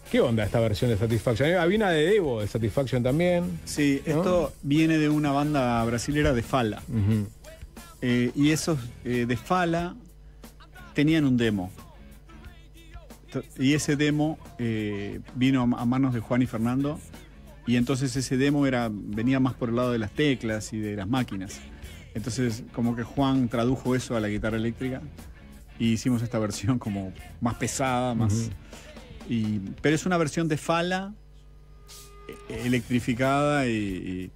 ¿Qué onda esta versión de Satisfaction? Había una de Devo de Satisfaction también. Sí, ¿no? Esto viene de una banda brasilera de Fala. Y esos de Fala tenían un demo. Y ese demo vino a manos de Juan y Fernando. Y entonces ese demo venía más por el lado de las teclas y de las máquinas. Entonces como que Juan tradujo eso a la guitarra eléctrica. Y hicimos esta versión como más pesada, más... pero es una versión de Fala electrificada y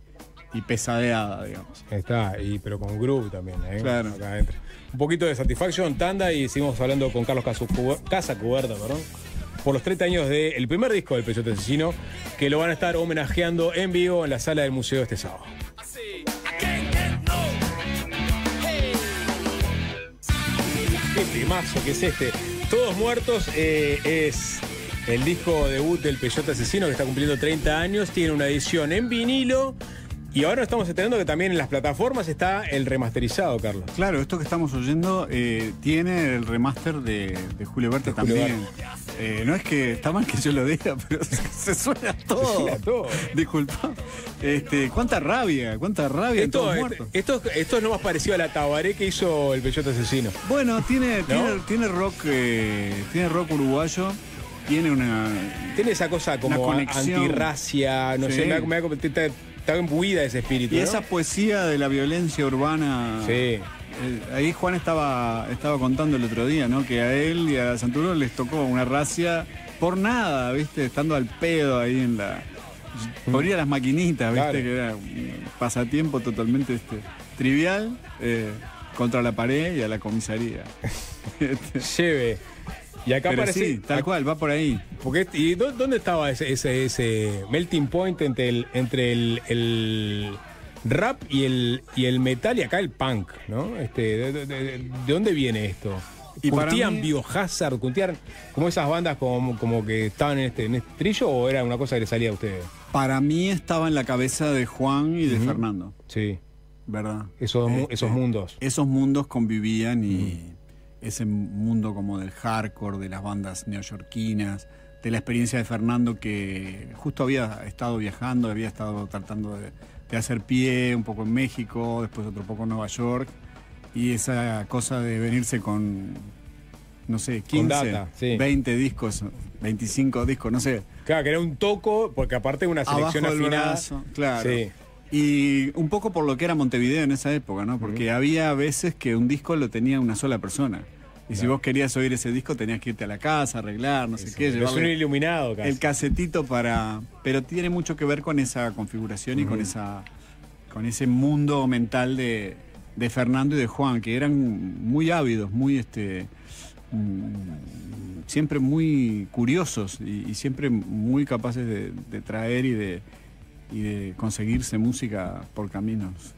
pesadeada, digamos. Está, pero con groove también, Claro. Acá adentro. Un poquito de Satisfaction, tanda, y seguimos hablando con Carlos Casacuberta, por los 30 años del primer disco del Peyote Asesino, que lo van a estar homenajeando en vivo en la sala del museo este sábado. Qué temazo que es este. Todos Muertos es el disco debut del Peyote Asesino, que está cumpliendo 30 años. Tiene una edición en vinilo. Y ahora estamos entendiendo que también en las plataformas está el remasterizado, Carlos. Claro, esto que estamos oyendo tiene el remaster de Julio Berta también. No es que está mal que yo lo diga, pero se suena todo. Se suena todo. Disculpa. Cuánta rabia Esto es lo más parecido a la Tabaré que hizo el Peyote Asesino. Bueno, tiene rock uruguayo. Tiene esa cosa como antirracia, no sé, está imbuida ese espíritu. Y esa poesía de la violencia urbana. Sí. Ahí Juan estaba contando el otro día, ¿no? Que a él y a Santuro les tocó una racia por nada, ¿viste? Estando al pedo ahí en la... Por ir a las maquinitas, ¿viste? Claro. Que era un pasatiempo totalmente trivial, contra la pared y a la comisaría. Lleve. Y acá pero parece, sí, tal cual, va por ahí. Porque, ¿y dónde estaba ese melting point entre el rap y el metal y acá el punk, ¿no? ¿De dónde viene esto? ¿Curtían mí- Biohazard? ¿Curtían como esas bandas como que estaban en este trillo o era una cosa que le salía a ustedes? Para mí estaba en la cabeza de Juan y de Fernando. Sí. ¿Verdad? Esos mundos. Esos mundos convivían y ese mundo como del hardcore, de las bandas neoyorquinas, de la experiencia de Fernando que justo había estado viajando, había estado tratando de hacer pie un poco en México, después otro poco en Nueva York, y esa cosa de venirse con, no sé, 15, data, sí. 20 discos, 25 discos, no sé. Claro, que era un toco, porque aparte de una selección Abajo del afinada. brazo, claro. Sí. Y un poco por lo que era Montevideo en esa época, ¿no? Porque había veces que un disco lo tenía una sola persona. Y si vos querías oír ese disco tenías que irte a la casa, arreglar, no sé qué. Es un llevarle iluminado casi. el casetito para... Pero tiene mucho que ver con esa configuración y con ese mundo mental de Fernando y de Juan, que eran muy ávidos, muy siempre muy curiosos y siempre muy capaces de traer y de conseguirse música por caminos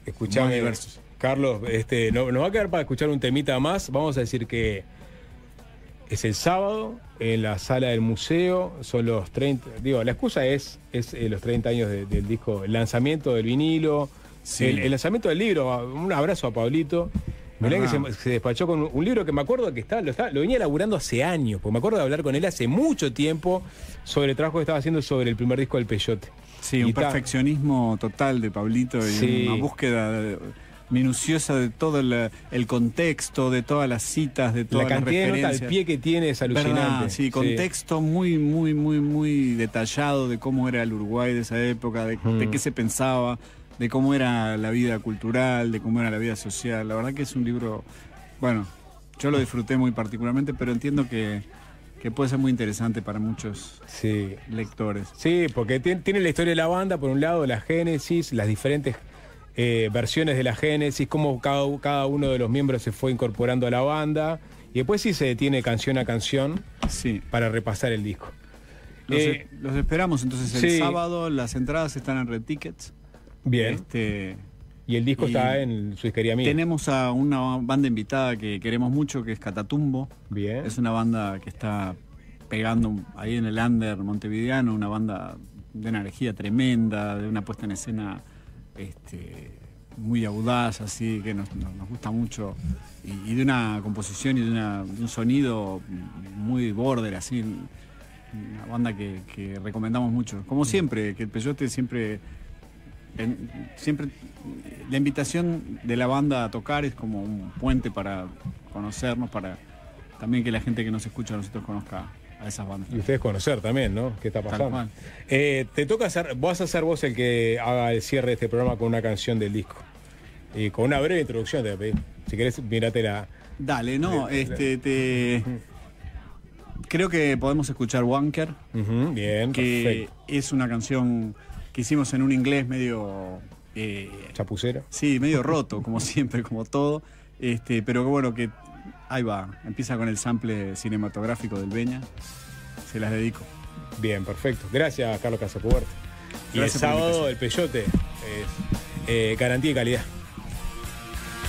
Escuchame, muy diversos. Carlos, nos va a quedar para escuchar un temita más. Vamos a decir que es el sábado en la sala del museo. Son los 30. Digo, la excusa es los 30 años del disco, el lanzamiento del vinilo, Sí. el lanzamiento del libro. Un abrazo a Pablito. Mirá que se despachó con un libro que me acuerdo que lo venía laburando hace años, porque me acuerdo de hablar con él hace mucho tiempo sobre el trabajo que estaba haciendo sobre el primer disco del Peyote. Sí, un perfeccionismo total de Pablito y Sí. una búsqueda minuciosa de todo el contexto, de todas las citas, de todas La las cantidad de nota referencias. al pie que tiene es alucinante. ¿Verdad? Sí, contexto muy, muy, muy, muy detallado de cómo era el Uruguay de esa época, de qué se pensaba, de cómo era la vida cultural, de cómo era la vida social. La verdad que es un libro, bueno, yo lo disfruté muy particularmente, pero entiendo que puede ser muy interesante para muchos lectores. Sí, porque tiene la historia de la banda, por un lado, la génesis, las diferentes versiones de la génesis, cómo cada uno de los miembros se fue incorporando a la banda, y después sí se detiene canción a canción para repasar el disco. Los esperamos entonces el sí. sábado, las entradas están en Red Tickets. Bien. Y el disco está en su disquería mía. Tenemos a una banda invitada que queremos mucho, que es Catatumbo. Bien. Es una banda que está pegando ahí en el under montevideano, una banda de una energía tremenda, de una puesta en escena muy audaz, así que nos gusta mucho, y de una composición y de un sonido muy border, así, una banda que recomendamos mucho. Como siempre, que el Peyote siempre la invitación de la banda a tocar es como un puente para conocernos, para también que la gente que nos escucha a nosotros conozca a esas bandas. Y ustedes conocer también, ¿no? ¿Qué está Tal pasando? cual. Te toca vas a ser vos el que haga el cierre de este programa con una canción del disco. Y con una breve introducción te voy a pedir. Si querés, mírate Dale, no, creo que podemos escuchar Wanker. Bien, que perfecto. es una canción que hicimos en un inglés medio chapucero. Sí, medio roto, como siempre, como todo. Pero que bueno, que ahí va. Empieza con el sample cinematográfico del Beña. Se las dedico. Bien, perfecto. Gracias, Carlos Casapuerta. Y el Gracias por la sábado invitación. el Peyote es garantía y calidad.